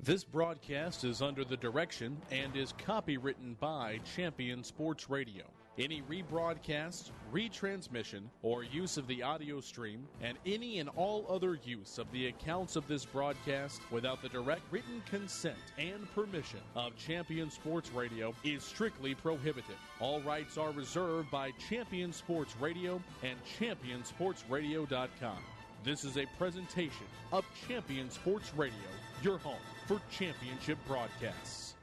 This broadcast is under the direction and is copywritten by Champion Sports Radio. Any rebroadcast, retransmission, or use of the audio stream, and any and all other use of the accounts of this broadcast without the direct written consent and permission of Champion Sports Radio is strictly prohibited. All rights are reserved by Champion Sports Radio and ChampionSportsRadio.com. This is a presentation of Champion Sports Radio, your home for championship broadcasts.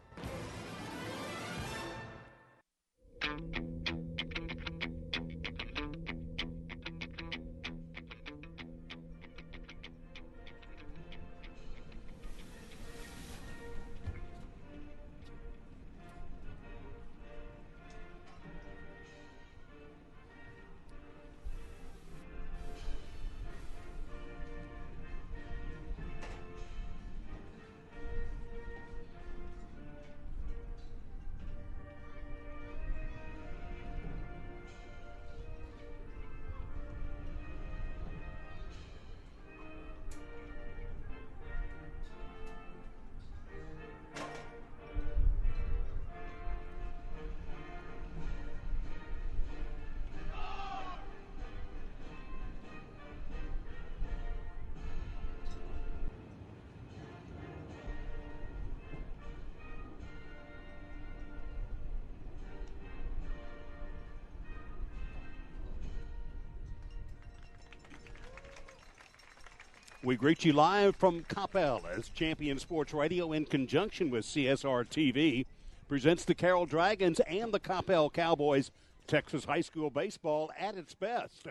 We greet you live from Coppell as Champion Sports Radio, in conjunction with CSR TV, presents the Carroll Dragons and the Coppell Cowboys. Texas high school baseball at its best.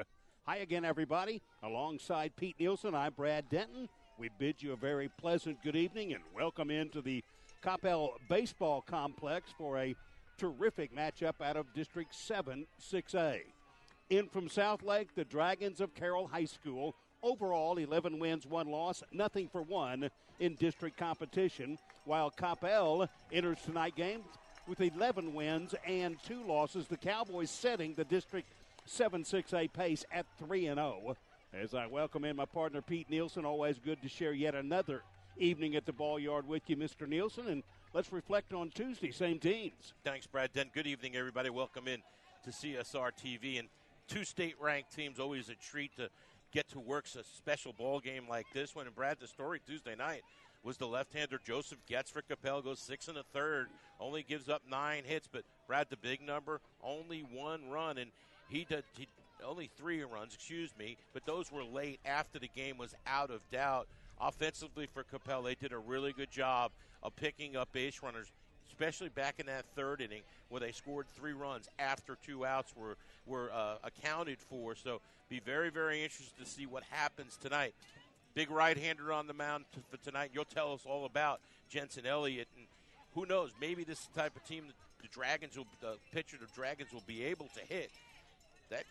Hi again, everybody. Alongside Pete Nielsen, I'm Brad Denton. We bid you a very pleasant good evening and welcome into the Coppell Baseball Complex for a terrific matchup out of District 7 6A. In from South Lake, the Dragons of Carroll High School. Overall, 11 wins, 1 loss, nothing for 1 in district competition, while Coppell enters tonight's game with 11 wins and 2 losses. The Cowboys setting the District 7-6A pace at 3-0. As I welcome in my partner, Pete Nielsen, always good to share yet another evening at the ball yard with you, Mr. Nielsen, and let's reflect on Tuesday, same teams. Thanks, Brad Dent. Good evening, everybody. Welcome in to CSR TV, and 2 state-ranked teams, always a treat to get to work a special ball game like this one. And Brad, the story Tuesday night was the left-hander Joseph Getz for Coppell goes 6 1/3, only gives up 9 hits. But Brad, the big number, only 1 run, and he only 3 runs, but those were late after the game was out of doubt. Offensively for Coppell, they did a really good job of picking up base runners, especially back in that 3rd inning where they scored 3 runs after 2 outs were accounted for. So be very, very interested to see what happens tonight. Big right-hander on the mound for tonight. You'll tell us all about Jensen Elliott. And who knows, maybe this is the type of team that the pitcher the Dragons will be able to hit. That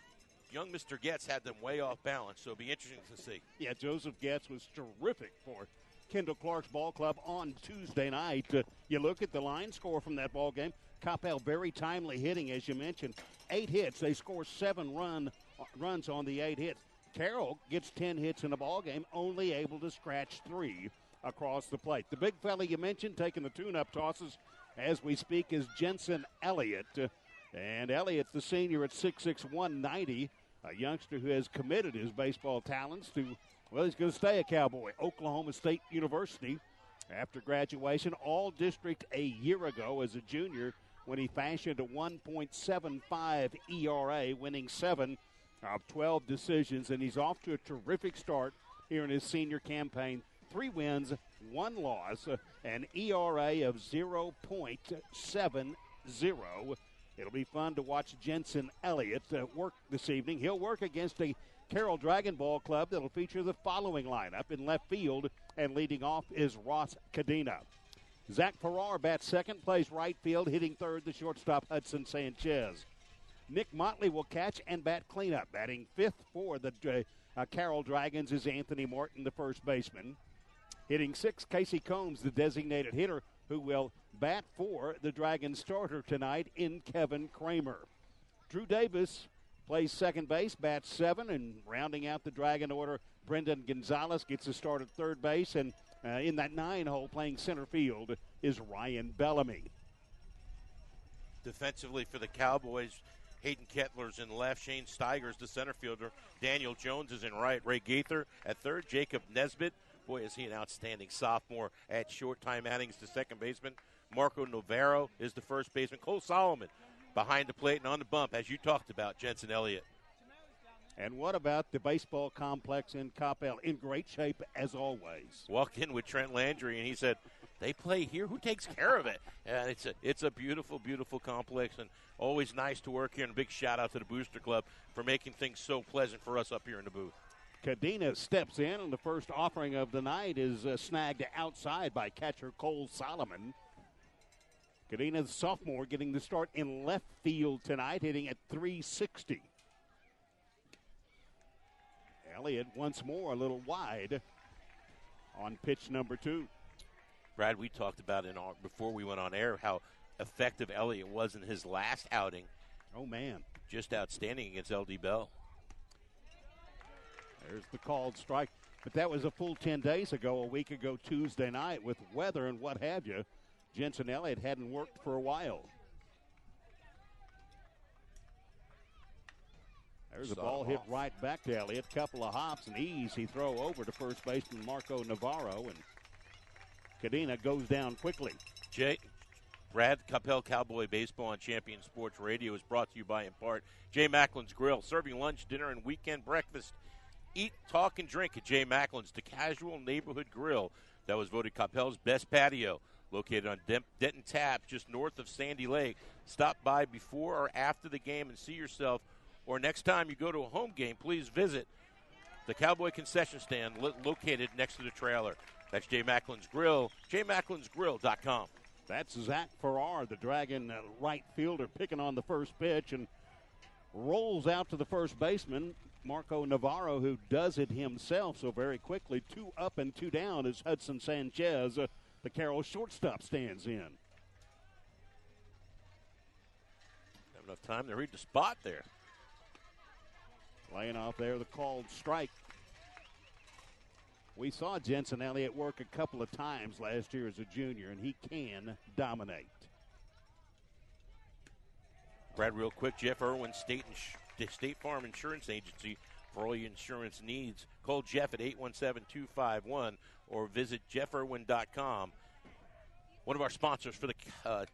young Mr. Getz had them way off balance, so it'll be interesting to see. Yeah, Joseph Getz was terrific for Kendall Clark's ball club on Tuesday night. You look at the line score from that ball game. Coppell very timely hitting, as you mentioned. 8 hits. They score 7 runs on the 8 hits. Carroll gets 10 hits in a ball game, only able to scratch 3 across the plate. The big fella you mentioned taking the tune-up tosses as we speak is Jensen Elliott. And Elliott's the senior at 6'6", 190, a youngster who has committed his baseball talents to, well, he's going to stay a Cowboy. Oklahoma State University after graduation, all district a year ago as a junior when he fashioned a 1.75 ERA, winning 7 of 12 decisions, and he's off to a terrific start here in his senior campaign. 3 wins, 1 loss, an ERA of 0.70. It'll be fun to watch Jensen Elliott work this evening. He'll work against a Carroll Dragon Ball Club that'll feature the following lineup. In left field and leading off is Ross Cadena. Zach Farrar bats second, plays right field, hitting third, the shortstop Hudson Sanchez. Nick Motley will catch and bat cleanup. Batting fifth for the Carroll Dragons is Anthony Morton, the first baseman. Hitting sixth, Casey Combs, the designated hitter, who will bat for the Dragons starter tonight in Kevin Kramer. Drew Davis plays second base, bats 7, and rounding out the Dragon order, Brendan Gonzalez gets a start at third base, and in that 9-hole playing center field is Ryan Bellamy. Defensively for the Cowboys, Hayden Kettler's in left, Shane Steiger's the center fielder, Daniel Jones is in right, Ray Gaither at third, Jacob Nesbitt, boy is he an outstanding sophomore at short, Ty Manning's the second baseman, Marco Navarro is the first baseman, Cole Solomon behind the plate and on the bump, as you talked about, Jensen Elliott. And what about the baseball complex in Coppell? In great shape as always. Walked in with Trent Landry, and he said, they play here? Who takes care of it? And it's a beautiful, beautiful complex, and always nice to work here. And a big shout-out to the Booster Club for making things so pleasant for us up here in the booth. Cadena steps in, and the first offering of the night is snagged outside by catcher Cole Solomon. Cadena, the sophomore, getting the start in left field tonight, hitting at .360. Elliott once more a little wide on pitch number 2. Brad, we talked about before we went on air how effective Elliott was in his last outing. Oh, man. Just outstanding against L.D. Bell. There's the called strike. But that was a full 10 days ago, a week ago Tuesday night with weather and what have you. Jensen Elliott hadn't worked for a while. There's a ball hit right back to Elliott. Couple of hops and easy throw over to first baseman Marco Navarro, and Cadena goes down quickly. Brad, Coppell Cowboy Baseball on Champion Sports Radio is brought to you by, in part, Jay Macklin's Grill, serving lunch, dinner, and weekend breakfast. Eat, talk, and drink at Jay Macklin's, the casual neighborhood grill that was voted Coppell's best patio. Located on Denton Tap, just north of Sandy Lake. Stop by before or after the game and see yourself. Or next time you go to a home game, please visit the Cowboy concession stand located next to the trailer. That's Jay Macklin's Grill, jmacklinsgrill.com. That's Zach Farrar, the Dragon right fielder, picking on the first pitch and rolls out to the first baseman, Marco Navarro, who does it himself so very quickly. 2 up and 2 down as Hudson Sanchez, the Carroll shortstop, stands in. Have enough time to read the spot there. Laying off there, the called strike. We saw Jensen Elliott work a couple of times last year as a junior, and he can dominate. Brad, real quick, Jeff Irwin, State Farm Insurance Agency, for all your insurance needs. Call Jeff at 817-251 or visit jeffirwin.com. One of our sponsors for the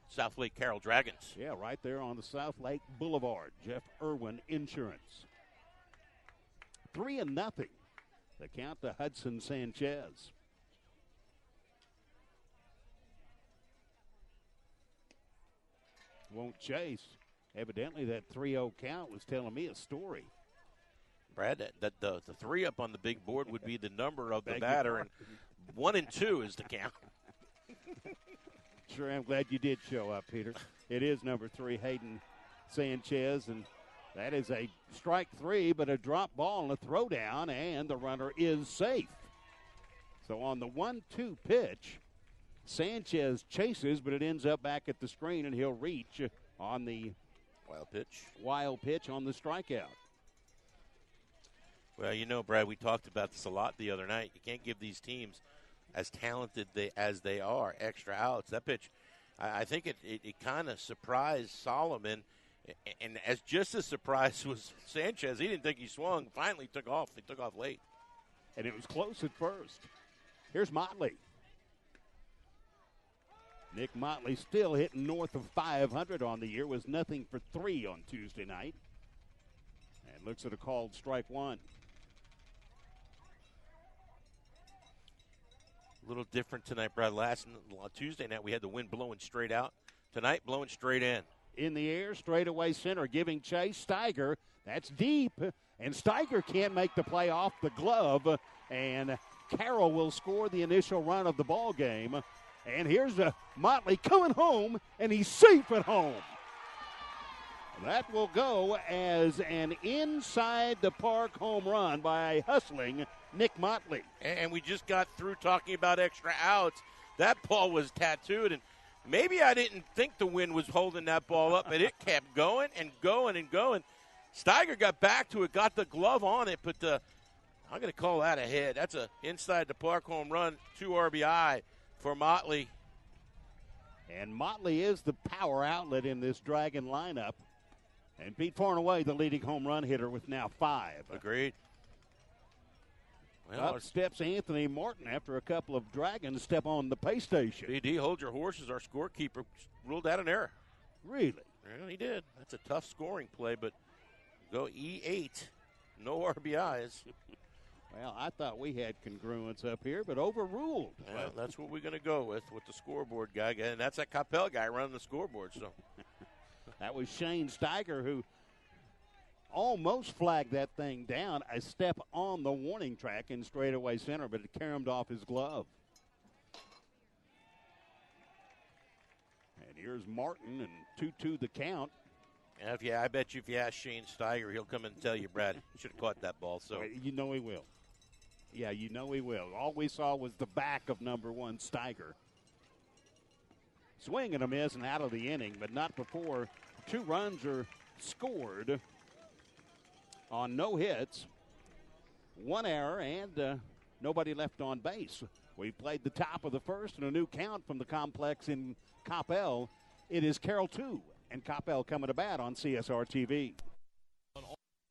South Lake Carroll Dragons. Yeah, right there on the South Lake Boulevard, Jeff Irwin Insurance. 3-0. The count to Hudson Sanchez. Won't chase. Evidently that 3-0 count was telling me a story. Brad, that the 3 up on the big board would be the number of the batter, and 1 and 2 is the count. Sure, I'm glad you did show up, Peter. It is number 3, Hayden Sanchez, and that is a strike 3, but a drop ball and a throwdown, and the runner is safe. So on the 1-2 pitch, Sanchez chases, but it ends up back at the screen, and he'll reach on the wild pitch on the strikeout. Well, you know, Brad, we talked about this a lot the other night. You can't give these teams, as talented as they are, extra outs. That pitch, I think it kind of surprised Solomon, and as just as surprised was Sanchez. He didn't think he swung. Finally took off. He took off late. And it was close at first. Here's Motley. Nick Motley still hitting north of 500 on the year. Was nothing for 3 on Tuesday night. And looks at a called strike 1. A little different tonight, Brad. Tuesday night we had the wind blowing straight out. Tonight, blowing straight in. In the air, straightaway center, giving chase. Steiger, that's deep. And Steiger can't make the play off the glove. And Carroll will score the initial run of the ball game. And here's Motley coming home, and he's safe at home. That will go as an inside-the-park home run by hustling Nick Motley. And we just got through talking about extra outs. That ball was tattooed, and maybe I didn't think the wind was holding that ball up, but it kept going and going and going. Steiger got back to it, got the glove on it, but I'm going to call that a hit. That's a inside the park home run, 2 RBI for Motley. And Motley is the power outlet in this Dragon lineup. And Pete far and away the leading home run hitter with now 5. Agreed. Well, Up steps Anthony Martin after a couple of Dragons step on the pay station. BD, hold your horses. Our scorekeeper ruled out an error. Really? Yeah, he did. That's a tough scoring play, but go E8. No RBIs. Well, I thought we had congruence up here, but overruled. Well, that's what we're going to go with the scoreboard guy. And that's that Coppell guy running the scoreboard. So that was Shane Steiger who almost flagged that thing down a step on the warning track in straightaway center, but it caromed off his glove. And here's Martin, and 2-2 the count. And I bet you if you ask Shane Steiger, he'll come in and tell you, Brad, should have caught that ball. So you know he will. Yeah, you know he will. All we saw was the back of number 1, Steiger. Swing and a miss and out of the inning, but not before 2 runs are scored on no hits, 1 error, and nobody left on base. We played the top of the first and a new count from the complex in Coppell. It is Carroll 2 and Coppell coming to bat on CSR TV.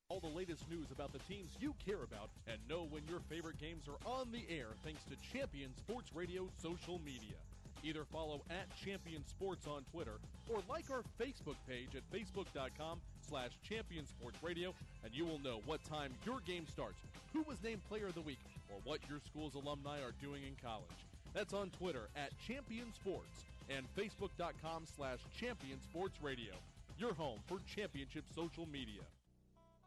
All the latest news about the teams you care about and know when your favorite games are on the air thanks to Champion Sports Radio social media. Either follow @Champion Sports on Twitter or like our Facebook page at facebook.com/Champion Sports Radio, and you will know what time your game starts, who was named Player of the Week, or what your school's alumni are doing in college. That's on Twitter @Champion Sports and facebook.com/Champion Sports Radio, your home for championship social media.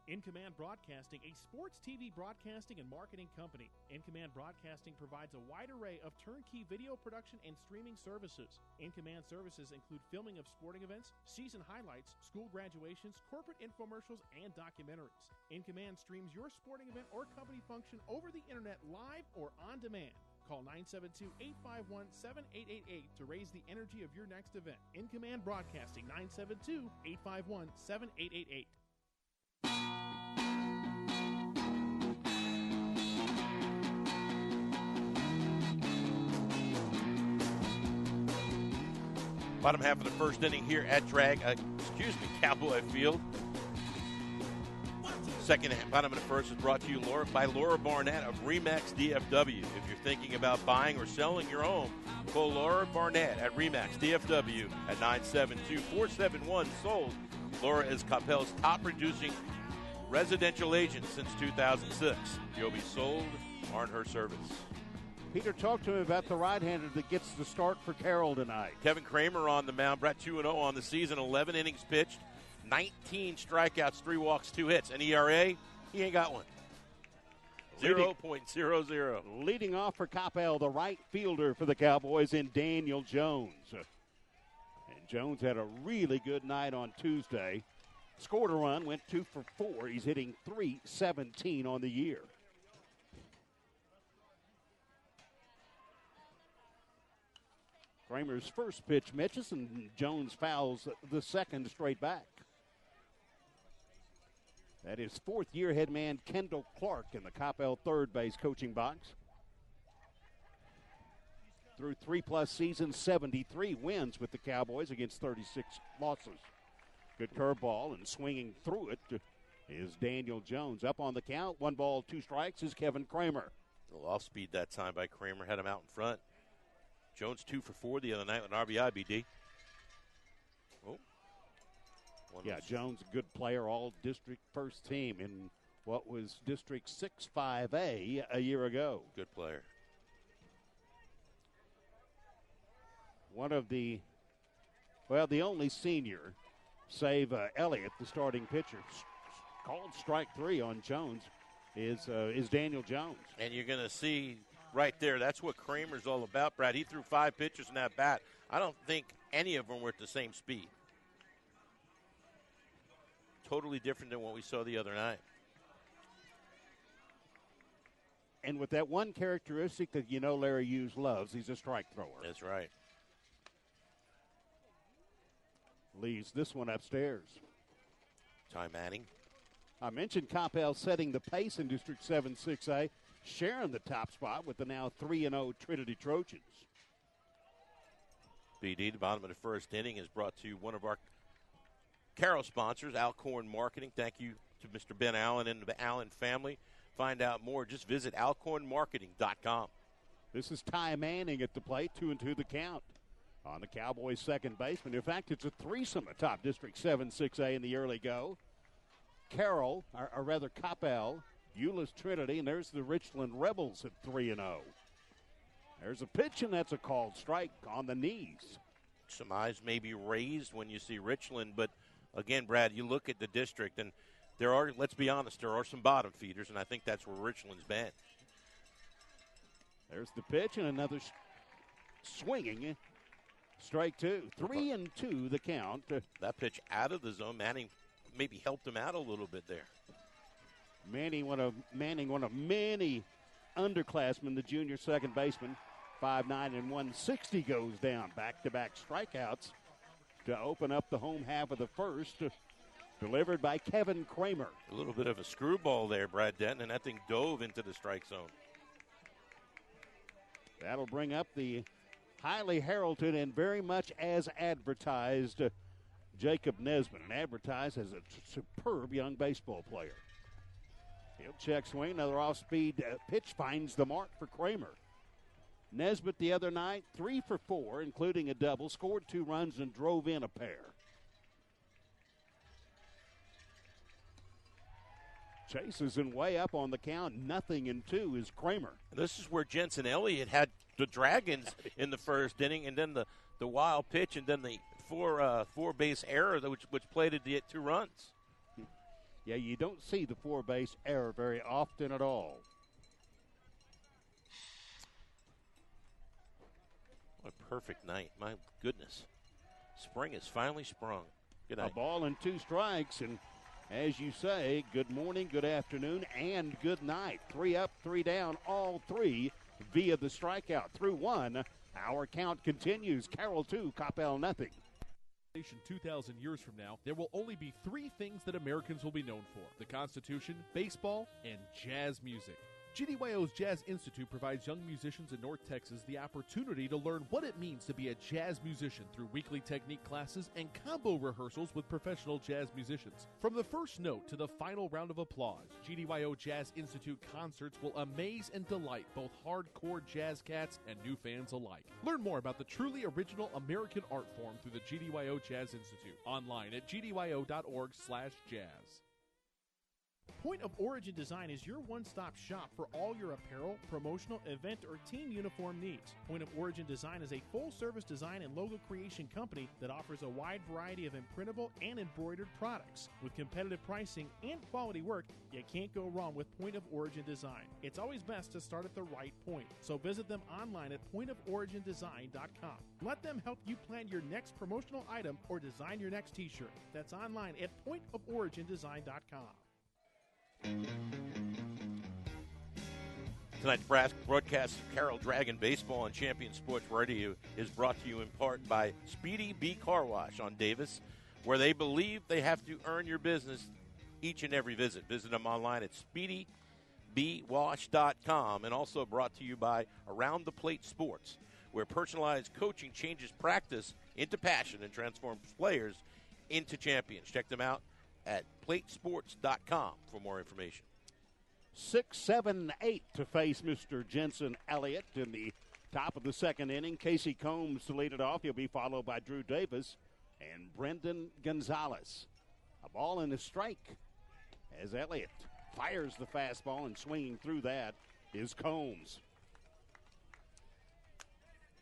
In Command Broadcasting, a sports TV broadcasting and marketing company. In Command Broadcasting provides a wide array of turnkey video production and streaming services. In Command services include filming of sporting events, season highlights, school graduations, corporate infomercials, and documentaries. In Command streams your sporting event or company function over the internet live or on demand. Call 972-851-7888 to raise the energy of your next event. In Command Broadcasting, 972-851-7888. Bottom half of the first inning here at Cowboy Field. Second bottom of the first is brought to you by Laura Barnett of Remax DFW. If you're thinking about buying or selling your home, call Laura Barnett at Remax DFW at 972-471-SOLD. Laura is Coppell's top producing residential agent since 2006. You'll be sold on her service. Peter, talk to me about the right-hander that gets the start for Carroll tonight. Kevin Kramer on the mound. Brett 2-0 on the season. 11 innings pitched. 19 strikeouts, 3 walks, 2 hits. And ERA, he ain't got one. 0.00. Leading off for Coppell, the right fielder for the Cowboys in Daniel Jones. And Jones had a really good night on Tuesday. Scored a run, went 2 for 4. He's hitting .317 on the year. Kramer's first pitch misses, and Jones fouls the second straight back. That is fourth-year head man Kendall Clark in the Coppell third base coaching box. Through 3+ seasons, 73 wins with the Cowboys against 36 losses. Good curveball, and swinging through it is Daniel Jones. Up on the count, 1 ball, 2 strikes is Kevin Kramer. A little off speed that time by Kramer, had him out in front. Jones 2 for 4 the other night with an RBI, BD. Yeah, Jones, a good player, all district first team in what was District 6-5A a year ago. Good player. One of the only senior, save Elliott, the starting pitcher, called strike 3 on Jones, is Daniel Jones. And you're going to see right there, that's what Kramer's all about, Brad. He threw 5 pitches in that bat. I don't think any of them were at the same speed. Totally different than what we saw the other night. And with that one characteristic that Larry Hughes loves, he's a strike thrower. That's right. Leaves this one upstairs. Ty Manning. I mentioned Coppell setting the pace in District 7 6A, sharing the top spot with the now 3-0 Trinity Trojans. BD, the bottom of the first inning, is brought to you one of our Carroll sponsors, Alcorn Marketing. Thank you to Mr. Ben Allen and the Allen family. Find out more, just visit alcornmarketing.com. This is Ty Manning at the plate, 2-2 the count on the Cowboys' second baseman. In fact, it's a threesome atop District 7 6A in the early go. Carroll, or rather Coppell, Euless Trinity, and there's the Richland Rebels at 3-0. There's a pitch, and that's a called strike on the knees. Some eyes may be raised when you see Richland, but again, Brad, you look at the district, and there are, let's be honest, there are some bottom feeders, and I think that's where Richland's been. There's the pitch, and another swinging strike two. 3-2 the count. That pitch out of the zone, Manning maybe helped him out a little bit there. Manning, one of many underclassmen, the junior second baseman. 5'9" and 160 goes down. Back-to-back strikeouts to open up the home half of the first. Delivered by Kevin Kramer. A little bit of a screwball there, Brad Denton, and that thing dove into the strike zone. That'll bring up the highly heralded and very much as advertised Jacob Nesbitt, and advertised as a superb young baseball player. He'll check swing. Another off-speed pitch finds the mark for Kramer. Nesbitt the other night, 3 for 4, including a double, scored 2 runs and drove in a pair. Chases and way up on the count. 0-2 is Kramer. This is where Jensen Elliott had the Dragons in the first inning, and then the wild pitch, and then the four-base error which played to get 2 runs. Yeah, you don't see the 4-base error very often at all. What a perfect night. My goodness. Spring has finally sprung. Good night. A ball and 2 strikes, and as you say, good morning, good afternoon, and good night. 3 up, 3 down, all 3 via the strikeout. Through 1, our count continues. Carroll 2, Coppell 0. 2,000 years from now, there will only be 3 things that Americans will be known for: the Constitution, baseball, and jazz music. GDYO's Jazz Institute provides young musicians in North Texas the opportunity to learn what it means to be a jazz musician through weekly technique classes and combo rehearsals with professional jazz musicians. From the first note to the final round of applause, GDYO Jazz Institute concerts will amaze and delight both hardcore jazz cats and new fans alike. Learn more about the truly original American art form through the GDYO Jazz Institute online at gdyo.org/jazz. Point of Origin Design is your one-stop shop for all your apparel, promotional, event, or team uniform needs. Point of Origin Design is a full-service design and logo creation company that offers a wide variety of imprintable and embroidered products. With competitive pricing and quality work, you can't go wrong with Point of Origin Design. It's always best to start at the right point, so visit them online at pointoforigindesign.com. Let them help you plan your next promotional item or design your next t-shirt. That's online at pointoforigindesign.com. Tonight's broadcast of Carroll Dragon Baseball on Champion Sports Radio is brought to you in part by Speedy B Car Wash on Davis, where they believe they have to earn your business each and every visit. Visit them online at speedybwash.com, and also brought to you by Around the Plate Sports, where personalized coaching changes practice into passion and transforms players into champions. Check them out at platesports.com for more information. 6, 7, 8 to face Mr. Jensen Elliott in the top of the second inning. Casey Combs to lead it off. He'll be followed by Drew Davis and Brendan Gonzalez. A ball and a strike as Elliott fires the fastball, and swinging through that is Combs.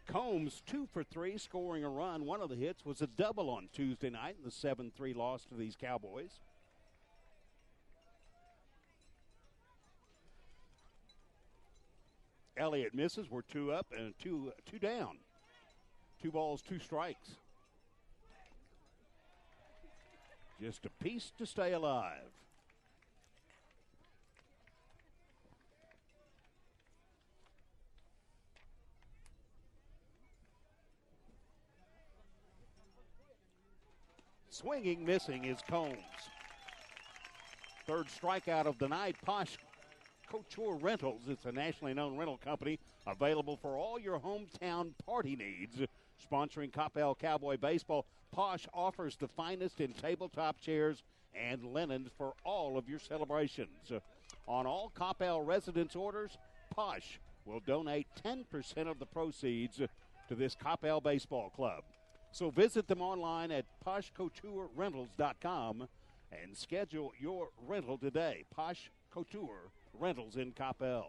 Combs 2 for 3, scoring a run. One of the hits was a double on Tuesday night in the 7-3 loss to these Cowboys. Elliott misses. We're 2 up and two down. 2 balls, 2 strikes. Just a piece to stay alive. Swinging, missing is Combs. Third strikeout of the night. Posh Couture Rentals. It's a nationally known rental company available for all your hometown party needs. Sponsoring Coppell Cowboy Baseball, Posh offers the finest in tabletop chairs and linens for all of your celebrations. On all Coppell residence orders, Posh will donate 10% of the proceeds to this Coppell Baseball Club. So visit them online at poshcouturerentals.com and schedule your rental today. Posh Couture Rentals in Coppell.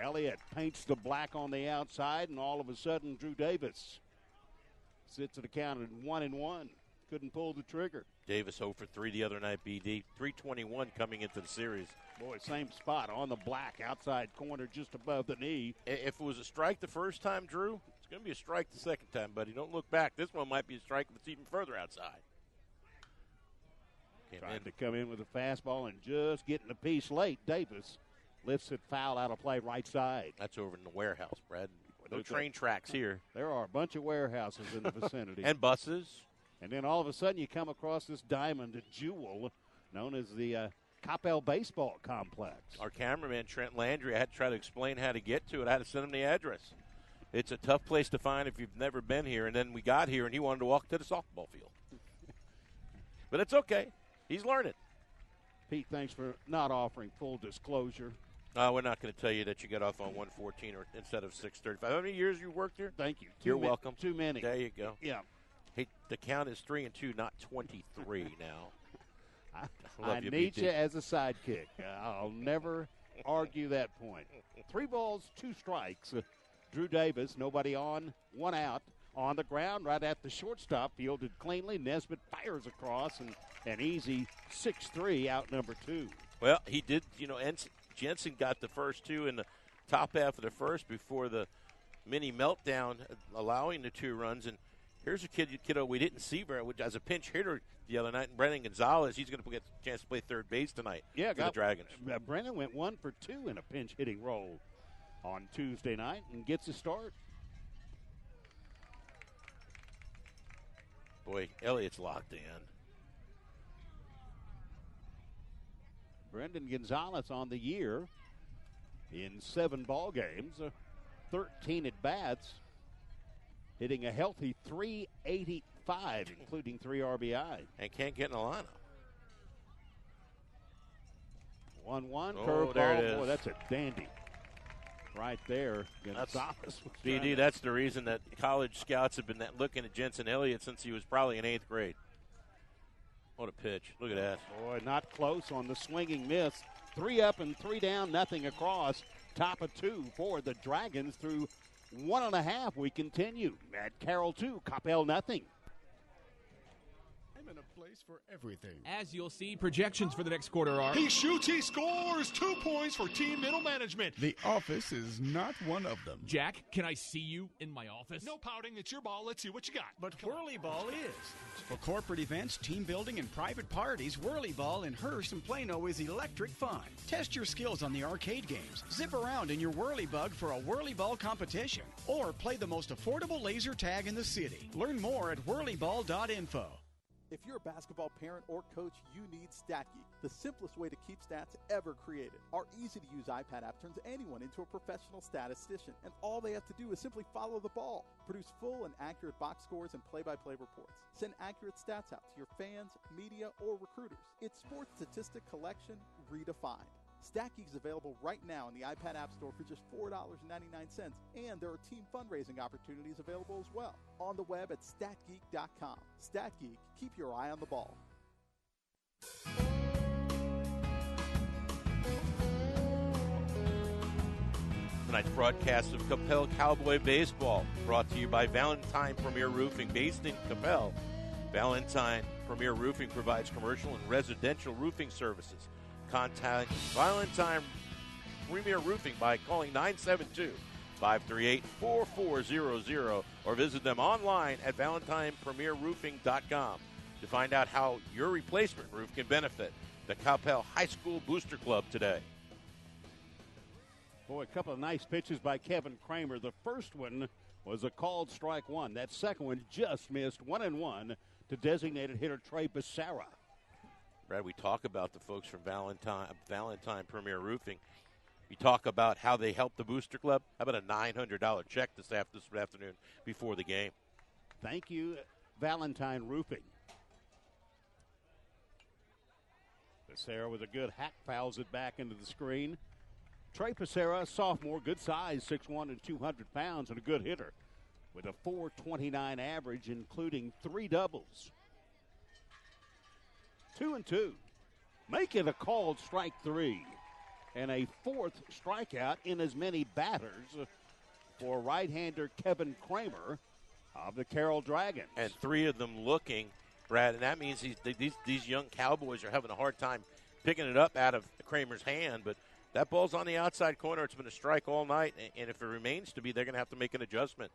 Elliott paints the black on the outside, and all of a sudden Drew Davis sits at a count at 1-1. Couldn't pull the trigger. Davis 0 for 3 the other night, BD. 321 coming into the series. Boy, same spot on the black, outside corner just above the knee. If it was a strike the first time, Drew, it's going to be a strike the second time, buddy. Don't look back. This one might be a strike that's even further outside. Trying to come in with a fastball and just getting a piece late. Davis lifts it foul out of play right side. That's over in the warehouse, Brad. No train tracks here. There are a bunch of warehouses in the vicinity. And buses. And then all of a sudden you come across this diamond jewel known as the Coppell Baseball Complex. Our cameraman, Trent Landry, I had to try to explain how to get to it. I had to send him the address. It's a tough place to find if you've never been here. And then we got here, and he wanted to walk to the softball field. But it's okay. He's learning. Pete, thanks for not offering full disclosure. We're not going to tell you that you got off on 114 or instead of 635. How many years you worked here? Thank you. You're welcome. Too many. There you go. Yeah. Hey, the count is 3-2, not 23 now. I need you as a sidekick. I'll never argue that point. 3 balls, 2 strikes. Drew Davis, nobody on, 1 out. On the ground, right at the shortstop, fielded cleanly. Nesbitt fires across, and an easy 6-3 out number 2. Well, he did, Jensen got the first 2 in the top half of the first before the mini meltdown, allowing the 2 runs. And here's a kiddo we didn't see very much as a pinch hitter the other night. And Brennan Gonzalez, he's going to get a chance to play third base tonight for the Dragons. Brennan went 1 for 2 in a pinch hitting role on Tuesday night and gets a start. Boy, Elliott's locked in. Brendan Gonzalez on the year in 7 ball games, 13 at bats, hitting a healthy .385, including 3 RBI. And can't get in the lineup. 1-1 Oh, curveball. there it is. Boy, that's a dandy. Right there, Gonzalez. BD, that's the reason that college scouts have been looking at Jensen Elliott since he was probably in 8th grade. What a pitch. Look at that. Boy, not close on the swinging miss. 3 up and 3 down, nothing across. Top of 2 for the Dragons through 1.5. We continue at Carroll 2, Coppell nothing. I'm in a place for everything. As you'll see, projections for the next quarter are... He shoots, he scores! 2 points for team middle management. The office is not one of them. Jack, can I see you in my office? No pouting, it's your ball. Let's see what you got. But Whirly Ball is. For corporate events, team building, and private parties, Whirly Ball in Hearst and Plano is electric fun. Test your skills on the arcade games. Zip around in your Whirly Bug for a Whirly Ball competition. Or play the most affordable laser tag in the city. Learn more at whirlyball.info. If you're a basketball parent or coach, you need StatGeek, the simplest way to keep stats ever created. Our easy-to-use iPad app turns anyone into a professional statistician, and all they have to do is simply follow the ball. Produce full and accurate box scores and play-by-play reports. Send accurate stats out to your fans, media, or recruiters. It's sports statistic collection redefined. StatGeek is available right now in the iPad App Store for just $4.99, and there are team fundraising opportunities available as well. On the web at statgeek.com. StatGeek, keep your eye on the ball. Tonight's broadcast of Coppell Cowboy Baseball brought to you by Valentine Premier Roofing, based in Coppell. Valentine Premier Roofing provides commercial and residential roofing services. Contact Valentine Premier Roofing by calling 972-538-4400 or visit them online at valentinepremierroofing.com to find out how your replacement roof can benefit the Coppell High School Booster Club today. Boy, a couple of nice pitches by Kevin Kramer. The first one was a called strike one. That second one just missed 1-1 to designated hitter Trey Becerra. Brad, we talk about the folks from Valentine Premier Roofing. You talk about how they help the Booster Club. How about a $900 check this afternoon before the game? Thank you, Valentine Roofing. Becerra with a good hack fouls it back into the screen. Trey Becerra, sophomore, good size, 6'1" and 200 pounds, and a good hitter with a .429 average, including 3 doubles. 2-2. Make it a called strike 3. And a 4th strikeout in as many batters for right-hander Kevin Kramer of the Carroll Dragons. And 3 of them looking, Brad, and that means these young Cowboys are having a hard time picking it up out of Kramer's hand, but that ball's on the outside corner. It's been a strike all night, and if it remains to be, they're going to have to make an adjustment.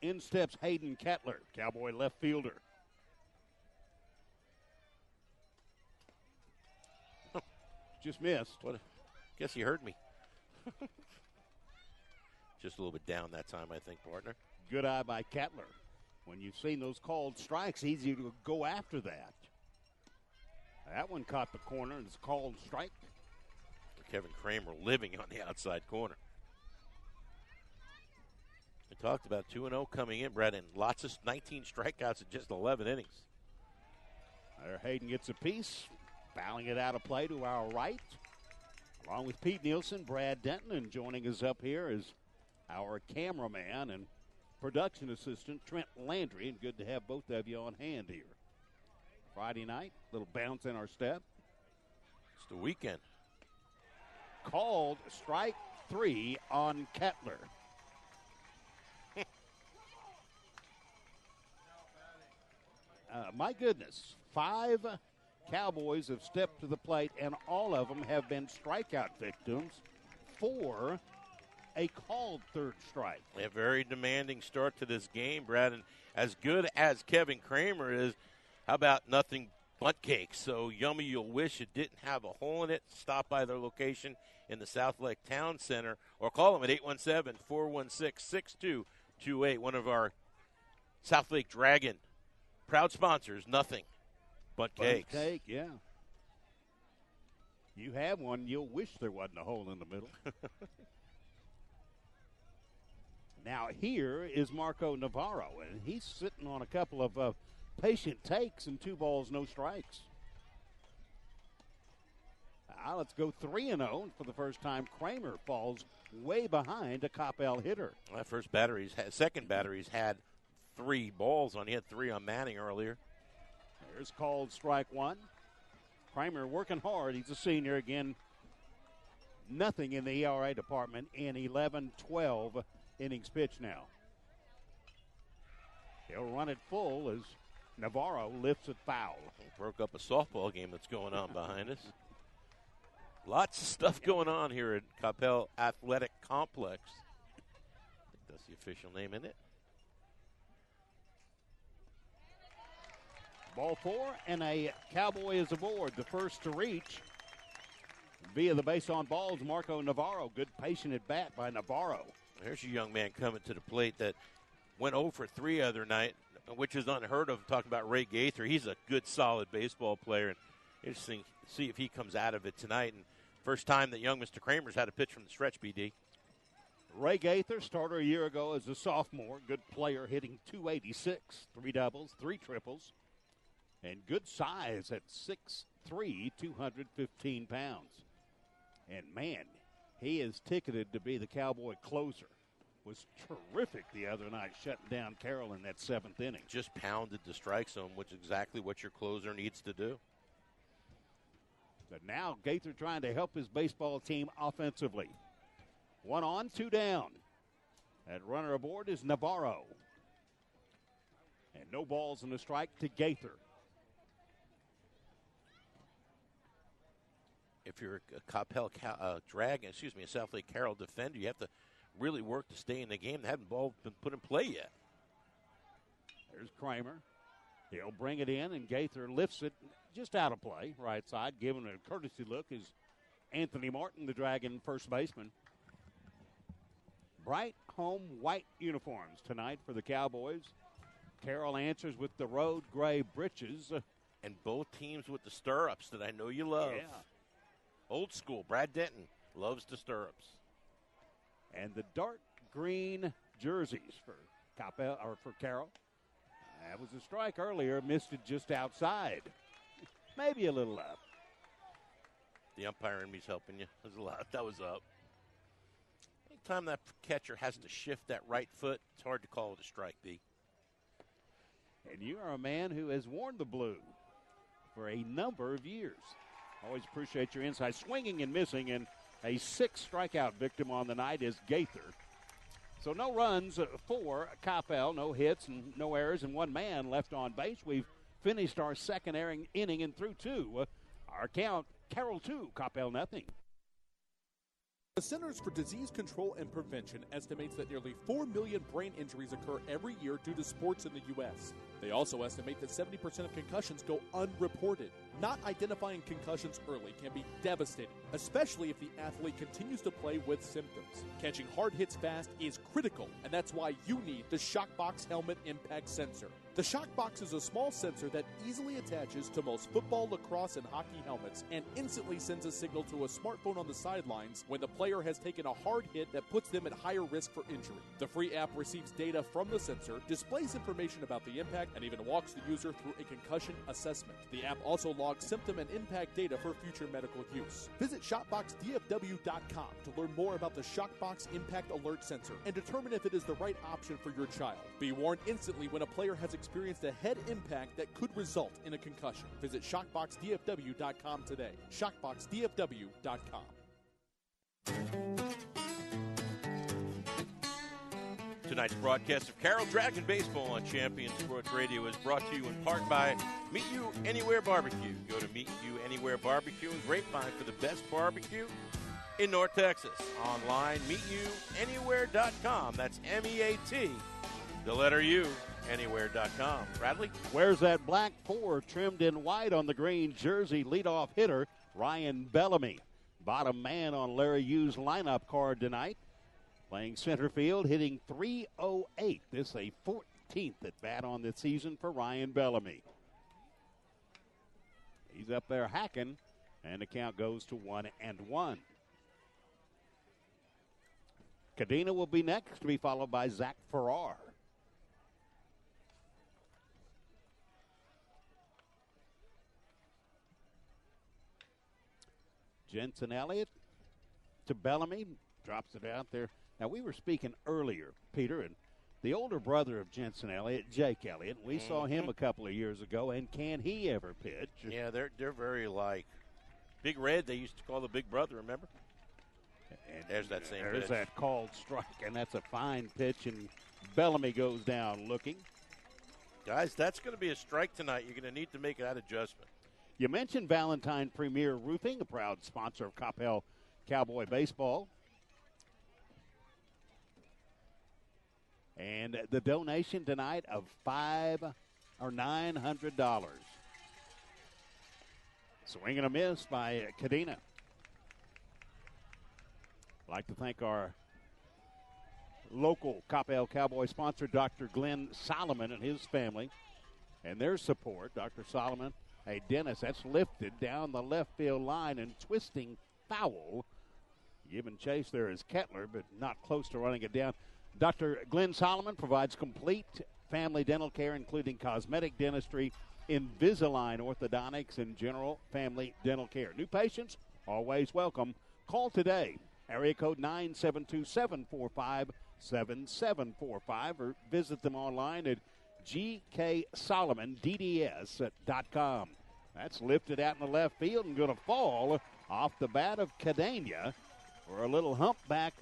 In steps Hayden Kettler, Cowboy left fielder. Just missed. Guess he heard me. Just a little bit down that time, I think, partner. Good eye by Kettler. When you've seen those called strikes, easy to go after that. That one caught the corner and it's a called strike. Kevin Kramer living on the outside corner. We talked about 2-0 coming in, Brad, and lots of 19 strikeouts in just 11 innings. There, Hayden gets a piece, fouling it out of play to our right. Along with Pete Nielsen, Brad Denton, and joining us up here is our cameraman and production assistant, Trent Landry, and good to have both of you on hand here. Friday night, little bounce in our step. It's the weekend. Called strike 3 on Kettler. My goodness, 5 Cowboys have stepped to the plate, and all of them have been strikeout victims for a called third strike. A very demanding start to this game, Brad, and as good as Kevin Kramer is, how about nothing but cake? So yummy you'll wish it didn't have a hole in it. Stop by their location in the South Lake Town Center or call them at 817-416-6228. One of our South Lake Dragon proud sponsors, nothing but cakes. Cake, yeah. You have one, you'll wish there wasn't a hole in the middle. Now here is Marco Navarro, and he's sitting on a couple of patient takes and 2 balls, no strikes. Now let's go 3-0 for the first time. Kramer falls way behind a Coppell hitter. Well, second battery's had 3 balls on. He had 3 on Manning earlier. There's called strike 1. Kramer working hard. He's a senior again. Nothing in the ERA department in 11-12 innings pitched now. He'll run it full as Navarro lifts it foul. Broke up a softball game that's going on behind us. Lots of stuff going on here at Coppell Athletic Complex. I think that's the official name, isn't it? Ball 4, and a Cowboy is aboard. The first to reach via the base on balls, Marco Navarro. Good patient at bat by Navarro. There's a young man coming to the plate that went 0 for 3 other night, which is unheard of. Talking about Ray Gaither. He's a good, solid baseball player. And interesting to see if he comes out of it tonight. And first time that young Mr. Kramer's had a pitch from the stretch, BD. Ray Gaither, starter a year ago as a sophomore. Good player, hitting .286, 3 doubles, 3 triples. And good size at 6'3", 215 pounds. And, man, he is ticketed to be the Cowboy closer. Was terrific the other night, shutting down Carroll in that 7th inning. Just pounded the strike zone, which is exactly what your closer needs to do. But now Gaither trying to help his baseball team offensively. 1 on, 2 down. That runner aboard is Navarro. And no balls in the strike to Gaither. If you're a Coppell Dragon, a South Lake Carroll defender, you have to really work to stay in the game. That hasn't ball been put in play yet. There's Kramer. He'll bring it in, and Gaither lifts it just out of play, right side, giving a courtesy look as Anthony Martin, the Dragon first baseman. Bright home white uniforms tonight for the Cowboys. Carroll answers with the road gray breeches. And both teams with the stirrups that I know you love. Yeah. Old school. Brad Denton loves the stirrups. And the dark green jerseys for Coppell, or for Carroll. That was a strike earlier. Missed it just outside. Maybe a little up. The umpire in me's helping you. That was up. Anytime that catcher has to shift that right foot, it's hard to call it a strike, B. And you are a man who has worn the blue for a number of years. Always appreciate your insight. Swinging and missing, and a 6th strikeout victim on the night is Gaither. So no runs for Coppell, no hits and no errors, and 1 man left on base. We've finished our second inning and through 2. Our count, Carroll 2, Coppell nothing. The Centers for Disease Control and Prevention estimates that nearly 4 million brain injuries occur every year due to sports in the U.S. They also estimate that 70% of concussions go unreported. Not identifying concussions early can be devastating, especially if the athlete continues to play with symptoms. Catching hard hits fast is critical, and that's why you need the Shockbox Helmet Impact Sensor. The Shockbox is a small sensor that easily attaches to most football, lacrosse, and hockey helmets and instantly sends a signal to a smartphone on the sidelines when the player has taken a hard hit that puts them at higher risk for injury. The free app receives data from the sensor, displays information about the impact, and even walks the user through a concussion assessment. The app also logs symptom and impact data for future medical use. Visit ShopboxDFW.com to learn more about the Shockbox Impact Alert Sensor and determine if it is the right option for your child. Be warned instantly when a player has experienced a head impact that could result in a concussion. Visit ShockboxDFW.com today. ShockboxDFW.com. Tonight's broadcast of Carroll Dragon Baseball on Champion Sports Radio is brought to you in part by Meet You Anywhere Barbecue. Go to Meet You Anywhere Barbecue and Grapevine for the best barbecue in North Texas. Online, meetyouanywhere.com. That's MEAT, the letter U, anywhere.com. Bradley? Wears that black 4 trimmed in white on the green jersey. Leadoff hitter Ryan Bellamy. Bottom man on Larry Yu's lineup card tonight. Playing center field, hitting .308. This a 14th at bat on the season for Ryan Bellamy. He's up there hacking, and the count goes to 1-1. Cadena will be next, to be followed by Zach Farrar. Jensen Elliott to Bellamy, drops it out there. Now, we were speaking earlier, Peter, and the older brother of Jensen Elliott, Jake Elliott, we saw him a couple of years ago, and can he ever pitch? Yeah, they're very alike. Big Red, they used to call the big brother, remember? And there's that same There's pitch. that called strike, and that's a fine pitch, and Bellamy goes down looking. Guys, that's going to be a strike tonight. You're going to need to make that adjustment. You mentioned Valentine Premier Roofing, a proud sponsor of Coppell Cowboy Baseball. And the donation tonight of $900. Swing and a miss by Cadena. I'd like to thank our local Coppell Cowboy sponsor, Dr. Glenn Solomon and his family, and their support. Dr. Solomon, hey, Dennis, that's lifted down the left field line and twisting foul. Giving chase there is Kettler, but not close to running it down. Dr. Glenn Solomon provides complete family dental care, including cosmetic dentistry, Invisalign orthodontics, and general family dental care. New patients, always welcome. Call today, area code 972-745-7745, or visit them online at gksolomondds.com. That's lifted out in the left field and going to fall off the bat of Cadena for a little humpback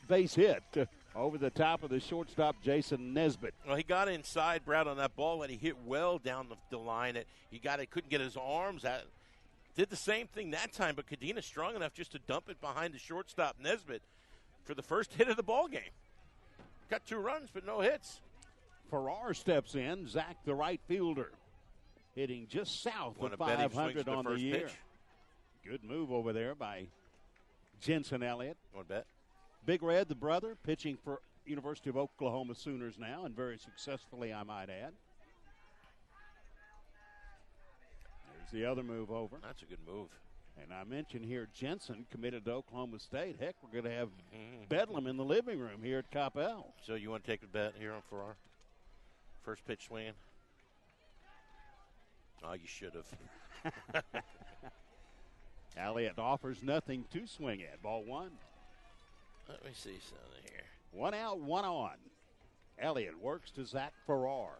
base hit over the top of the shortstop, Jason Nesbitt. Well, he got inside, Brad, on that ball, and he hit well down the line. Couldn't get his arms out. Did the same thing that time, but Cadena's strong enough just to dump it behind the shortstop, Nesbitt, for the first hit of the ball game. Got 2 runs, but no hits. Farrar steps in. Zach, the right fielder, hitting just south of 500 on the year. Pitch? Good move over there by Jensen Elliott. Want to bet? Big Red, the brother, pitching for University of Oklahoma Sooners now, and very successfully, I might add. There's the other move over. That's a good move. And I mentioned here Jensen committed to Oklahoma State. Heck, we're going to have Bedlam in the living room here at Coppell. So you want to take a bet here on Farrar? First pitch swinging? Oh, you should have. Elliott offers nothing to swing at. Ball one. Let me see something here. 1 out, 1 on. Elliott works to Zach Farrar.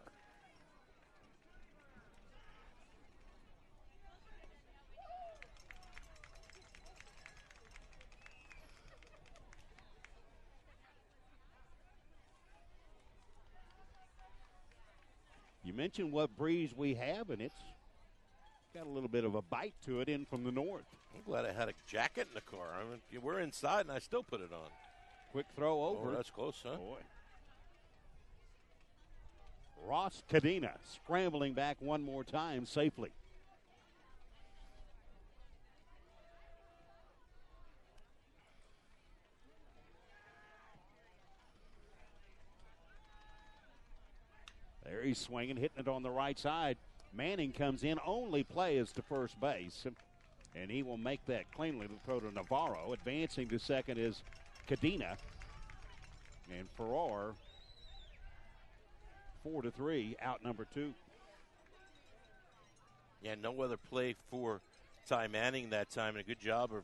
You mentioned what breeze we have, and it's got a little bit of a bite to it in from the north. I'm glad I had a jacket in the car. I mean, we're inside, and I still put it on. Quick throw over. Oh, that's close, huh? Boy. Ross Cadena scrambling back one more time safely. There he's swinging, hitting it on the right side. Manning comes in. Only play is to first base. And he will make that cleanly to throw to Navarro. Advancing to second is Cadena. And Farrar, 4-3, out number 2. Yeah, no other play for Ty Manning that time. And a good job of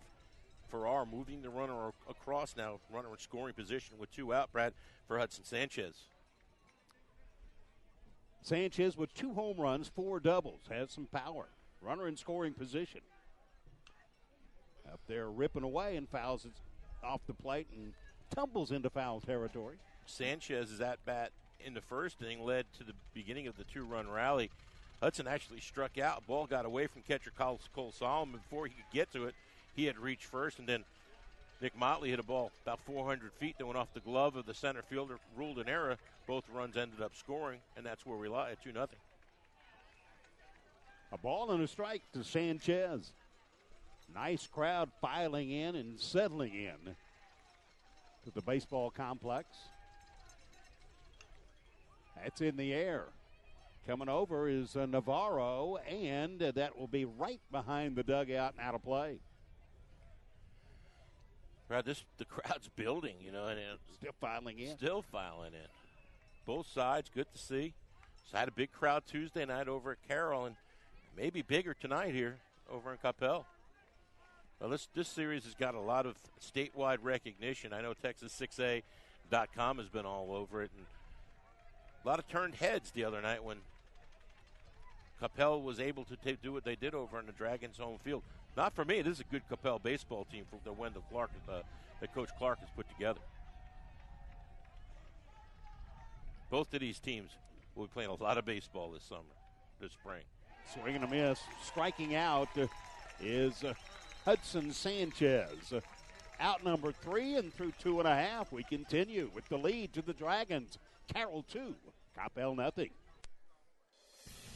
Farrar moving the runner across now. Runner in scoring position with 2 out, Brad, for Hudson Sanchez. Sanchez with 2 home runs, 4 doubles, has some power. Runner in scoring position. Up there ripping away and fouls it off the plate and tumbles into foul territory. Sanchez's at-bat in the first inning led to the beginning of the 2-run rally. Hudson actually struck out. Ball got away from catcher Cole Solomon. Before he could get to it, he had reached first, and then Nick Motley hit a ball about 400 feet that went off the glove of the center fielder, ruled an error. Both runs ended up scoring, and that's where we lie at 2-0. A ball and a strike to Sanchez. Nice crowd filing in and settling in to the baseball complex. That's in the air. Coming over is Navarro, and that will be right behind the dugout and out of play. Brad, the crowd's building, you know, and still filing in. Still filing in. Both sides, good to see. So I had a big crowd Tuesday night over at Carroll, and maybe bigger tonight here over in Coppell. Well, this series has got a lot of statewide recognition. I know Texas6A.com has been all over it, and a lot of turned heads the other night when Coppell was able to do what they did over in the Dragons' home field. Not for me. This is a good Coppell baseball team that Wendell Clark, that Coach Clark has put together. Both of these teams will be playing a lot of baseball this spring. Swing and a miss. Striking out is Hudson Sanchez. Out number 3 and through 2.5. We continue with the lead to the Dragons. Carroll 2, Coppell nothing.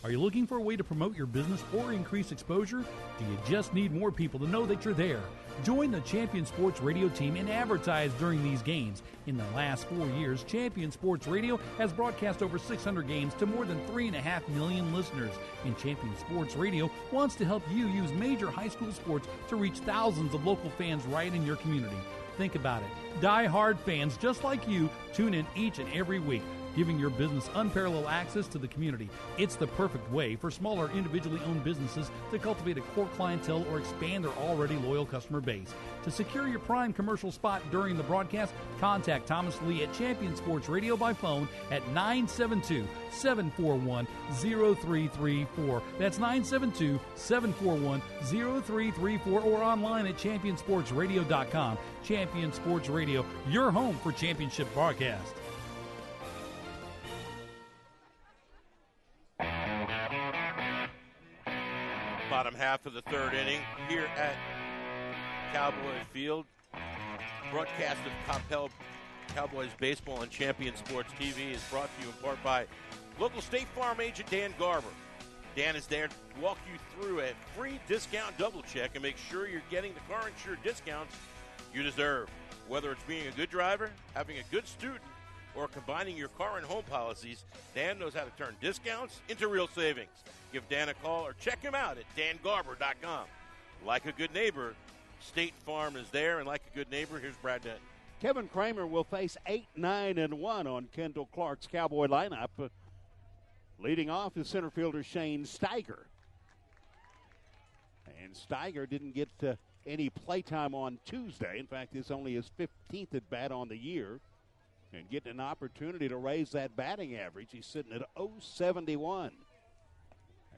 Are you looking for a way to promote your business or increase exposure? Do you just need more people to know that you're there? Join the Champion Sports Radio team and advertise during these games. In the last 4 years, Champion Sports Radio has broadcast over 600 games to more than 3.5 million listeners. And Champion Sports Radio wants to help you use major high school sports to reach thousands of local fans right in your community. Think about it. Die-hard fans just like you tune in each and every week, giving your business unparalleled access to the community. It's the perfect way for smaller individually owned businesses to cultivate a core clientele or expand their already loyal customer base. To secure your prime commercial spot during the broadcast, contact Thomas Lee at Champion Sports Radio by phone at 972-741-0334. That's 972-741-0334 or online at championsportsradio.com. Champion Sports Radio, your home for championship broadcast. Bottom half of the 3rd inning here at Cowboys Field. Broadcast of Coppell Cowboys baseball on Champion Sports TV is brought to you in part by local State Farm agent Dan Garber. Dan is there to walk you through a free discount double check and make sure you're getting the car insured discounts you deserve. Whether it's being a good driver, having a good student, or combining your car and home policies, Dan knows how to turn discounts into real savings. Give Dan a call or check him out at dangarber.com. Like a good neighbor, State Farm is there, and like a good neighbor, here's Brad Dent. Kevin Kramer will face 8-9-1 on Kendall Clark's Cowboy lineup. Leading off is center fielder Shane Steiger. And Steiger didn't get any playtime on Tuesday. In fact, it's only his 15th at bat on the year. And getting an opportunity to raise that batting average. He's sitting at .071.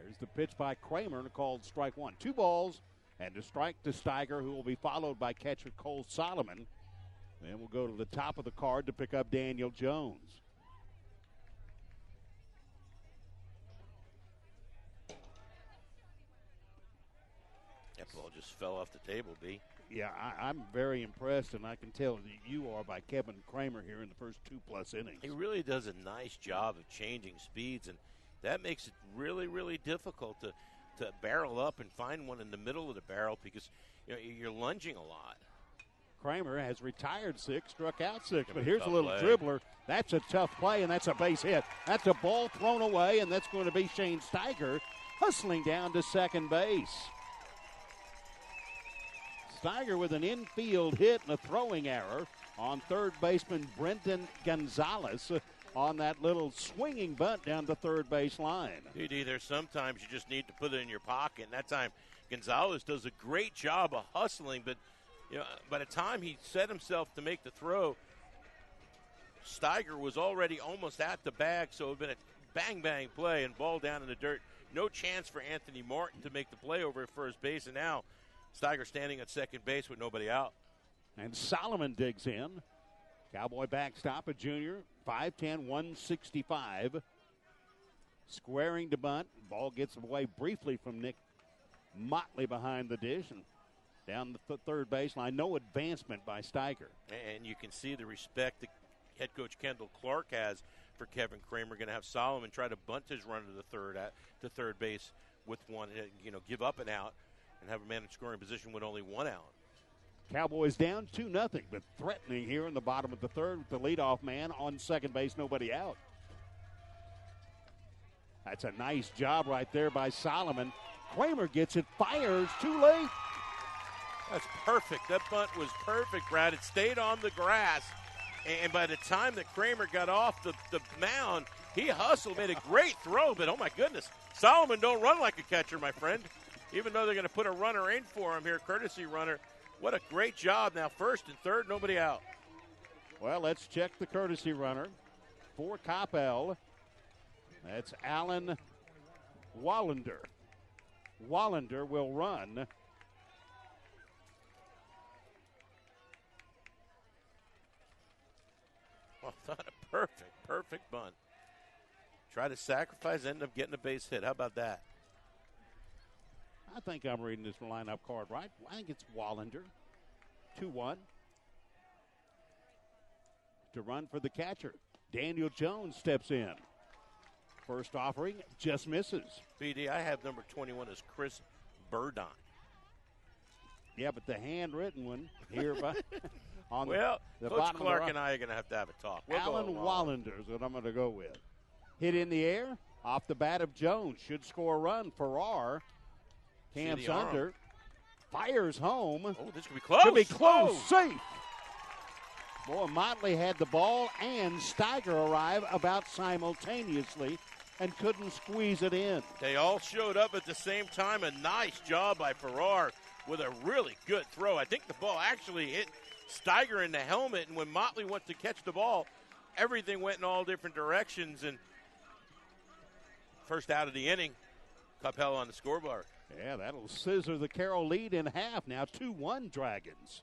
There's the pitch by Kramer, called strike one. 2 balls and a strike to Steiger, who will be followed by catcher Cole Solomon. Then we'll go to the top of the card to pick up Daniel Jones. That ball just fell off the table, B. Yeah, I'm very impressed, and I can tell that you are, by Kevin Kramer here in the first 2+ innings. He really does a nice job of changing speeds, and that makes it really, really difficult to barrel up and find one in the middle of the barrel because you're lunging a lot. Kramer has retired 6, struck out 6, but here's a little dribbler. That's a tough play, and that's a base hit. That's a ball thrown away, and that's going to be Shane Steiger hustling down to second base. Steiger with an infield hit and a throwing error on third baseman Brendan Gonzalez on that little swinging bunt down the third base line. D.D., there's sometimes you just need to put it in your pocket, and that time Gonzalez does a great job of hustling, but by the time he set himself to make the throw, Steiger was already almost at the bag, so it would have been a bang-bang play and ball down in the dirt. No chance for Anthony Martin to make the play over at first base, and now Steiger standing at second base with nobody out. And Solomon digs in. Cowboy backstop, a junior, 5'10", 165. Squaring to bunt. Ball gets away briefly from Nick Motley behind the dish and down the third baseline. No advancement by Steiger. And you can see the respect that head coach Kendall Clark has for Kevin Kramer. Going to have Solomon try to bunt his runner to third base with one, give up an out and have a man in scoring position with only 1 out. Cowboys down 2-0, but threatening here in the bottom of the third with the leadoff man on second base, nobody out. That's a nice job right there by Solomon. Kramer gets it, fires, too late. That's perfect. That bunt was perfect, Brad. It stayed on the grass, and by the time that Kramer got off the mound, he hustled, made a great throw, but oh my goodness, Solomon don't run like a catcher, my friend. Even though they're going to put a runner in for him here, courtesy runner. What a great job. Now first and third, nobody out. Well, let's check the courtesy runner for Coppell. That's Alan Wallander. Wallander will run. Well, not a perfect bunt. Try to sacrifice, end up getting a base hit. How about that? I think I'm reading this lineup card right. I think it's Wallander. 2-1. To run for the catcher. Daniel Jones steps in. First offering, just misses. BD, I have number 21 as Chris Burdine. Yeah, but the handwritten one here on well, the Coach bottom Clark of the and I are going to have a talk. Alan Wallander is what I'm going to go with. Hit in the air, off the bat of Jones. Should score a run. Farrar camps under, fires home. Oh, this could be close. Could be close. Safe. Boy, Motley had the ball and Steiger arrive about simultaneously and couldn't squeeze it in. They all showed up at the same time. A nice job by Farrar with a really good throw. I think the ball actually hit Steiger in the helmet, and when Motley went to catch the ball, everything went in all different directions. And first out of the inning, Coppell on the scoreboard. Yeah, that'll scissor the Carroll lead in half. Now 2-1 Dragons.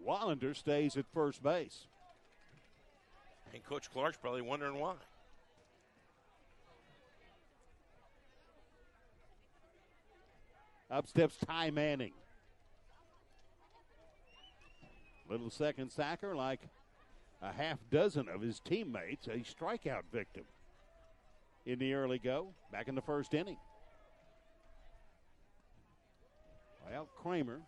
Wallander stays at first base. And Coach Clark's probably wondering why. Up steps Ty Manning. Little second sacker like a half dozen of his teammates, a strikeout victim. in the early go, back in the first inning. Well, Kramer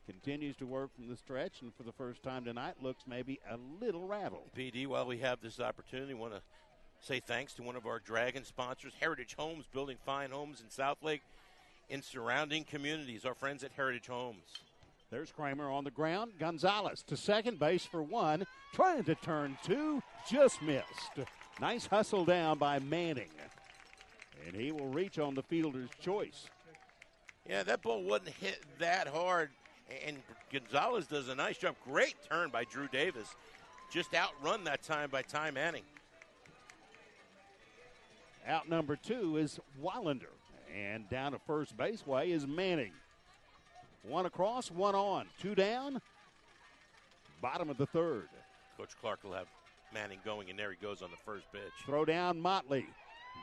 continues to work from the stretch, and for the first time tonight, looks maybe a little rattled. PD, while we have this opportunity, want to say thanks to one of our Dragon sponsors, Heritage Homes, building fine homes in Southlake and surrounding communities. Our friends at Heritage Homes. There's Kramer on the ground. Gonzalez to second base for one, trying to turn two, just missed. Nice hustle down by Manning, and he will reach on the fielder's choice. Yeah, that ball wasn't hit that hard, and Gonzalez does a nice job. Great turn by Drew Davis. Just outrun that time by Ty Manning. Out number two is Wallander, and down to first base way is Manning. One across, one on, two down, bottom of the third. Coach Clark will have Manning going, and there he goes on the first pitch. Throw down Motley.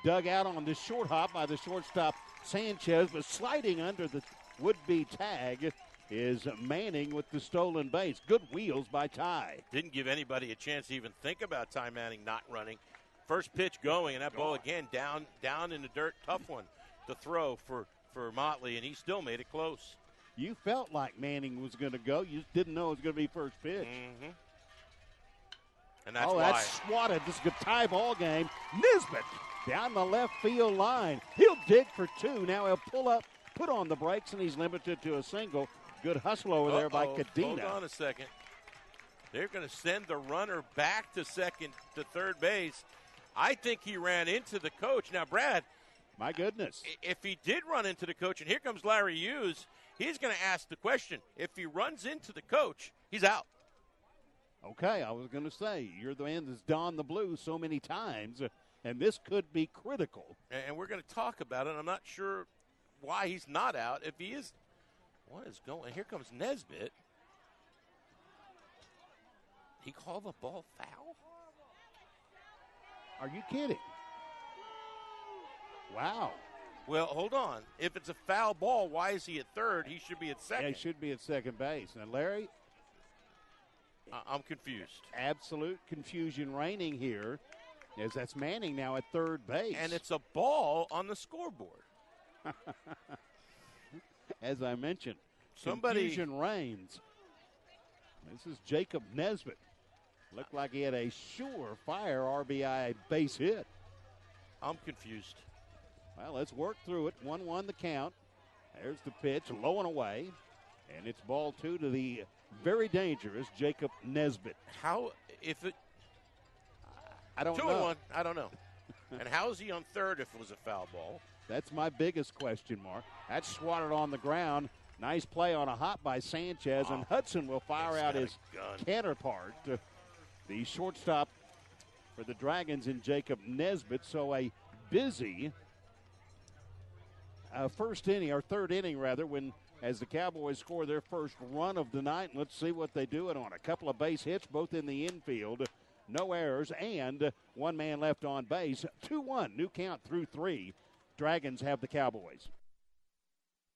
Dug out on the short hop by the shortstop Sanchez, but sliding under the would-be tag is Manning with the stolen base. Good wheels by Ty. Didn't give anybody a chance to even think about Ty Manning not running. First pitch going, and that ball again down in the dirt. Tough one to throw for Motley, and he still made it close. You felt like Manning was going to go. You just didn't know it was going to be first pitch. Mm-hmm. And that's why. That's swatted. This is a tie ball game. Nisbet down the left field line. He'll dig for two. Now he'll pull up, put on the brakes, and he's limited to a single. Good hustle over there by Cadena. Hold on a second. They're going to send the runner back to third base. I think he ran into the coach. Now, Brad. My goodness. If he did run into the coach, and here comes Larry Hughes, he's going to ask the question. If he runs into the coach, he's out. Okay, I was going to say, you're the man that's donned the blue so many times, and this could be critical. And we're going to talk about it. I'm not sure why he's not out. If he is, what is going? Here comes Nesbitt. He called the ball foul? Are you kidding? Wow. Well, hold on. If it's a foul ball, why is he at third? He should be at second. Yeah, he should be at second base. And Larry, I'm confused. Absolute confusion reigning here, as that's Manning now at third base. And it's a ball on the scoreboard. As I mentioned, confusion reigns. This is Jacob Nesbitt. Looked like he had a surefire RBI base hit. I'm confused. Well, let's work through it. 1-1 the count. There's the pitch, low and away. And it's ball two to the very dangerous Jacob Nesbitt. How, if it... I don't know. 2-1, I don't know. And how is he on third if it was a foul ball? That's my biggest question mark. That's swatted on the ground. Nice play on a hop by Sanchez, and Hudson will fire out his counterpart. The shortstop for the Dragons in Jacob Nesbitt. So a busy first inning, or third inning rather, when as the Cowboys score their first run of the night. Let's see what they do it on. A couple of base hits, both in the infield. No errors, and one man left on base. 2-1, new count through three. Dragons have the Cowboys.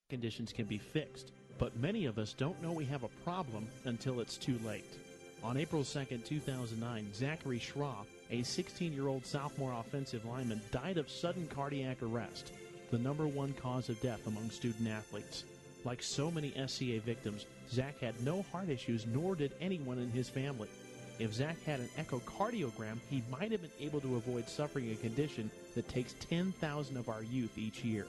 Conditions can be fixed, but many of us don't know we have a problem until it's too late. On April 2nd, 2009, Zachary Schraw, a 16-year-old sophomore offensive lineman, died of sudden cardiac arrest, the number one cause of death among student athletes. Like so many SCA victims, Zach had no heart issues, nor did anyone in his family. If Zach had an echocardiogram, he might have been able to avoid suffering a condition that takes 10,000 of our youth each year.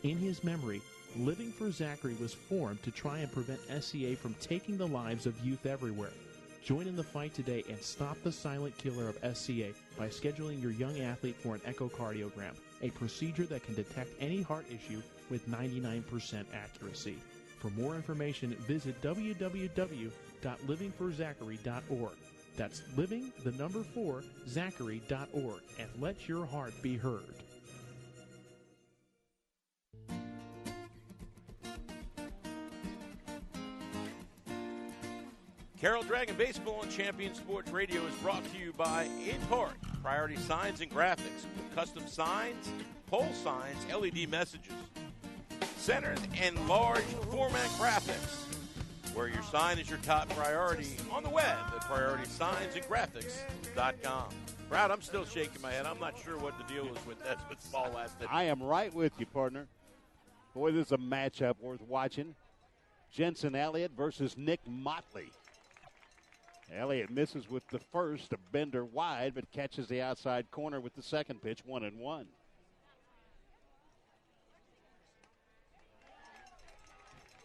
In his memory, Living for Zachary was formed to try and prevent SCA from taking the lives of youth everywhere. Join in the fight today and stop the silent killer of SCA by scheduling your young athlete for an echocardiogram, a procedure that can detect any heart issue with 99% accuracy. For more information, visit www.livingforzachary.org. That's living4zachary.org, and let your heart be heard. Carroll Dragon Baseball on Champion Sports Radio is brought to you by, in part, Priority Signs and Graphics, with custom signs, pole signs, LED messages, centered and large format graphics, where your sign is your top priority, on the web at PrioritySignsAndGraphics.com. Brad, I'm still shaking my head. I'm not sure what the deal was with that ball last night. I am right with you, partner. Boy, this is a matchup worth watching. Jensen Elliott versus Nick Motley. Elliott misses with the first, a bender wide, but catches the outside corner with the second pitch, 1-1.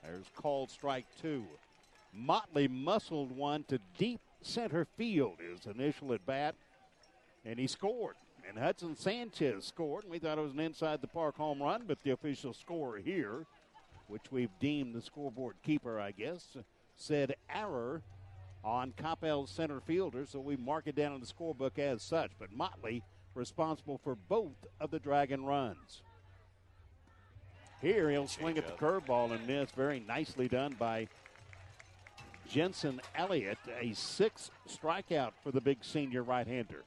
There's called strike 2. Motley muscled one to deep center field, his initial at bat, and he scored. And Hudson Sanchez scored, and we thought it was an inside-the-park home run, but the official score here, which we've deemed the scoreboard keeper, I guess, said error on Coppell's center fielder, so we mark it down in the scorebook as such. But Motley responsible for both of the Dragon runs. Here he'll swing at the curveball and miss. Very nicely done by Jensen Elliott, a 6th strikeout for the big senior right-hander.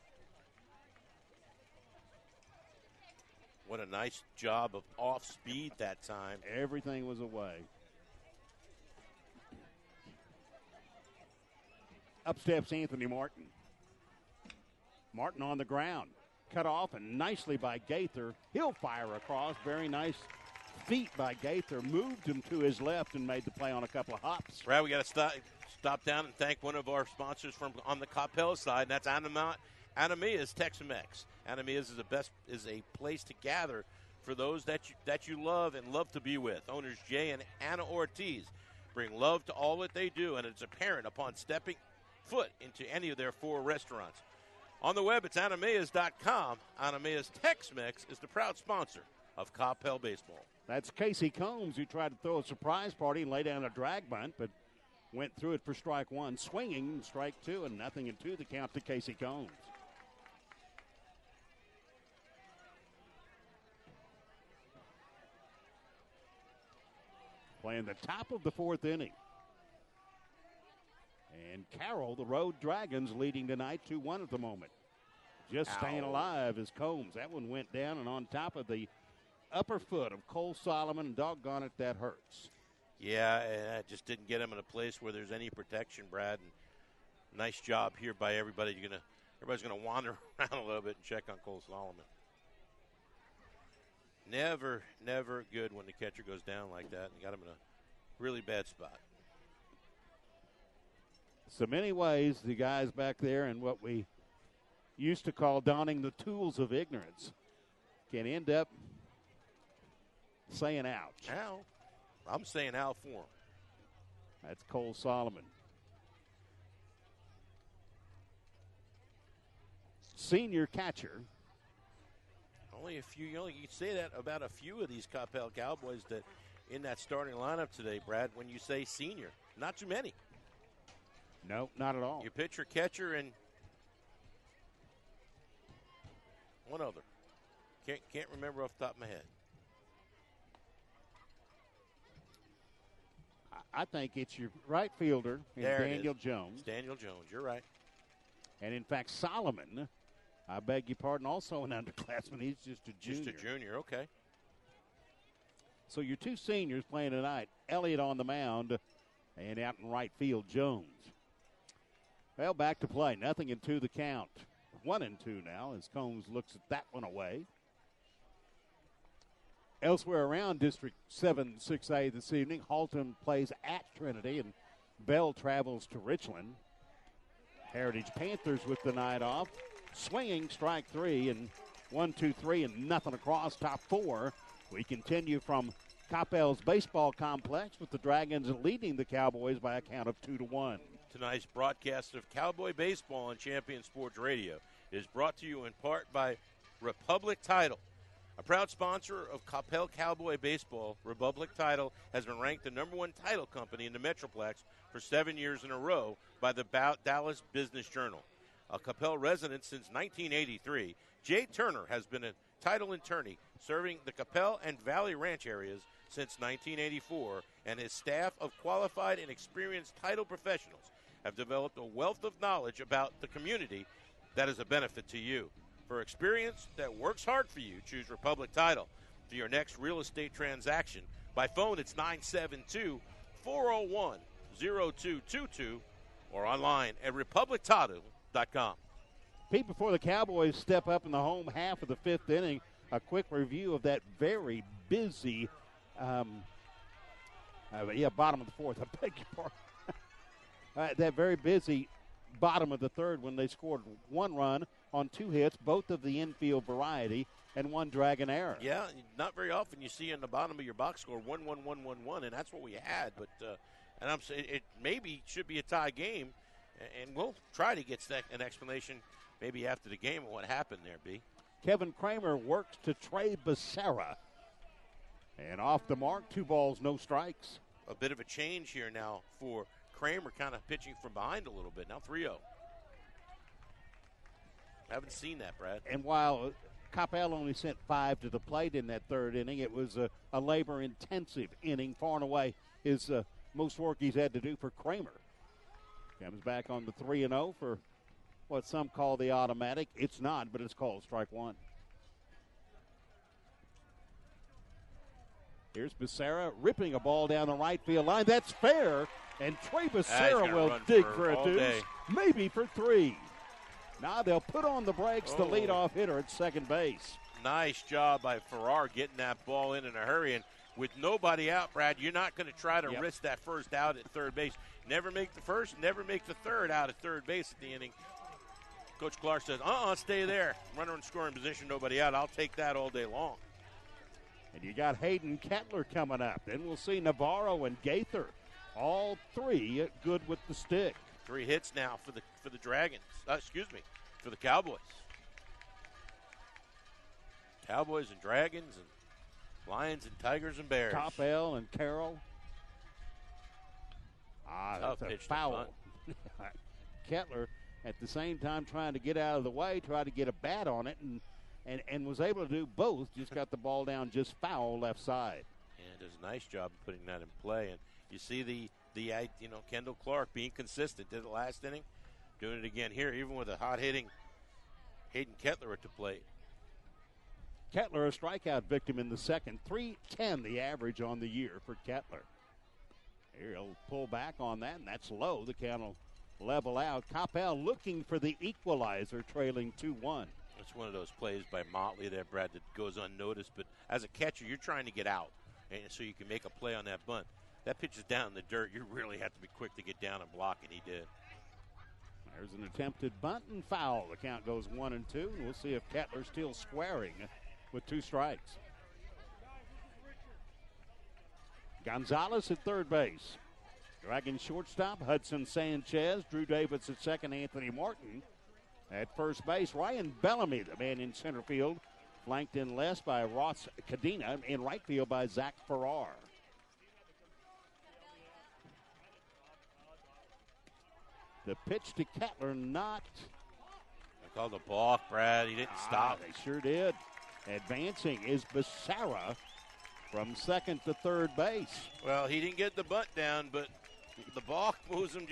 What a nice job of off speed that time. Everything was away. Up steps Anthony Martin. Martin on the ground. Cut off and nicely by Gaither. He'll fire across. Very nice feet by Gaither. Moved him to his left and made the play on a couple of hops. Brad, we got to stop down and thank one of our sponsors from on the Coppell side, and that's Anamia's Tex-Mex. Anamia's is a place to gather for those that you love and love to be with. Owners Jay and Anna Ortiz bring love to all that they do, and it's apparent upon stepping foot into any of their 4 restaurants. On the web, it's Anamias.com. Anamia's Tex-Mex is the proud sponsor of Coppell Baseball. That's Casey Combs, who tried to throw a surprise party and lay down a drag bunt, but went through it for strike 1. Swinging, strike 2, and 0-2 the count to Casey Combs. Playing the top of the 4th inning. And Carroll, the Road Dragons, leading tonight 2-1 at the moment. Just staying alive is Combs. That one went down and on top of the upper foot of Cole Solomon. Doggone it, that hurts. Yeah, and I just didn't get him in a place where there's any protection, Brad. And nice job here by everybody. Everybody's gonna wander around a little bit and check on Cole Solomon. Never good when the catcher goes down like that and got him in a really bad spot. So many ways the guys back there in what we used to call donning the tools of ignorance can end up saying ouch. Ow. I'm saying ow for him. That's Cole Solomon. Senior catcher. Only a few. You say that about a few of these Coppell Cowboys that in that starting lineup today, Brad. When you say senior, not too many. No, not at all. Your pitcher, catcher, and one other. Can't remember off the top of my head. I think it's your right fielder, Daniel Jones. It's Daniel Jones, you're right. And, in fact, Solomon, I beg your pardon, also an underclassman. He's just a junior. Just a junior, okay. So your 2 seniors playing tonight, Elliott on the mound, and out in right field, Jones. Well, back to play. 0-2 the count. 1-2 now as Combs looks at that one away. Elsewhere around District 7 6A this evening, Halton plays at Trinity and Bell travels to Richland. Heritage Panthers with the night off. Swinging, strike 3, and 1-2-3 and nothing across top 4. We continue from Coppell's baseball complex with the Dragons leading the Cowboys by a count of 2-1. Tonight's broadcast of Cowboy Baseball on Champion Sports Radio is brought to you in part by Republic Title. A proud sponsor of Coppell Cowboy Baseball, Republic Title has been ranked the #1 title company in the Metroplex for 7 years in a row by the Dallas Business Journal. A Coppell resident since 1983, Jay Turner has been a title attorney serving the Coppell and Valley Ranch areas since 1984, and his staff of qualified and experienced title professionals have developed a wealth of knowledge about the community that is a benefit to you. For experience that works hard for you, choose Republic Title for your next real estate transaction. By phone, it's 972-401-0222 or online at republictitle.com. Pete, before the Cowboys step up in the home half of the fifth inning, a quick review of that very busy, bottom of the fourth. I beg your pardon. That very busy bottom of the third when they scored one run on 2 hits, both of the infield variety, and 1 dragon error. Yeah, not very often you see in the bottom of your box score 1-1-1-1-1, and that's what we had. But and I'm saying it maybe should be a tie game, and we'll try to get an explanation maybe after the game of what happened there, B. Kevin Kramer works to Trey Becerra. And off the mark, 2 balls, no strikes. A bit of a change here now for Kramer, kind of pitching from behind a little bit. Now 3-0. Haven't seen that, Brad. And while Coppell only sent 5 to the plate in that third inning, it was a labor-intensive inning, far and away his most work he's had to do for Kramer. Comes back on the 3-0 for what some call the automatic. It's not, but it's called strike 1. Here's Becerra ripping a ball down the right field line. That's fair, and Trey Becerra will dig for a deuce, maybe for 3. Now they'll put on the brakes, the leadoff hitter at second base. Nice job by Farrar getting that ball in a hurry. And with nobody out, Brad, you're not going to try to risk that first out at third base. Never make the first, never make the third out at third base at the inning. Coach Clark says, stay there. Runner in scoring position, nobody out. I'll take that all day long. And you got Hayden Kettler coming up. Then we'll see Navarro and Gaither. All 3 good with the stick. 3 hits now for the Dragons. For the Cowboys. Cowboys and Dragons and Lions and Tigers and Bears. Coppell and Carroll. That's a foul. Kettler, at the same time trying to get out of the way, tried to get a bat on it, and was able to do both. Just got the ball down just foul left side. Yeah, does a nice job of putting that in play. And you see the Kendall Clark being consistent. Did it last inning, doing it again here, even with a hot-hitting Hayden Kettler at the plate. Kettler, a strikeout victim in the second. 310 the average on the year for Kettler. Here he'll pull back on that, and that's low. The count will level out. Coppell looking for the equalizer, trailing 2-1. It's one of those plays by Motley there, Brad, that goes unnoticed. But as a catcher, you're trying to get out, and so you can make a play on that bunt. That pitch is down in the dirt. You really have to be quick to get down and block, and he did. There's an attempted bunt and foul. The count goes 1-2, and we'll see if Kettler's still squaring with 2 strikes. Gonzalez at third base. Dragon shortstop, Hudson Sanchez. Drew Davis at second, Anthony Martin at first base. Ryan Bellamy, the man in center field, flanked in left by Ross Cadena. In right field by Zach Farrar. The pitch to Kettler, not. They called a balk, Brad. He didn't stop. They sure did. Advancing is Becerra from second to third base. Well, he didn't get the bunt down, but the balk moves him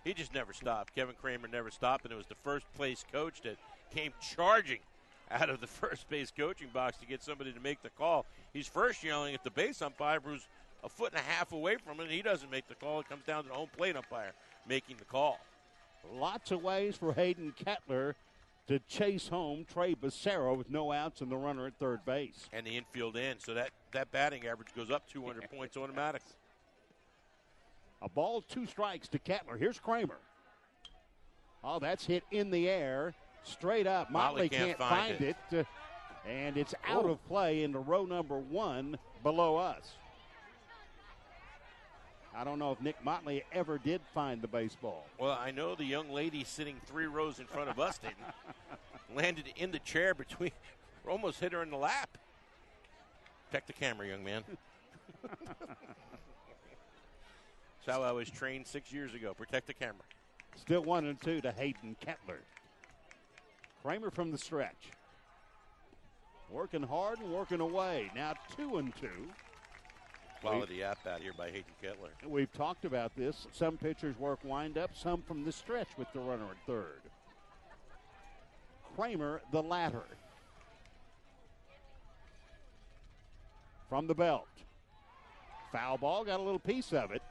he just never stopped. Kevin Kramer never stopped, and it was the first place coach that came charging out of the first base coaching box to get somebody to make the call. He's first yelling at the base umpire, who's a foot and a half away from it, and he doesn't make the call. It comes down to the home plate umpire making the call. Lots of ways for Hayden Kettler to chase home Trey Becerra with no outs and the runner at third base. And the infield in, so that batting average goes up 200 points automatically. A ball, 2 strikes to Kettler. Here's Kramer. Oh, that's hit in the air, straight up. Motley can't find it. And it's out of play into row number 1 below us. I don't know if Nick Motley ever did find the baseball. Well, I know the young lady sitting 3 rows in front of us didn't. Landed in the chair between, almost hit her in the lap. Protect the camera, young man. That's how I was trained 6 years ago. Protect the camera. Still 1-2 to Hayden Kettler. Kramer from the stretch. Working hard and working away. Now 2-2. Quality at-bat here by Hayden Kettler. We've talked about this. Some pitchers work wind-up, some from the stretch with the runner at third. Kramer, the latter. From the belt. Foul ball, got a little piece of it.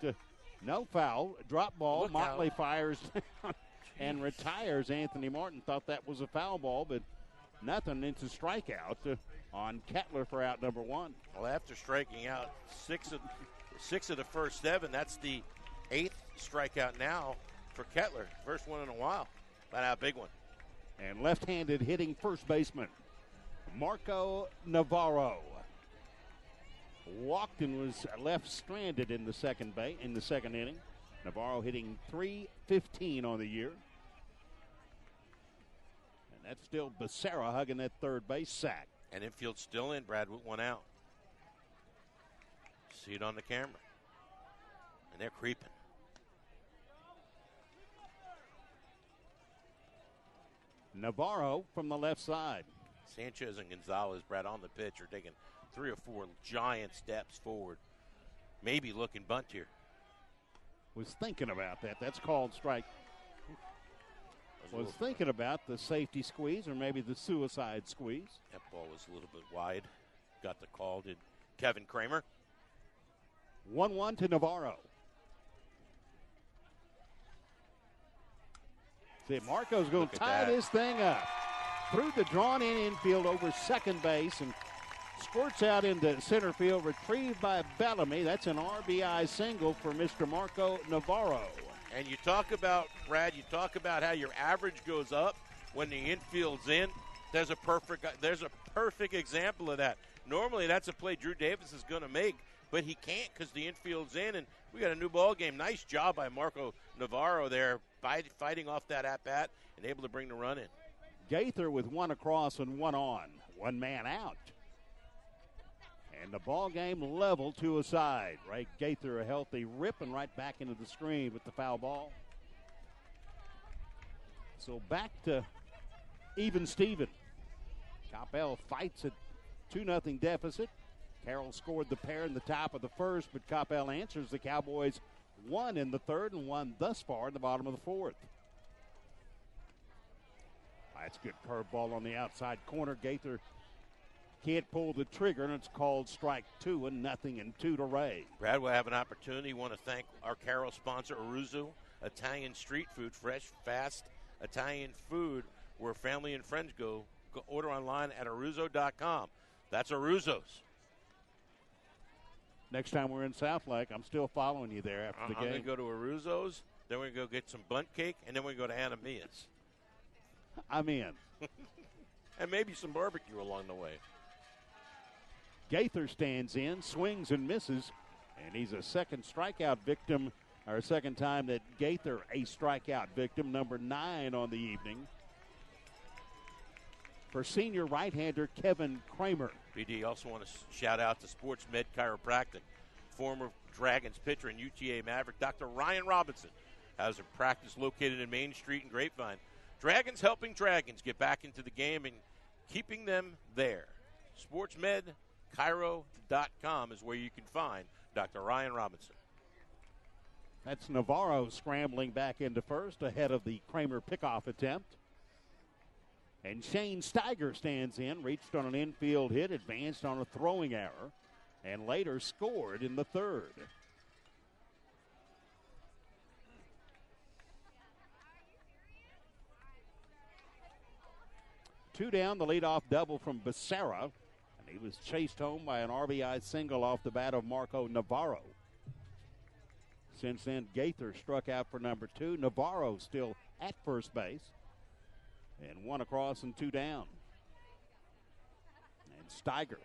No foul. Drop ball. Look Motley out. fires down. and retires. Anthony Martin thought that was a foul ball, but nothing. Into strikeout on Kettler for out number 1. Well, after striking out six of the first 7, that's the 8th strikeout now for Kettler. First one in a while. But a big one. And left-handed hitting first baseman Marco Navarro walked and was left stranded in the second inning. Navarro hitting .315 on the year. And that's still Becerra hugging that third base sack. And infield still in, Brad, with 1 out. See it on the camera. And they're creeping. Navarro from the left side. Sanchez and Gonzalez, Brad, on the pitch are taking 3 or 4 giant steps forward. Maybe looking bunt here. Was thinking about that. That's called strike. Was thinking about the safety squeeze or maybe the suicide squeeze. That ball was a little bit wide. Got the call, did Kevin Kramer. 1-1 to Navarro. See, Marco's going to tie this thing up. Through the drawn-in infield over second base and squirts out into center field, retrieved by Bellamy. That's an RBI single for Mr. Marco Navarro. And you talk about, Brad, how your average goes up when the infield's in. There's a perfect example of that. Normally that's a play Drew Davis is going to make, but he can't because the infield's in, and we got a new ball game. Nice job by Marco Navarro there, fighting off that at-bat and able to bring the run in. Gaither with 1 across and 1 on. 1 man out. And the ball game level to a side. Ray Gaither a healthy rip and right back into the screen with the foul ball. So back to even Steven. Coppell fights at 2-0 deficit. Carroll scored the pair in the top of the first, but Coppell answers. The Cowboys 1 in the third and 1 thus far in the bottom of the fourth. That's a good curveball on the outside corner. Gaither can't pull the trigger, and it's called strike 2 and 2 to Ray. Brad will have an opportunity. Want to thank our Carroll sponsor, Aruzo, Italian street food, fresh, fast Italian food where family and friends go order online at Aruzo.com. That's Aruzo's. Next time we're in South Lake, I'm still following you there after the game. I'm going to go to Aruzo's, then we're going to go get some bunt cake, and then we're going to go to Anna Mia's. I'm in. And maybe some barbecue along the way. Gaither stands in, swings and misses, and he's a second strikeout victim, or second time that Gaither a strikeout victim, number 9 on the evening. For senior right-hander Kevin Kramer. BD, also want to shout out to Sports Med Chiropractic. Former Dragons pitcher and UTA Maverick, Dr. Ryan Robinson, has a practice located in Main Street in Grapevine. Dragons helping Dragons get back into the game and keeping them there. SportsMedChiro.com is where you can find Dr. Ryan Robinson. That's Navarro scrambling back into first ahead of the Kramer pickoff attempt. And Shane Steiger stands in, reached on an infield hit, advanced on a throwing error, and later scored in the third. Two down, the leadoff double from Becerra, and he was chased home by an RBI single off the bat of Marco Navarro. Since then, Gaither struck out for number 2. Navarro still at first base. And 1 across and 2 down. And Steiger,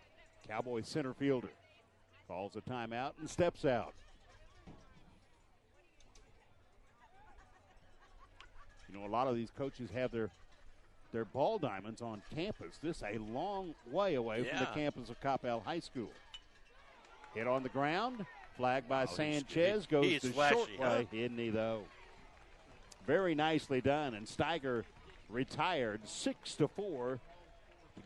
Cowboy center fielder, calls a timeout and steps out. You know, a lot of these coaches have their ball diamonds on campus. This a long way away from the campus of Coppell High School. Hit on the ground, flagged by Sanchez, goes to short play. Isn't he, though? Very nicely done, and Steiger retired 6-4 to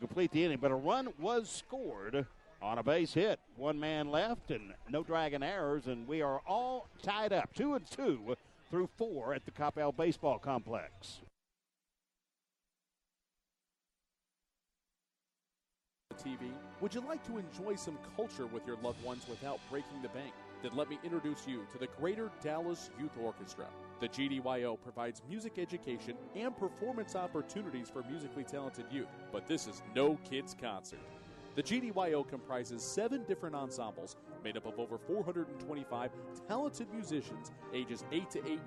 complete the inning. But a run was scored on a base hit. 1 man left and no Dragon errors, and we are all tied up 2-2 through 4 at the Coppell Baseball Complex. TV. Would you like to enjoy some culture with your loved ones without breaking the bank? Then let me introduce you to the Greater Dallas Youth Orchestra. The GDYO provides music education and performance opportunities for musically talented youth, but this is no kids' concert. The GDYO comprises 7 different ensembles made up of over 425 talented musicians ages 8 to 18,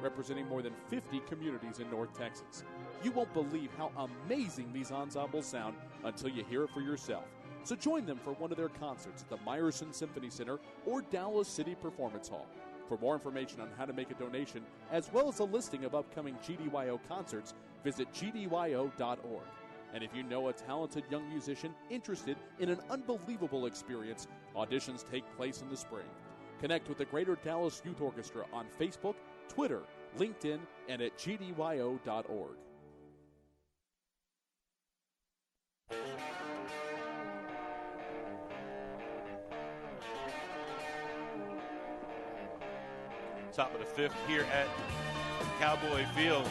representing more than 50 communities in North Texas. You won't believe how amazing these ensembles sound until you hear it for yourself. So join them for one of their concerts at the Meyerson Symphony Center or Dallas City Performance Hall. For more information on how to make a donation, as well as a listing of upcoming GDYO concerts, visit gdyo.org. And if you know a talented young musician interested in an unbelievable experience, auditions take place in the spring. Connect with the Greater Dallas Youth Orchestra on Facebook, Twitter, LinkedIn, and at gdyo.org. Top of the 5th here at Cowboy Field.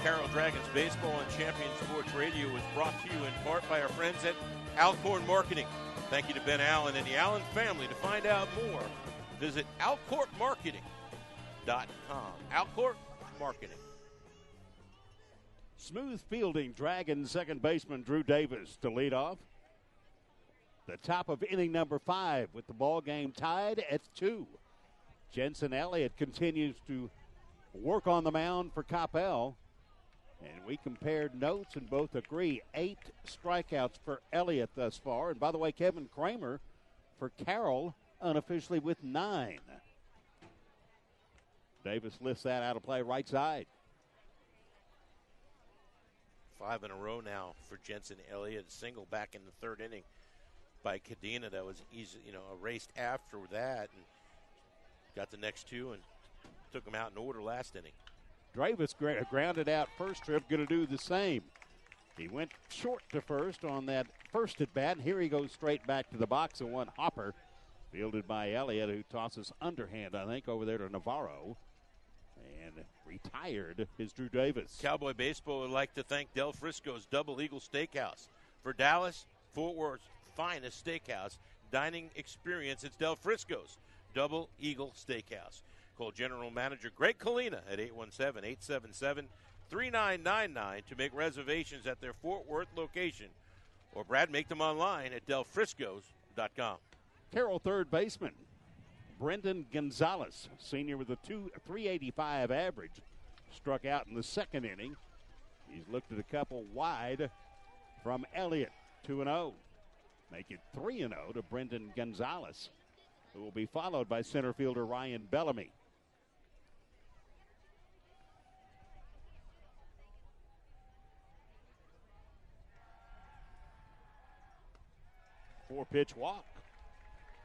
Carroll Dragons Baseball on Champion Sports Radio is brought to you in part by our friends at Alcorn Marketing. Thank you to Ben Allen and the Allen family. To find out more, visit alcortmarketing.com. Alcourt Marketing. Smooth fielding, Dragons second baseman Drew Davis to lead off. The top of inning number 5 with the ball game tied at 2. Jensen Elliott continues to work on the mound for Coppell. And we compared notes and both agree 8 strikeouts for Elliott thus far. And by the way, Kevin Kramer for Carroll unofficially with 9. Davis lifts that out of play right side. 5 in a row now for Jensen Elliott. A single back in the 3rd inning by Cadena that was easy, erased after that, and got the next 2 and took them out in order last inning. Davis grounded out first trip, going to do the same. He went short to first on that first at bat, and here he goes straight back to the box. And one hopper fielded by Elliott, who tosses underhand, I think, over there to Navarro. And retired is Drew Davis. Cowboy Baseball would like to thank Del Frisco's Double Eagle Steakhouse. For Dallas, Fort Worth's finest steakhouse dining experience, it's Del Frisco's Double Eagle Steakhouse. Call General Manager Greg Kalina at 817-877-3999 to make reservations at their Fort Worth location. Or, Brad, make them online at delfriscos.com. Carroll third baseman Brendan Gonzalez, senior with a .385 average, struck out in the 2nd inning. He's looked at a couple wide from Elliott, 2-0. Make it 3-0 to Brendan Gonzalez, who will be followed by center fielder Ryan Bellamy. Four-pitch walk,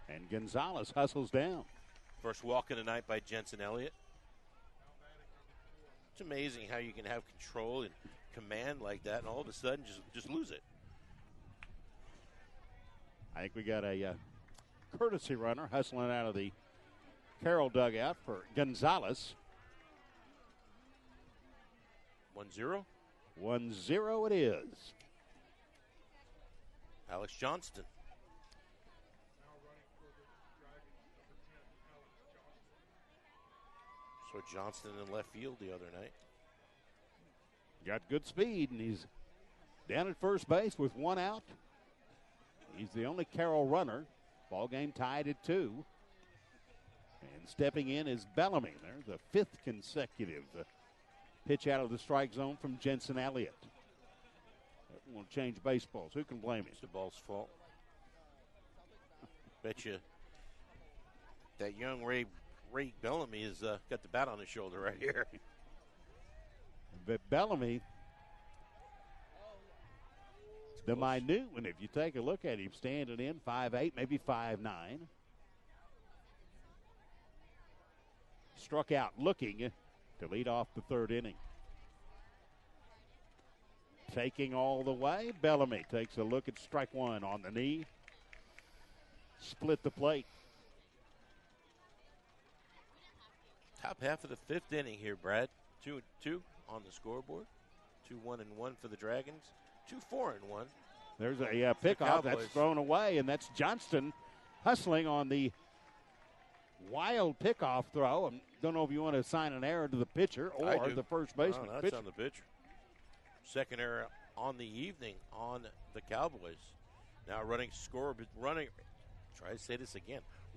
and Gonzalez hustles down. First walk of the night by Jensen Elliott. It's amazing how you can have control and command like that, and all of a sudden just lose it. I think we got a courtesy runner hustling out of the Carroll dugout for Gonzalez. 1-0. 1-0 it is. Alex Johnston. So Johnston in left field the other night. Got good speed, and he's down at first base with 1 out. He's the only Carroll runner. Ball game tied at 2. And stepping in is Bellamy. There's the 5th consecutive pitch out of the strike zone from Jensen Elliott. That won't change baseballs. Who can blame him? It's the ball's fault. Bet you that young Ray Bellamy has got the bat on his shoulder right here. But Bellamy, the minute one, if you take a look at him, standing in 5'8", maybe 5'9". Struck out looking to lead off the 3rd inning. Taking all the way, Bellamy takes a look at strike 1 on the knee. Split the plate. Top half of the 5th inning here, Brad. 2-2 on the scoreboard. 2-1-1 for the Dragons. 2-4-1. There's a pickoff that's thrown away, and that's Johnston hustling on the wild pickoff throw. I don't know if you want to assign an error to the pitcher or the first baseman. No, that's on the pitcher. Second error on the evening on the Cowboys. Now running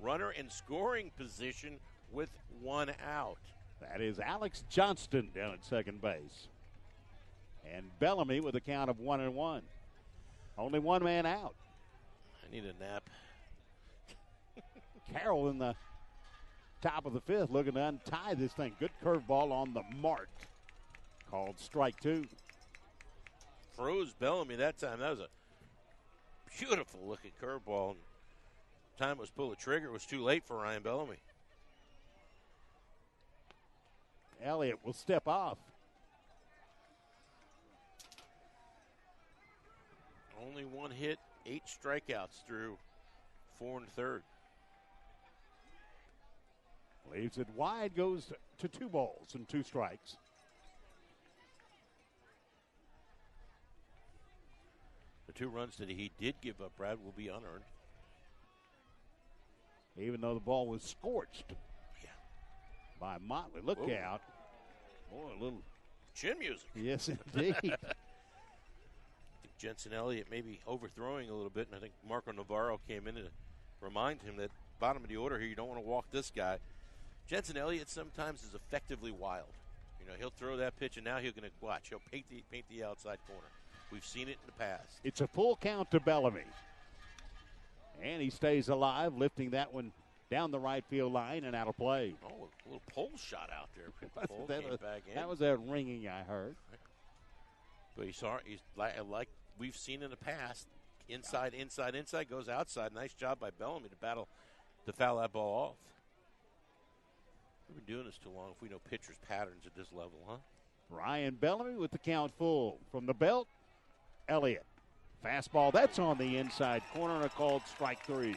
runner in scoring position with one out. That is Alex Johnston down at second base. And Bellamy with a count of 1-1. Only one man out. I need a nap. Carroll in the top of the fifth looking to untie this thing. Good curveball on the mark. Called strike two. Froze Bellamy that time. That was a beautiful looking curveball. Time it was pull the trigger. It was too late for Ryan Bellamy. Elliott will step off. Only one hit, 8 strikeouts through 4 1/3. Leaves it wide, goes to 2 balls and 2 strikes. The 2 runs that he did give up, Brad, will be unearned. Even though the ball was scorched by Motley. Look out. Boy, a little chin music. Yes, indeed. I think Jensen Elliott may be overthrowing a little bit, and I think Marco Navarro came in to remind him that bottom of the order here, you don't want to walk this guy. Jensen Elliott sometimes is effectively wild. You know, he'll throw that pitch, and now he'll going to watch. He'll paint the outside corner. We've seen it in the past. It's a full count to Bellamy. And he stays alive, lifting that one down the right field line and out of play. Oh, a little pole shot out there. That was that ringing I heard. But he's like we've seen in the past. Inside, goes outside. Nice job by Bellamy to foul that ball off. We've been doing this too long if we know pitchers' patterns at this level, huh? Ryan Bellamy with the count full. From the belt, Elliott. Fastball, that's on the inside corner, and a called strike 3.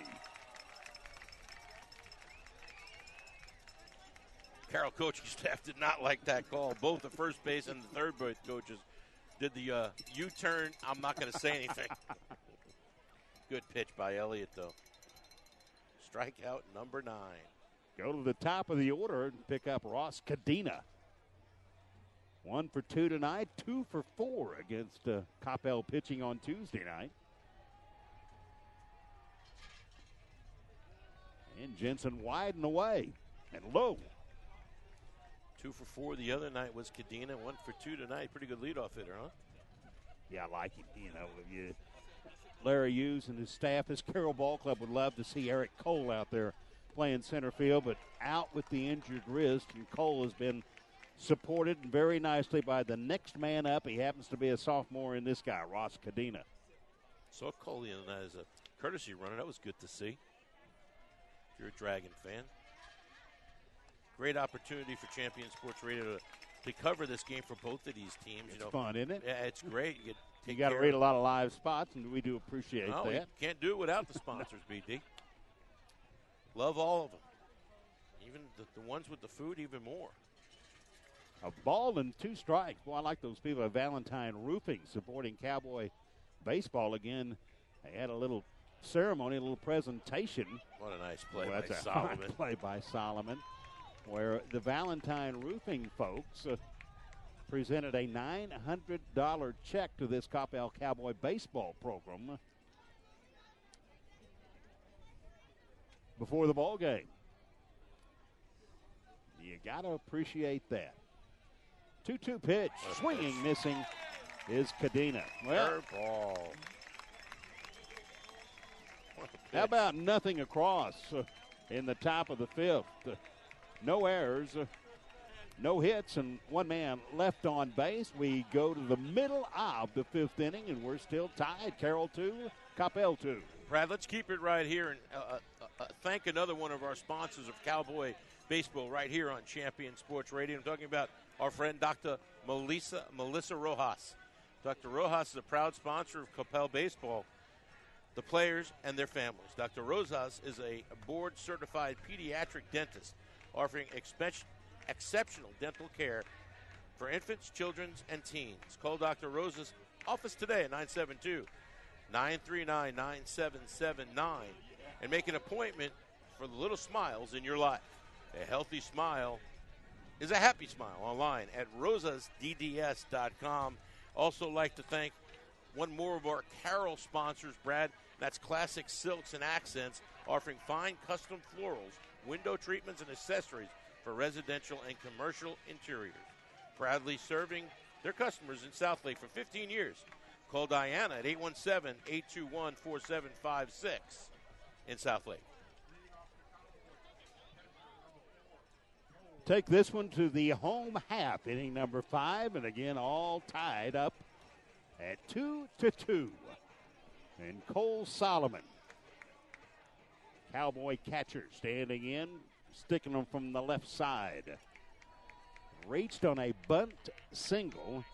Carroll coaching staff did not like that call. Both the first base and the third base coaches did the U-turn. I'm not going to say anything. Good pitch by Elliott, though. Strikeout number 9. Go to the top of the order and pick up Ross Cadena. 1 for 2 tonight, 2 for 4 against Coppell pitching on Tuesday night. And Jensen wide and away and low. 2 for 4 the other night was Cadena. 1 for 2 tonight. Pretty good leadoff hitter, huh? Yeah, I like him. You know, Larry Hughes and his staff, his Carroll Ball Club would love to see Eric Cole out there playing center field, but out with the injured wrist, and Cole has been supported very nicely by the next man up. He happens to be a sophomore in this guy, Ross Cadena. Saw Cole in that as a courtesy runner. That was good to see. If you're a Dragon fan. Great opportunity for Champion Sports Radio to cover this game for both of these teams. It's fun, isn't it? Yeah, it's great. You got to read a lot of live spots, and we do appreciate that. We can't do it without the sponsors, BD. Love all of them. Even the ones with the food, even more. A ball and 2 strikes. Boy, I like those people at Valentine Roofing supporting Cowboy baseball again. They had a little ceremony, a little presentation. What a nice play by That's Solomon. A play by Solomon, where the Valentine Roofing folks presented a $900 check to this Coppell Cowboy baseball program before the ball game. You got to appreciate that. 2-2 pitch, swinging, missing is Cadena. Well, ball. How about nothing across in the top of the 5th? No errors, no hits, and 1 man left on base. We go to the middle of the 5th inning, and we're still tied. Carroll 2, Coppell 2. Brad, let's keep it right here and thank another one of our sponsors of Cowboy Baseball right here on Champion Sports Radio. I'm talking about our friend Dr. Melissa Rojas. Dr. Rojas is a proud sponsor of Coppell Baseball, the players and their families. Dr. Rojas is a board-certified pediatric dentist offering exceptional dental care for infants, children, and teens. Call Dr. Rosa's office today at 972-939-9779 and make an appointment for the little smiles in your life. A healthy smile is a happy smile online at rosasdds.com. Also like to thank one more of our Carroll sponsors, Brad. That's Classic Silks and Accents, offering fine custom florals, window treatments, and accessories for residential and commercial interiors. Proudly serving their customers in South Lake for 15 years. Call Diana at 817-821-4756 in South Lake. Take this one to the home half, inning number 5, and again all tied up at 2-2. And Cole Solomon, Cowboy catcher, standing in, sticking them from the left side. Reached on a bunt single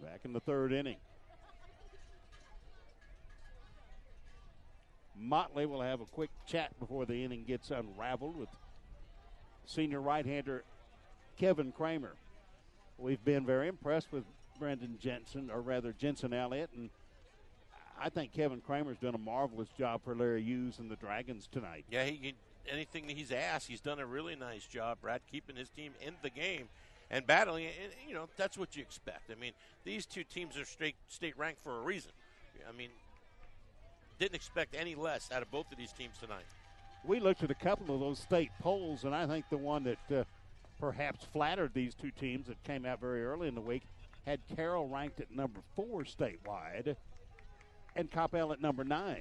back in the 3rd inning. Motley will have a quick chat before the inning gets unraveled with senior right-hander Kevin Kramer. We've been very impressed with Brendan Jensen, or rather Jensen Elliott, and I think Kevin Kramer's done a marvelous job for Larry Hughes and the Dragons tonight. Yeah, anything that he's asked, he's done a really nice job, Brad, keeping his team in the game and battling. And, you know, that's what you expect. I mean, these two teams are state ranked for a reason. I mean, didn't expect any less out of both of these teams tonight. We looked at a couple of those state polls, and I think the one that perhaps flattered these two teams that came out very early in the week had Carroll ranked at number 4 statewide and Coppell at number 9.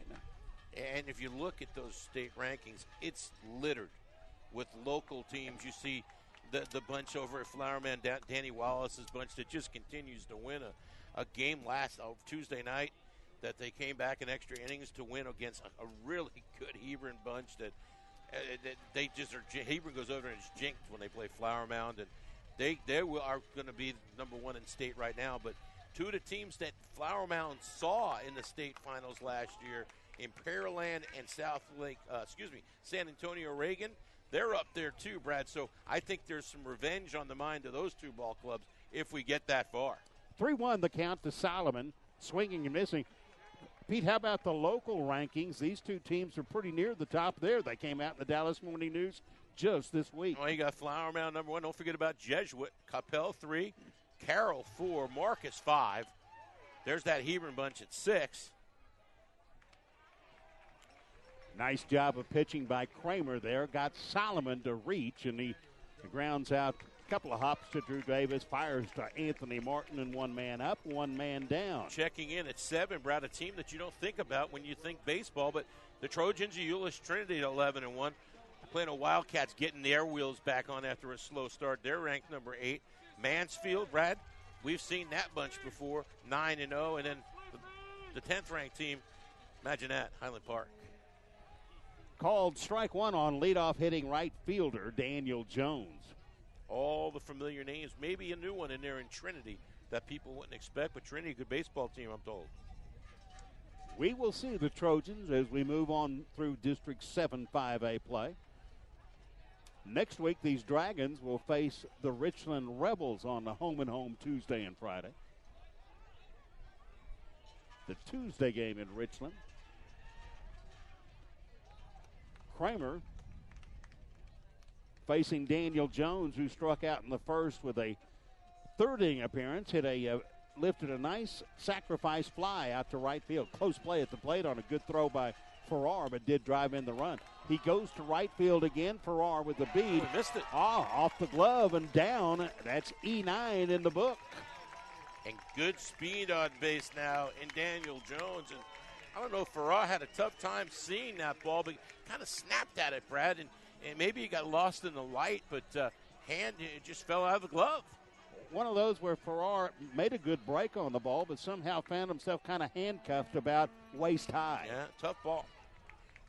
And if you look at those state rankings, it's littered with local teams. You see the bunch over at Flowerman, Danny Wallace's bunch that just continues to win a game last Tuesday night that they came back in extra innings to win against a really good Hebron bunch that they just are. Hebron goes over and is jinked when they play Flower Mound, and they are going to be number 1 in state right now. But two of the teams that Flower Mound saw in the state finals last year in Pearland and San Antonio Reagan, they're up there too, Brad. So I think there's some revenge on the mind of those two ball clubs if we get that far. 3-1 the count to Solomon, swinging and missing. Pete, how about the local rankings? These two teams are pretty near the top there. They came out in the Dallas Morning News just this week. Well, you got Flower Mound number 1. Don't forget about Jesuit. Coppell 3, Carroll 4, Marcus 5. There's that Hebron bunch at 6. Nice job of pitching by Kramer there. Got Solomon to reach, and he grounds out a couple of hops to Drew Davis, fires to Anthony Martin, and 1 man up, 1 man down. Checking in at 7, Brad, a team that you don't think about when you think baseball, but the Trojans, Euless Trinity at 11-1. Playing a Wildcats, getting their wheels back on after a slow start. They're ranked number 8. Mansfield, Brad, we've seen that bunch before, 9-0. And then the 10th ranked team, imagine that, Highland Park. Called strike 1 on leadoff hitting right fielder Daniel Jones. All the familiar names, maybe a new one in there in Trinity that people wouldn't expect, but Trinity, a good baseball team, I'm told. We will see the Trojans as we move on through District 7 5A play. Next week, these Dragons will face the Richland Rebels on the home-and-home Tuesday and Friday. The Tuesday game in Richland. Kramer facing Daniel Jones, who struck out in the first with a 3rd inning appearance, lifted a nice sacrifice fly out to right field. Close play at the plate on a good throw by Farrar, but did drive in the run. He goes to right field again. Farrar with the bead. Missed it. Off the glove and down. That's E9 in the book. And good speed on base now in Daniel Jones. And I don't know if Farrar had a tough time seeing that ball, but kind of snapped at it, Brad. And maybe he got lost in the light, but hand it just fell out of the glove. One of those where Farrar made a good break on the ball, but somehow found himself kind of handcuffed about waist high. Yeah, tough ball.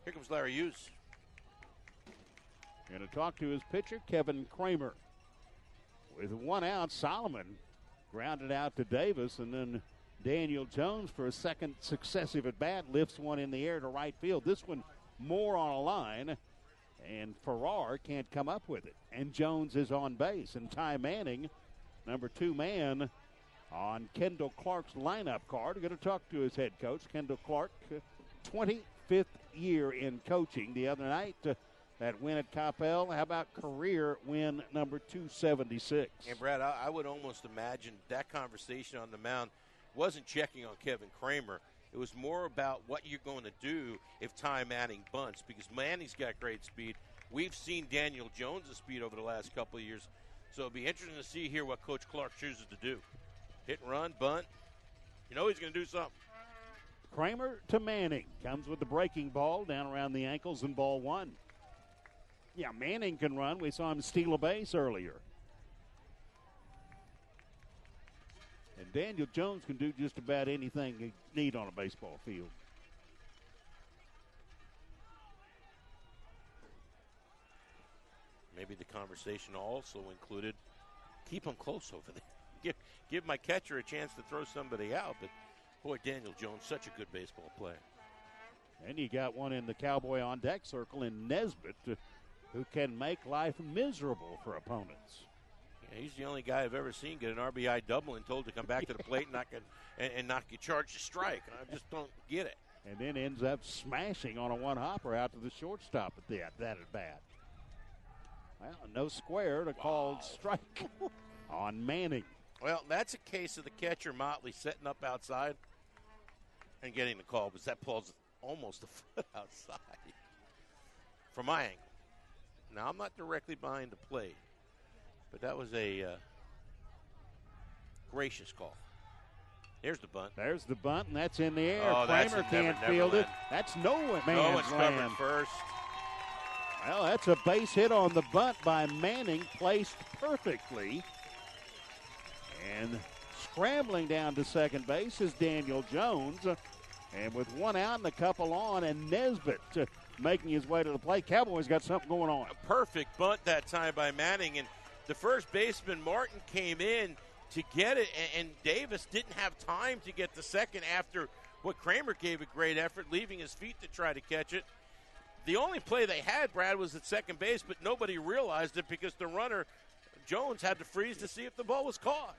Here comes Larry Hughes. Going to talk to his pitcher, Kevin Kramer. With 1 out, Solomon grounded out to Davis, and then Daniel Jones, for a second successive at-bat, lifts one in the air to right field. This one more on a line, and Farrar can't come up with it. And Jones is on base, and Ty Manning, number 2 man on Kendall Clark's lineup card. We're going to talk to his head coach, Kendall Clark, 25th year in coaching. The other night, that win at Coppell. How about career win number 276? And, Brad, I would almost imagine that conversation on the mound wasn't checking on Kevin Kramer. It was more about what you're going to do if Ty Manning bunts, because Manning's got great speed. We've seen Daniel Jones' speed over the last couple of years. So it'll be interesting to see here what Coach Clark chooses to do. Hit and run, bunt. You know he's going to do something. Kramer to Manning. Comes with the breaking ball down around the ankles and ball one. Yeah, Manning can run. We saw him steal a base earlier. And Daniel Jones can do just about anything you need on a baseball field. Maybe the conversation also included keep him close over there. Give my catcher a chance to throw somebody out. But, boy, Daniel Jones, such a good baseball player. And you got one in the Cowboy on deck circle in Nesbitt, who can make life miserable for opponents. Yeah, he's the only guy I've ever seen get an RBI double and told to come back to the plate and not get charged a strike. I just don't get it. And then ends up smashing on a one-hopper out to the shortstop at that at bat. Well, no square to call strike on Manning. Well, that's a case of the catcher Motley setting up outside and getting the call, because that ball's almost a foot outside from my angle. Now, I'm not directly behind the plate, but that was a gracious call. There's the bunt. There's the bunt, and that's in the air. Oh, Kramer can't field it. That's no man's land. Covered first. Well, that's a base hit on the bunt by Manning, placed perfectly. And scrambling down to second base is Daniel Jones. And with one out and a couple on, and Nesbitt making his way to the plate. Cowboys got something going on. A perfect bunt that time by Manning. And the first baseman, Martin, came in to get it. And Davis didn't have time to get the second after what Kramer gave a great effort, leaving his feet to try to catch it. The only play they had, Brad, was at second base, but nobody realized it because the runner, Jones, had to freeze to see if the ball was caught.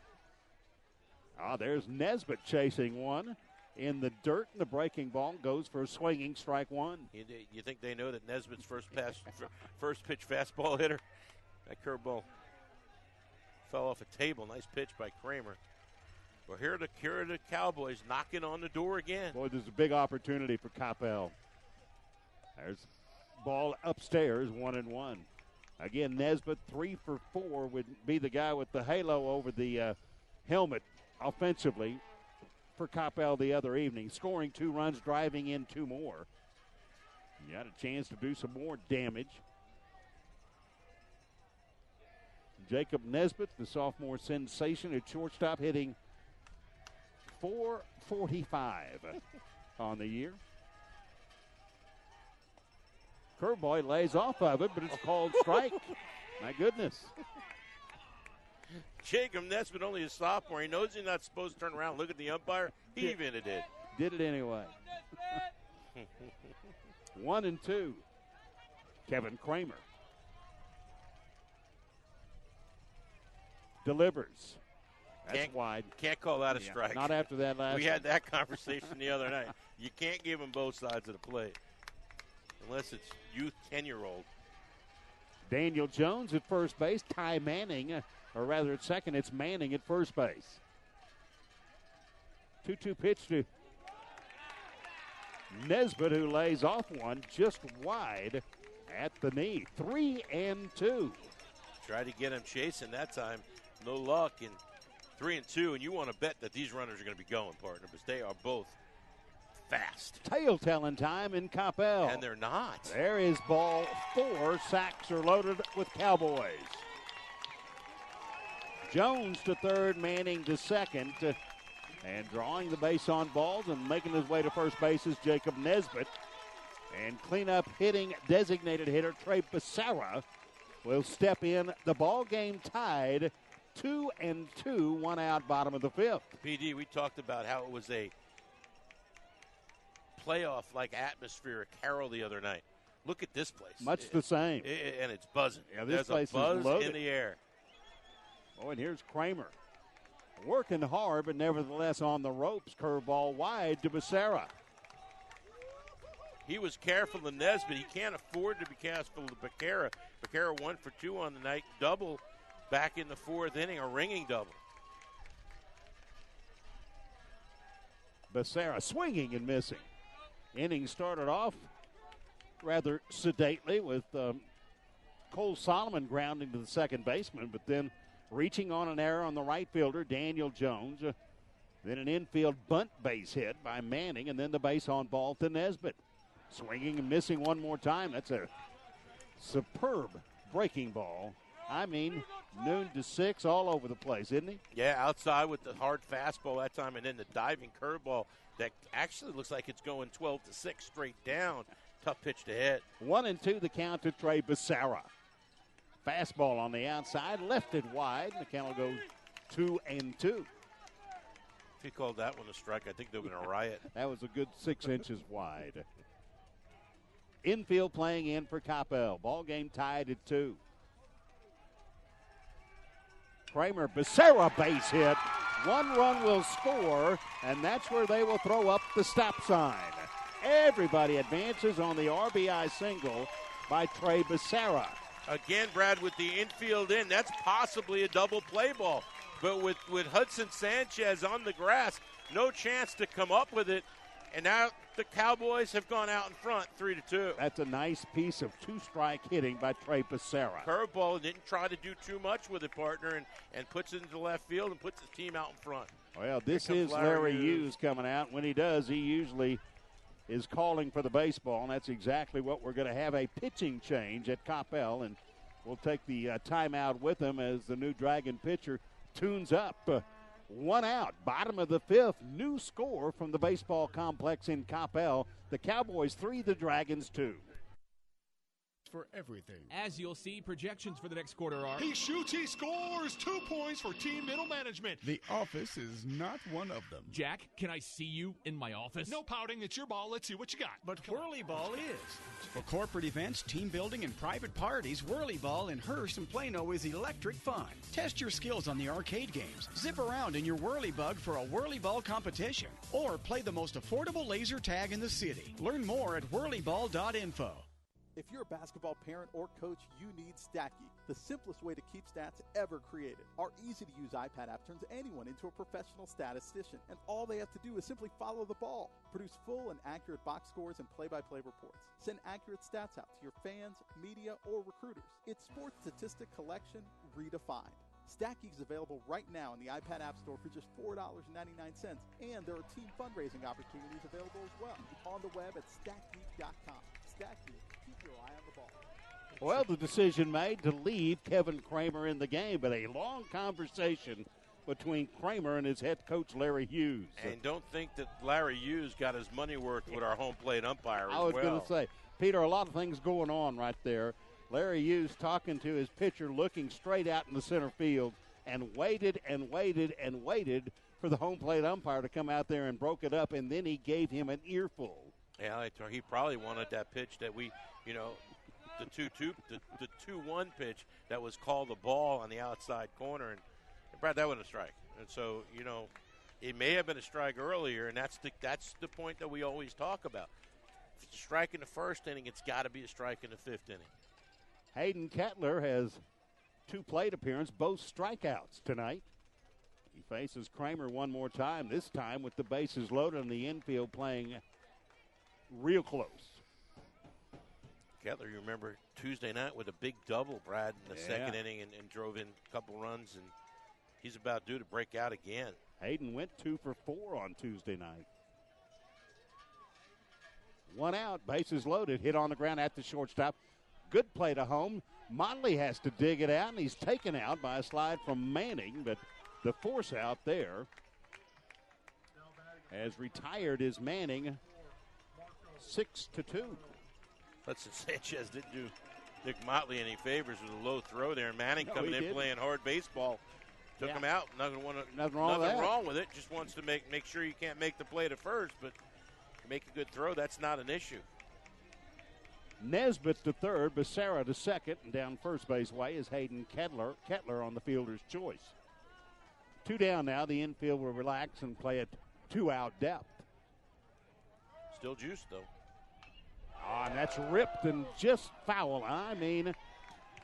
There's Nesbitt chasing one in the dirt, and the breaking ball goes for a swinging strike one. You think they know that Nesbitt's first pitch fastball hitter? That curveball fell off a table. Nice pitch by Kramer. Well, here are the Cowboys knocking on the door again. Boy, there's a big opportunity for Coppell. There's ball upstairs, 1-1. Again, Nesbitt 3 for 4 would be the guy with the halo over the helmet offensively for Coppell the other evening, scoring 2 runs, driving in 2 more. You got a chance to do some more damage. Jacob Nesbitt, the sophomore sensation at shortstop, hitting .445 on the year. Curveball lays off of it, but it's called strike. My goodness. Jacob Nesbitt, only a sophomore. He knows he's not supposed to turn around and look at the umpire. He even did. Did it anyway. 1-2. Kevin Kramer delivers. That's wide. Can't call that a strike. Not after that last. We had that conversation the other night. You can't give them both sides of the plate unless it's youth 10-year-old. Daniel Jones at first base. Ty Manning, or rather at second, it's Manning at first base. 2-2 pitch to Nesbitt, who lays off one just wide at the knee. 3-2. Try to get him chasing that time. No luck. And 3-2, and you want to bet that these runners are going to be going, partner, because they are both fast. Tail-telling time in Coppell. And they're not. There is ball 4. Sacks are loaded with Cowboys. Jones to third, Manning to second. And drawing the base on balls and making his way to first base is Jacob Nesbitt. And cleanup hitting designated hitter Trey Becerra will step in. The ball game tied 2-2, 1 out, bottom of the 5th. PD, we talked about how it was a playoff-like atmosphere at Carroll the other night. Look at this place. Much the same. And it's buzzing. Yeah, this There's place a buzz is loaded in the air. Oh, and here's Kramer. Working hard, but nevertheless on the ropes. Curveball wide to Becerra. He was careful to Nesbitt. He can't afford to be careful to Becerra. Becerra 1 for 2 on the night. Double back in the 4th inning, a ringing double. Becerra swinging and missing. Inning started off rather sedately with Cole Solomon grounding to the second baseman, but then reaching on an error on the right fielder, Daniel Jones. Then an infield bunt base hit by Manning, and then the base on ball to Nesbitt. Swinging and missing one more time. That's a superb breaking ball. I mean, noon to 6 all over the place, isn't he? Yeah, outside with the hard fastball that time, and then the diving curveball that actually looks like it's going 12 to 6 straight down. Tough pitch to hit. 1-2 the count to Trey Becerra. Fastball on the outside, left it wide, and the count will go 2-2. If he called that one a strike, I think they were going to riot. That was a good 6 inches wide. Infield playing in for Coppell. Ball game tied at 2. Kramer, Becerra base hit. 1 run will score, and that's where they will throw up the stop sign. Everybody advances on the RBI single by Trey Becerra. Again, Brad, with the infield in, that's possibly a double play ball. But with Hudson Sanchez on the grass, no chance to come up with it. And now the Cowboys have gone out in front, 3-2. That's a nice piece of 2-strike hitting by Trey Becerra. Curveball, didn't try to do too much with it, partner, and puts it into left field and puts the team out in front. Well, this is Larry Hughes coming out. When he does, he usually is calling for the baseball, and that's exactly what we're going to have, a pitching change at Coppell, and we'll take the timeout with him as the new Dragon pitcher tunes up. 1 out, bottom of the 5th, new score from the baseball complex in Coppell. The Cowboys 3, the Dragons 2. For everything. As you'll see, projections for the next quarter are... He shoots, he scores! 2 points for team middle management. The office is not one of them. Jack, can I see you in my office? No pouting, it's your ball. Let's see what you got. But Whirly Ball is. For corporate events, team building, and private parties, Whirly Ball in Hearst and Plano is electric fun. Test your skills on the arcade games. Zip around in your Whirly Bug for a Whirly Ball competition. Or play the most affordable laser tag in the city. Learn more at whirlyball.info. If you're a basketball parent or coach, you need Stacky, the simplest way to keep stats ever created. Our easy-to-use iPad app turns anyone into a professional statistician, and all they have to do is simply follow the ball. Produce full and accurate box scores and play-by-play reports. Send accurate stats out to your fans, media, or recruiters. It's sports statistic collection redefined. Stacky is available right now in the iPad App Store for just $4.99, and there are team fundraising opportunities available as well on the web at stackgeek.com. Stackgeek. Keep your eye on the ball. Well, the decision made to leave Kevin Kramer in the game, but a long conversation between Kramer and his head coach, Larry Hughes. And don't think that Larry Hughes got his money worth with our home plate umpire as well. I was going to say, Peter, a lot of things going on right there. Larry Hughes talking to his pitcher, looking straight out in the center field, and waited and waited and waited for the home plate umpire to come out there and broke it up, and then he gave him an earful. Yeah, he probably wanted that pitch that we, the 2-1 pitch that was called the ball on the outside corner. And Brad, that wasn't a strike. And so, it may have been a strike earlier, and that's the point that we always talk about. If it's a strike in the first inning, it's got to be a strike in the 5th inning. Hayden Kettler has 2 plate appearances, both strikeouts tonight. He faces Kramer one more time, this time with the bases loaded and the infield playing real close. Kettler, you remember Tuesday night with a big double, Brad, in the second inning and drove in a couple runs, and he's about due to break out again. Hayden went 2 for 4 on Tuesday night. 1 out, bases loaded, hit on the ground at the shortstop. Good play to home. Motley has to dig it out, and he's taken out by a slide from Manning, but the force out there has retired is Manning, 6-2. Hudson Sanchez didn't do Nick Motley any favors with a low throw there, and Manning coming in playing hard baseball. Took him out. Nothing wrong with it. Just wants to make sure you can't make the play to first, but make a good throw. That's not an issue. Nesbitt to third, Becerra to second, and down first base way is Hayden Kettler on the fielder's choice. 2 down now. The infield will relax and play at 2-out depth. Still juiced, though. And that's ripped and just foul. I mean,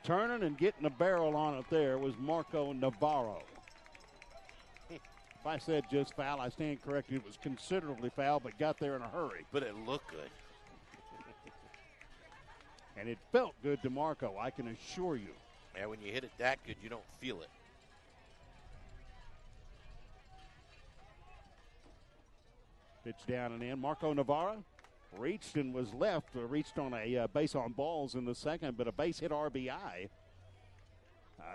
turning and getting a barrel on it there was Marco Navarro. If I said just foul, I stand corrected. It was considerably foul, but got there in a hurry. But it looked good. And it felt good to Marco, I can assure you. Yeah, when you hit it that good, you don't feel it. Pitch down and in. Marco Navarro reached and was left. Reached on a base on balls in the second, but a base hit RBI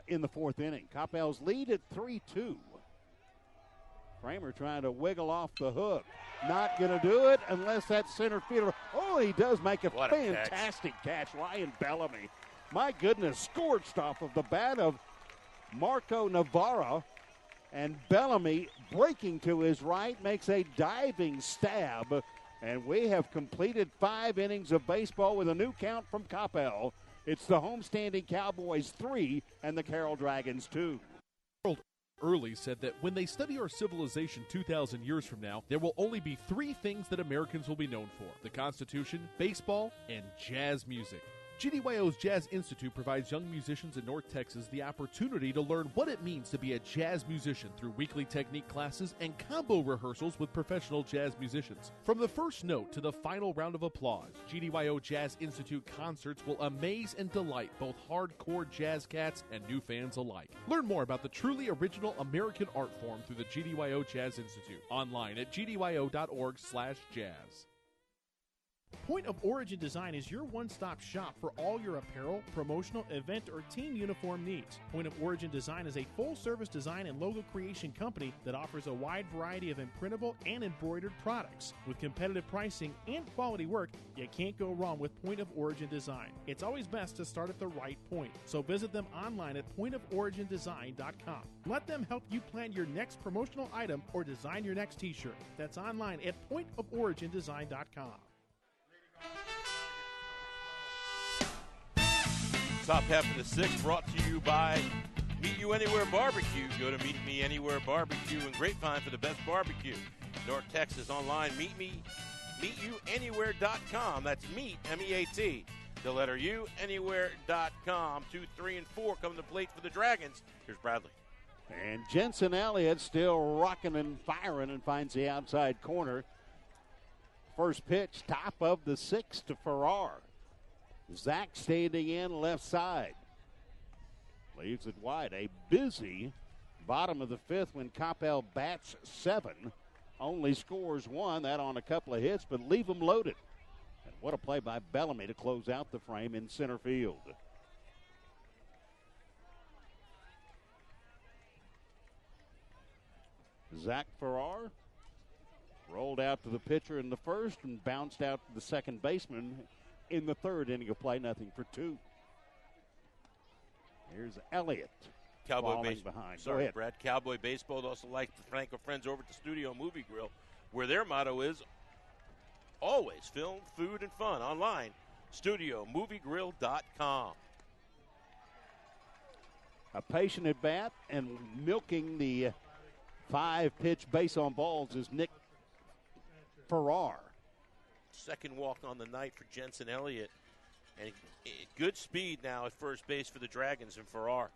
in the fourth inning. Coppell's lead at 3-2. Kramer trying to wiggle off the hook. Not going to do it unless that center fielder. Oh, he does make a fantastic catch. Ryan Bellamy. My goodness, scorched off of the bat of Marco Navarro. And Bellamy breaking to his right makes a diving stab. And we have completed 5 innings of baseball with a new count from Coppell. It's the homestanding Cowboys 3 and the Carroll Dragons 2. Early said that when they study our civilization 2,000 years from now, there will only be 3 things that Americans will be known for: the Constitution, baseball, and jazz music. GDYO's Jazz Institute provides young musicians in North Texas the opportunity to learn what it means to be a jazz musician through weekly technique classes and combo rehearsals with professional jazz musicians. From the first note to the final round of applause, GDYO Jazz Institute concerts will amaze and delight both hardcore jazz cats and new fans alike. Learn more about the truly original American art form through the GDYO Jazz Institute. Online at gdyo.org/jazz. Point of Origin Design is your one-stop shop for all your apparel, promotional, event, or team uniform needs. Point of Origin Design is a full-service design and logo creation company that offers a wide variety of imprintable and embroidered products. With competitive pricing and quality work, you can't go wrong with Point of Origin Design. It's always best to start at the right point, so visit them online at pointoforigindesign.com. Let them help you plan your next promotional item or design your next t-shirt. That's online at pointoforigindesign.com. Top half of the 6th brought to you by Meet You Anywhere Barbecue. Go to Meet Me Anywhere Barbecue in Grapevine for the best barbecue. North Texas online, meetyouanywhere.com. That's meet, M-E-A-T, the letter U, anywhere.com. 2, 3, and 4 come to plate for the Dragons. Here's Bradley. And Jensen Elliott still rocking and firing and finds the outside corner. First pitch, top of the 6th to Farrar. Zach standing in left side. Leaves it wide. A busy bottom of the 5th when Coppell bats 7. Only scores 1. That on a couple of hits, but leave them loaded. And what a play by Bellamy to close out the frame in center field. Zach Farrar rolled out to the pitcher in the first and bounced out to the second baseman in the third inning of play. Nothing for 2. Here's Elliott. Cowboy baseball. Behind. Sorry, Brad. Cowboy baseball would also like to thank our friends over at the Studio Movie Grill, where their motto is always film, food, and fun. Online, studiomoviegrill.com. A patient at bat and milking the 5-pitch base on balls is Nick Farrar. Second walk on the night for Jensen Elliott. And good speed now at first base for the Dragons and Farrar.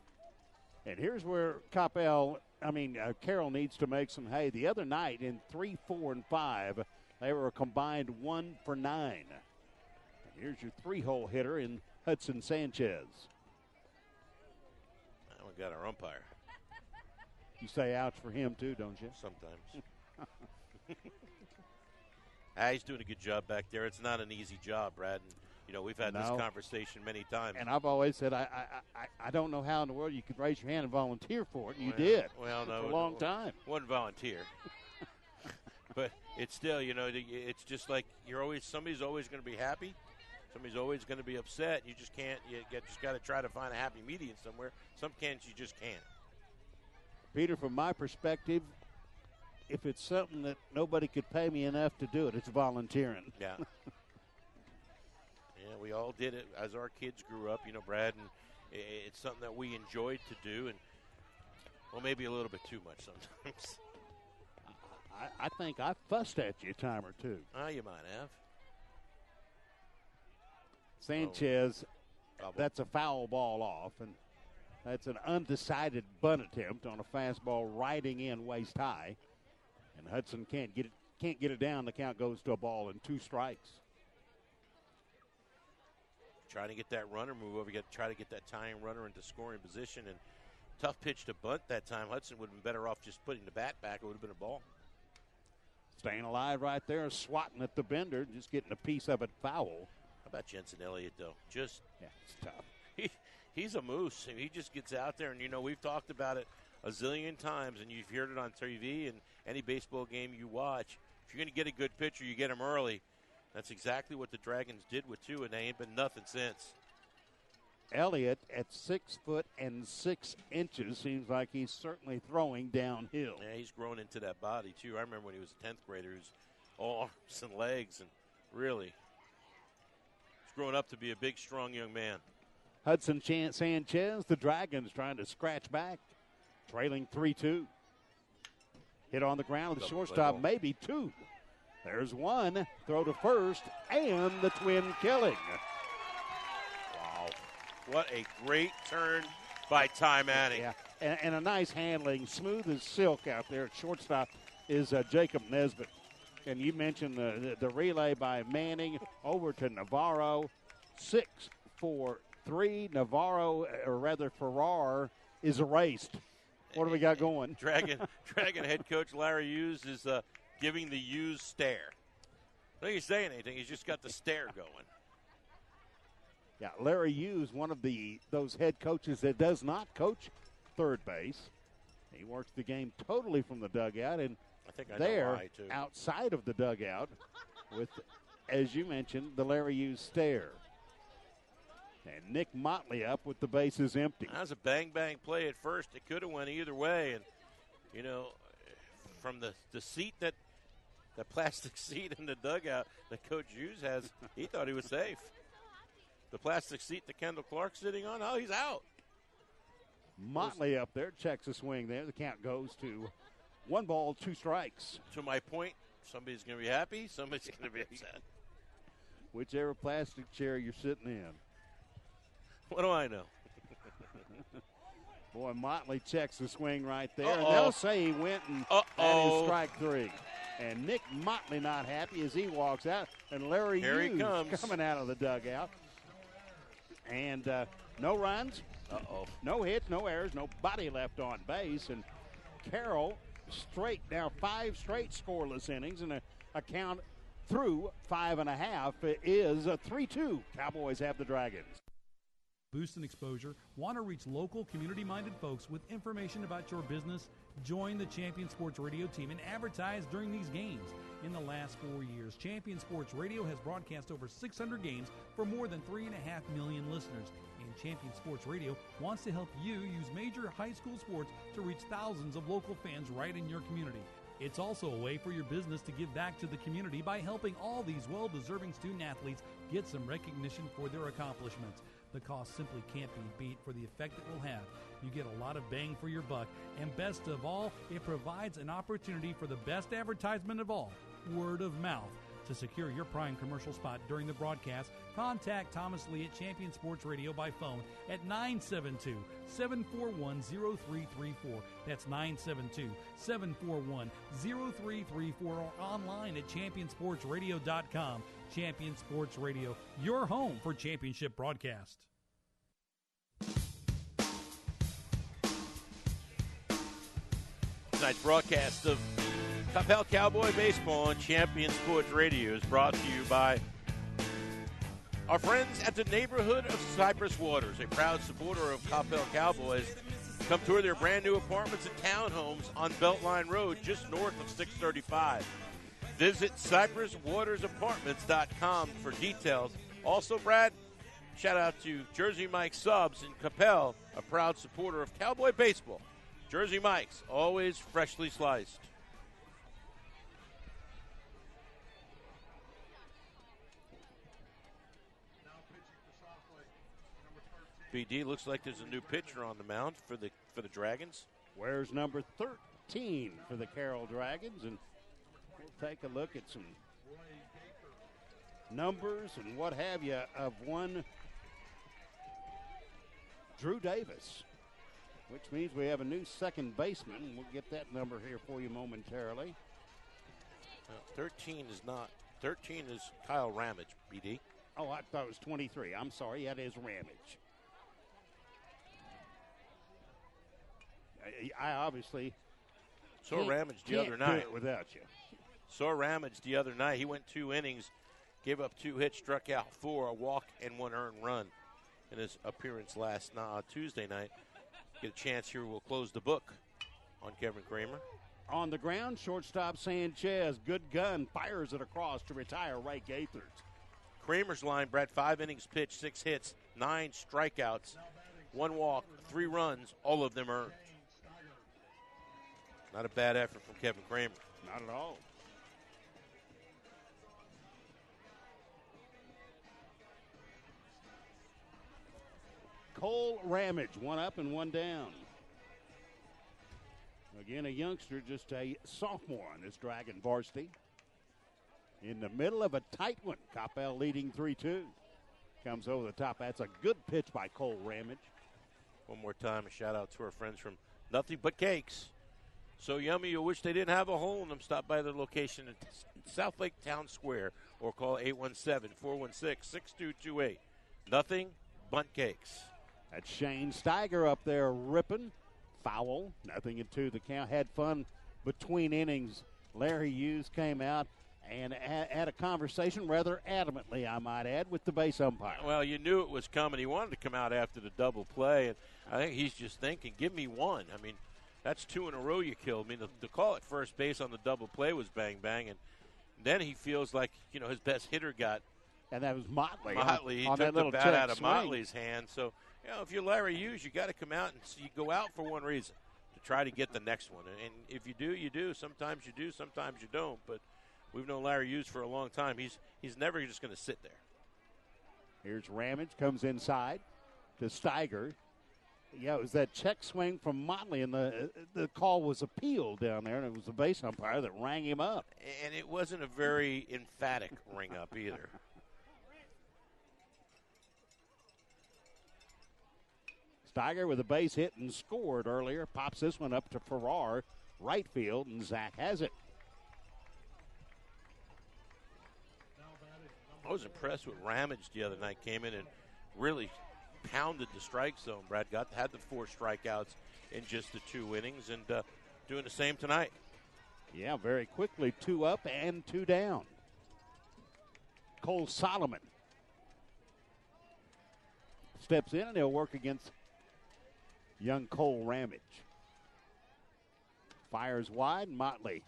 And here's where Carroll needs to make some hay. The other night in 3, 4, and 5, they were a combined 1 for 9. And here's your 3-hole hitter in Hudson Sanchez. Now we got our umpire. You say ouch for him too, don't you? Sometimes. He's doing a good job back there. It's not an easy job, Brad. And, we've had this conversation many times. And I've always said I don't know how in the world you could raise your hand and volunteer for it. And you did. Well, no, for a long time. Wasn't volunteer. But it's still, it's just like somebody's always going to be happy. Somebody's always going to be upset. You just can't. You just got to try to find a happy medium somewhere. Some can't. You just can't. Peter, from my perspective, if it's something that nobody could pay me enough to do it, it's volunteering. Yeah. Yeah, we all did it as our kids grew up, Brad, and it's something that we enjoyed to do, and, well, maybe a little bit too much sometimes. I think I fussed at you a time or two. You might have. Sanchez, that's a foul ball off, and that's an undecided bunt attempt on a fastball riding in waist high. And Hudson can't get it down. The count goes to a ball and 2 strikes. Trying to get that runner move over. Try to get that tying runner into scoring position. And tough pitch to bunt that time. Hudson would have been better off just putting the bat back. It would have been a ball. Staying alive right there, swatting at the bender, just getting a piece of it foul. How about Jensen Elliott, though? It's tough. He's a moose. He just gets out there, and, we've talked about it a zillion times, and you've heard it on TV and any baseball game you watch. If you're going to get a good pitcher, you get him early. That's exactly what the Dragons did with 2, and they ain't been nothing since. Elliott at 6'6" seems like he's certainly throwing downhill. Yeah, he's grown into that body, too. I remember when he was a 10th grader, he was all arms and legs, and really, he's grown up to be a big, strong young man. Hudson Sanchez, the Dragons trying to scratch back, trailing 3-2. Hit on the ground, the shortstop, maybe 2. There's 1, throw to first, and the twin killing. Wow. What a great turn by Ty Manning. Yeah, and a nice handling, smooth as silk out there at shortstop is Jacob Nesbitt. And you mentioned the relay by Manning over to Navarro, 6-4-3. Navarro, or rather Farrar, is erased. What do we got going? Dragon head coach Larry Hughes is giving the Hughes stare. I don't think he's saying anything. He's just got the stare going. Yeah, Larry Hughes, one of those head coaches that does not coach third base. He works the game totally from the dugout, and I think I there, know why, too. Outside of the dugout, with, as you mentioned, the Larry Hughes stare. And Nick Motley up with the bases empty. That was a bang-bang play at first. It could have went either way. And, from the seat the plastic seat in the dugout that Coach Hughes has, he thought he was safe. The plastic seat that Kendall Clark's sitting on, he's out. Motley up there, checks a swing there. The count goes to 1 ball, 2 strikes. To my point, somebody's going to be happy, somebody's going to be upset. Whichever plastic chair you're sitting in. What do I know? Boy, Motley checks the swing right there. And they'll say he went and that is strike 3. And Nick Motley not happy as he walks out. And Larry Hughes coming out of the dugout. And no runs. No hits, no errors, nobody left on base. And Carroll now 5 straight scoreless innings, and a count through 5.5 is a 3-2. Cowboys have the Dragons. Boost in exposure? Want to reach local, community-minded folks with information about your business? Join the Champion Sports Radio team and advertise during these games. In the last 4 years, Champion Sports Radio has broadcast over 600 games for more than 3.5 million listeners. And Champion Sports Radio wants to help you use major high school sports to reach thousands of local fans right in your community. It's also a way for your business to give back to the community by helping all these well-deserving student-athletes get some recognition for their accomplishments. The cost simply can't be beat for the effect it will have. You get a lot of bang for your buck, and best of all, it provides an opportunity for the best advertisement of all, word of mouth. To secure your prime commercial spot during the broadcast, contact Thomas Lee at Champion Sports Radio by phone at 972-741-0334. That's 972-741-0334, or online at championsportsradio.com. Champion Sports Radio, your home for championship broadcast. Tonight's broadcast of Coppell Cowboy Baseball on Champion Sports Radio is brought to you by our friends at the neighborhood of Cypress Waters, a proud supporter of Coppell Cowboys. Come tour their brand new apartments and townhomes on Beltline Road, just north of 635. Visit CypressWatersApartments.com for details. Also, Brad, shout out to Jersey Mike Subs in Coppell, a proud supporter of Cowboy Baseball. Jersey Mike's, always freshly sliced. BD, looks like there's a new pitcher on the mound for the Dragons. Where's number 13 for the Carroll Dragons? And we'll take a look at some numbers and what have you of one Drew Davis, which means we have a new second baseman. We'll get that number here for you momentarily. 13 is Kyle Ramage, BD. Oh, I thought it was 23. I'm sorry. That is Ramage. I obviously saw Ramage the other night. Can't do it without you. Saw Ramage the other night. He went 2 innings, gave up 2 hits, struck out 4, a walk, and 1 earned run in his appearance last Tuesday night. Get a chance here. We'll close the book on Kevin Kramer. On the ground, shortstop Sanchez, good gun, fires it across to retire Ray Gaithers. Kramer's line, Brad, 5 innings pitched, 6 hits, 9 strikeouts, 1 walk, 3 runs, all of them earned. Not a bad effort from Kevin Kramer. Not at all. Cole Ramage, 1 up and 1 down. Again, a youngster, just a sophomore on this Dragon varsity. In the middle of a tight one, Coppell leading 3-2. Comes over the top. That's a good pitch by Cole Ramage. One more time, a shout out to our friends from Nothing But Cakes. So yummy, you wish they didn't have a hole in them. Stop by their location in South Lake Town Square or call 817-416-6228. Nothing But Cakes. That's Shane Steiger up there ripping. Foul. 0-2 the count. Had fun between innings. Larry Hughes came out and had a conversation rather adamantly, I might add, with the base umpire. Well, you knew it was coming. He wanted to come out after the double play, and I think he's just thinking, give me one. I mean, that's 2 in a row you killed. I mean, the call at first base on the double play was bang, bang, and then he feels like, his best hitter got. And that was Motley. He on took that the bat out of swing. Motley's hand. So, if you're Larry Hughes, you got to come out and you go out for one reason, to try to get the next one. And if you do, you do. Sometimes you do, sometimes you don't. But we've known Larry Hughes for a long time. He's never just going to sit there. Here's Ramage, comes inside to Steiger. Yeah, it was that check swing from Motley, and the call was appealed down there, and it was the base umpire that rang him up. And it wasn't a very emphatic ring up either. Steiger with a base hit and scored earlier. Pops this one up to Farrar, right field, and Zach has it. I was impressed with Ramage the other night. Came in and really pounded the strike zone. Brad had the 4 strikeouts in just the 2 innings, and doing the same tonight. Yeah, very quickly, 2 up and 2 down. Cole Solomon steps in, and he'll work against young Cole Ramage. Fires wide. Motley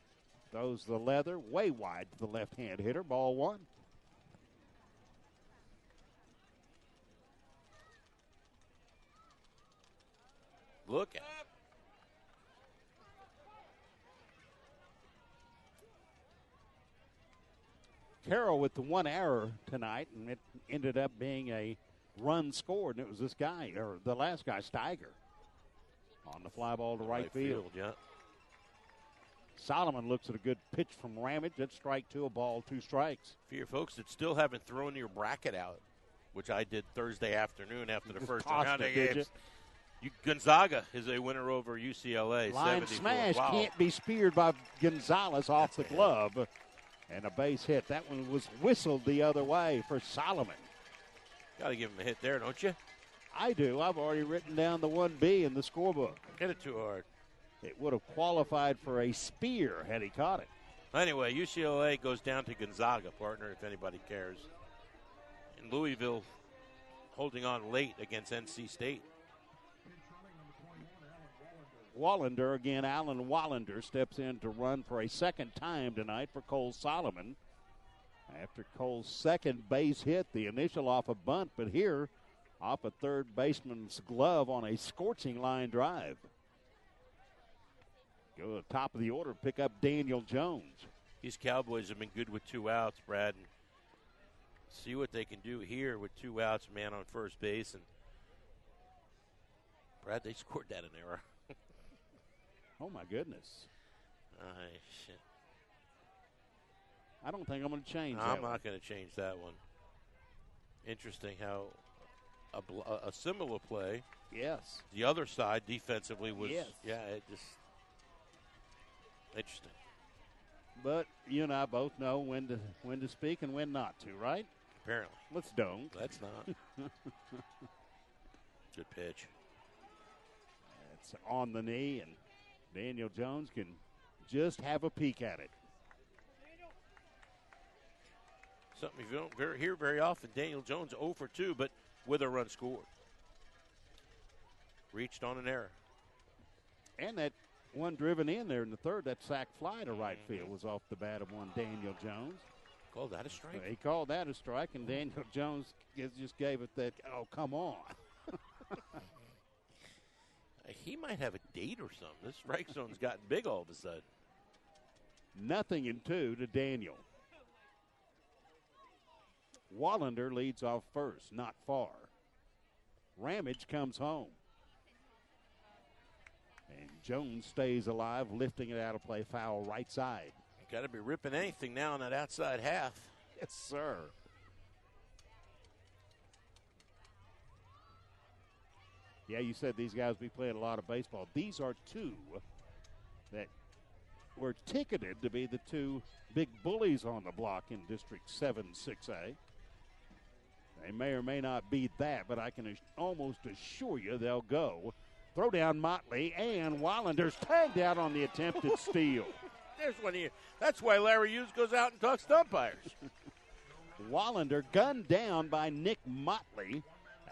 throws the leather way wide to the left-hand hitter. Ball 1. Look at it. Carroll with the 1 error tonight, and it ended up being a run scored, and it was this guy, or the last guy, Steiger, on the fly ball to right field. Yeah. Solomon looks at a good pitch from Ramage. That's strike 2, a ball, 2 strikes. For your folks that still haven't thrown your bracket out, which I did Thursday afternoon after the first round of games. Gonzaga is a winner over UCLA. Line smash wow. Can't be speared by Gonzalez off the glove. And a base hit. That one was whistled the other way for Solomon. Got to give him a hit there, don't you? I do. I've already written down the 1B in the scorebook. Hit it too hard. It would have qualified for a spear had he caught it. Anyway, UCLA goes down to Gonzaga, partner, if anybody cares. And Louisville holding on late against NC State. Wallander again. Alan Wallander steps in to run for a second time tonight for Cole Solomon. After Cole's second base hit, the initial off a bunt, but here off a third baseman's glove on a scorching line drive. Go to the top of the order, pick up Daniel Jones. These Cowboys have been good with 2 outs, Brad. And see what they can do here with 2 outs, man on first base. And Brad, they scored that in error. Oh, my goodness. Shit. I don't think I'm going to change that. I'm not going to change that one. Interesting how a similar play. Yes. The other side defensively was, yes. Yeah, it just interesting. But you and I both know when to speak and when not to, right? Apparently. Let's don't. Let's not. Good pitch. It's on the knee, and Daniel Jones can just have a peek at it. Something you don't hear very often. Daniel Jones 0 for 2, but with a run scored. Reached on an error. And that one driven in there in the third, that sac fly to right field was off the bat of one Daniel Jones. Called that a strike? He called that a strike, and Daniel Jones just gave it that, oh, come on. He might have a date or something. This strike zone's gotten big all of a sudden. 0-2 to Daniel. Wallander leads off first, not far. Ramage comes home. And Jones stays alive, lifting it out of play, foul right side. Got to be ripping anything now in that outside half. Yes, sir. Yeah, you said these guys be playing a lot of baseball. These are two that were ticketed to be the two big bullies on the block in District 7 6A. They may or may not be that, but I can almost assure you they'll go. Throw down Motley, and Wallander's tagged out on the attempted steal. There's one here. That's why Larry Hughes goes out and talks to umpires. Wallander gunned down by Nick Motley,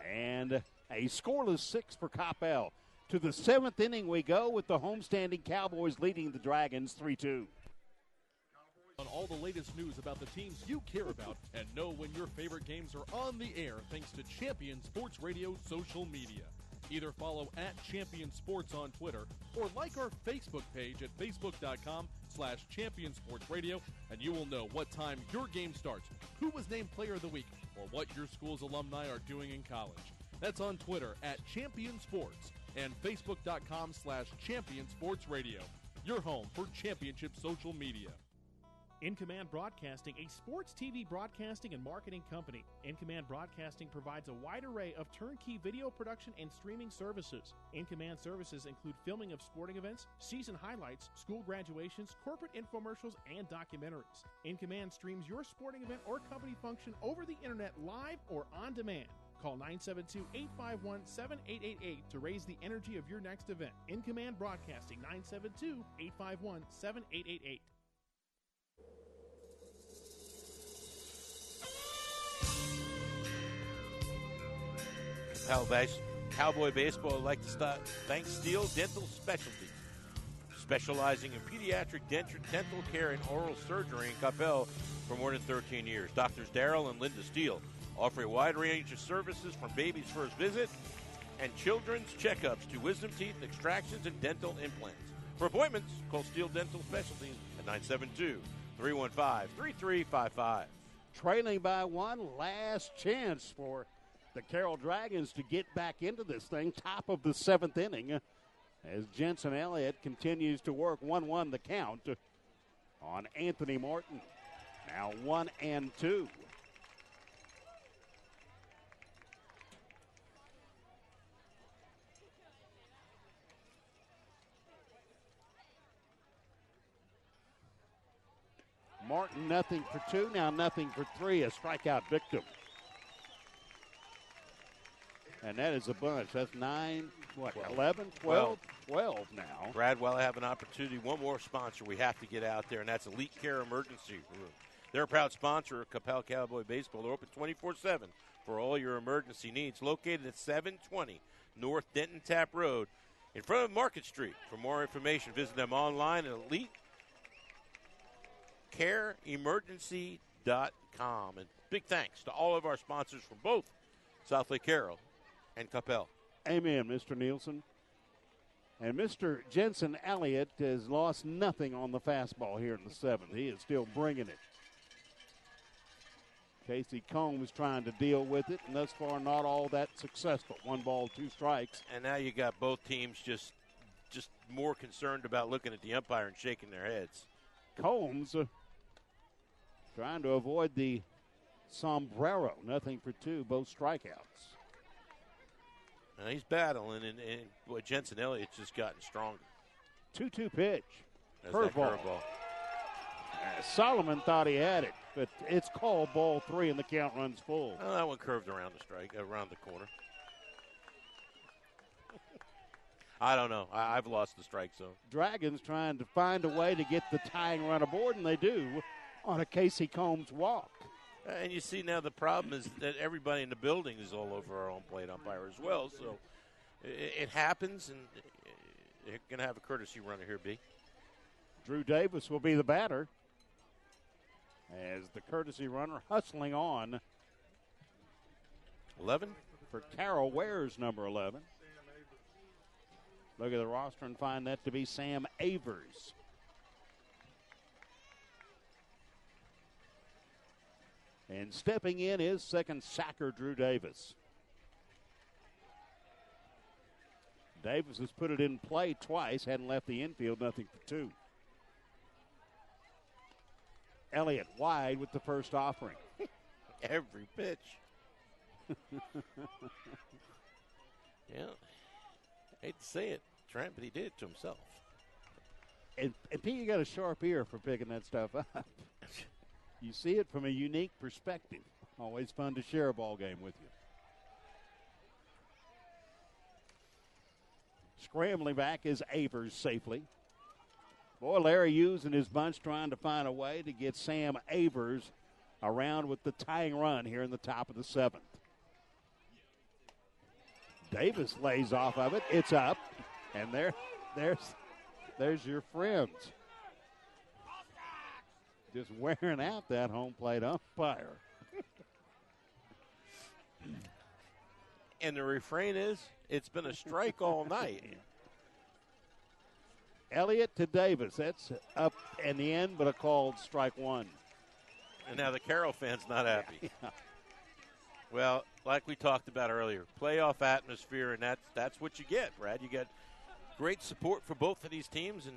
and a scoreless 6 for Coppell. To the 7th inning we go with the homestanding Cowboys leading the Dragons 3-2. On all the latest news about the teams you care about and know when your favorite games are on the air thanks to Champion Sports Radio social media. Either follow @Champion Sports on Twitter or like our Facebook page at facebook.com/Champion Sports Radio, and you will know what time your game starts, who was named Player of the Week, or what your school's alumni are doing in college. That's on Twitter @Champion Sports and facebook.com/Champion Sports Radio. Your home for championship social media. In Command Broadcasting, a sports TV broadcasting and marketing company. In Command Broadcasting provides a wide array of turnkey video production and streaming services. In Command services include filming of sporting events, season highlights, school graduations, corporate infomercials, and documentaries. In Command streams your sporting event or company function over the internet live or on demand. Call 972-851-7888 to raise the energy of your next event. In Command Broadcasting, 972-851-7888. Cowboy Baseball would like to thank Steele Dental Specialties, specializing in pediatric dental care and oral surgery in Coppell for more than 13 years. Doctors Darrell and Linda Steele offer a wide range of services from baby's first visit and children's checkups to wisdom teeth extractions and dental implants. For appointments, call Steele Dental Specialties at 972-315-3355. Trailing by one, last chance for the Carroll Dragons to get back into this thing, top of the 7th inning, as Jensen Elliott continues to work. 1-1 the count on Anthony Martin. Now 1-2. Martin nothing for 2, now nothing for 3, a strikeout victim. And that is a bunch. That's 9, 11, 12 now. Brad, while I have an opportunity, one more sponsor we have to get out there, and that's Elite Care Emergency Room. They're a proud sponsor of Coppell Cowboy Baseball. They're open 24/7 for all your emergency needs. Located at 720 North Denton Tap Road in front of Market Street. For more information, visit them online at EliteCareEmergency.com. And big thanks to all of our sponsors from both South Lake Carroll and Coppell. Amen, Mr. Nielsen. And Mr. Jensen Elliott has lost nothing on the fastball here in the 7th. He is still bringing it. Casey Combs trying to deal with it, and thus far not all that successful. 1 ball, 2 strikes. And now you got both teams just more concerned about looking at the umpire and shaking their heads. Combs trying to avoid the sombrero. Nothing for two, both strikeouts. Now he's battling, and boy, Jensen Elliott's just gotten stronger. 2-2 pitch. That's that curveball. Solomon thought he had it, but it's called ball 3 and the count runs full. Oh, that one curved around the strike, around the corner. I don't know. I've lost the strike zone. Dragons trying to find a way to get the tying run aboard, and they do on a Casey Combs walk. And you see now the problem is that everybody in the building is all over our home plate umpire as well. So it happens, and they're going to have a courtesy runner here, B. Drew Davis will be the batter as the courtesy runner hustling on. 11? For Carroll wears number 11. Look at the roster and find that to be Sam Avers. And stepping in is second sacker Drew Davis. Davis has put it in play twice, hadn't left the infield, nothing for two. Elliott wide with the first offering. Every pitch. Yeah. Hate to say it, Trent, but he did it to himself. And Pete, you got a sharp ear for picking that stuff up. You see it from a unique perspective. Always fun to share a ball game with you. Scrambling back is Avers safely. Boy, Larry Hughes and his bunch trying to find a way to get Sam Avers around with the tying run here in the top of the 7th. Davis lays off of it. It's up. And there's your friends. Just wearing out that home plate umpire. And the refrain is, it's been a strike all night. Elliott to Davis. That's up in the end, but a called strike one. And now the Carroll fan's not happy. Yeah. Well, like we talked about earlier, playoff atmosphere, and that's what you get, Brad. You get great support for both of these teams, and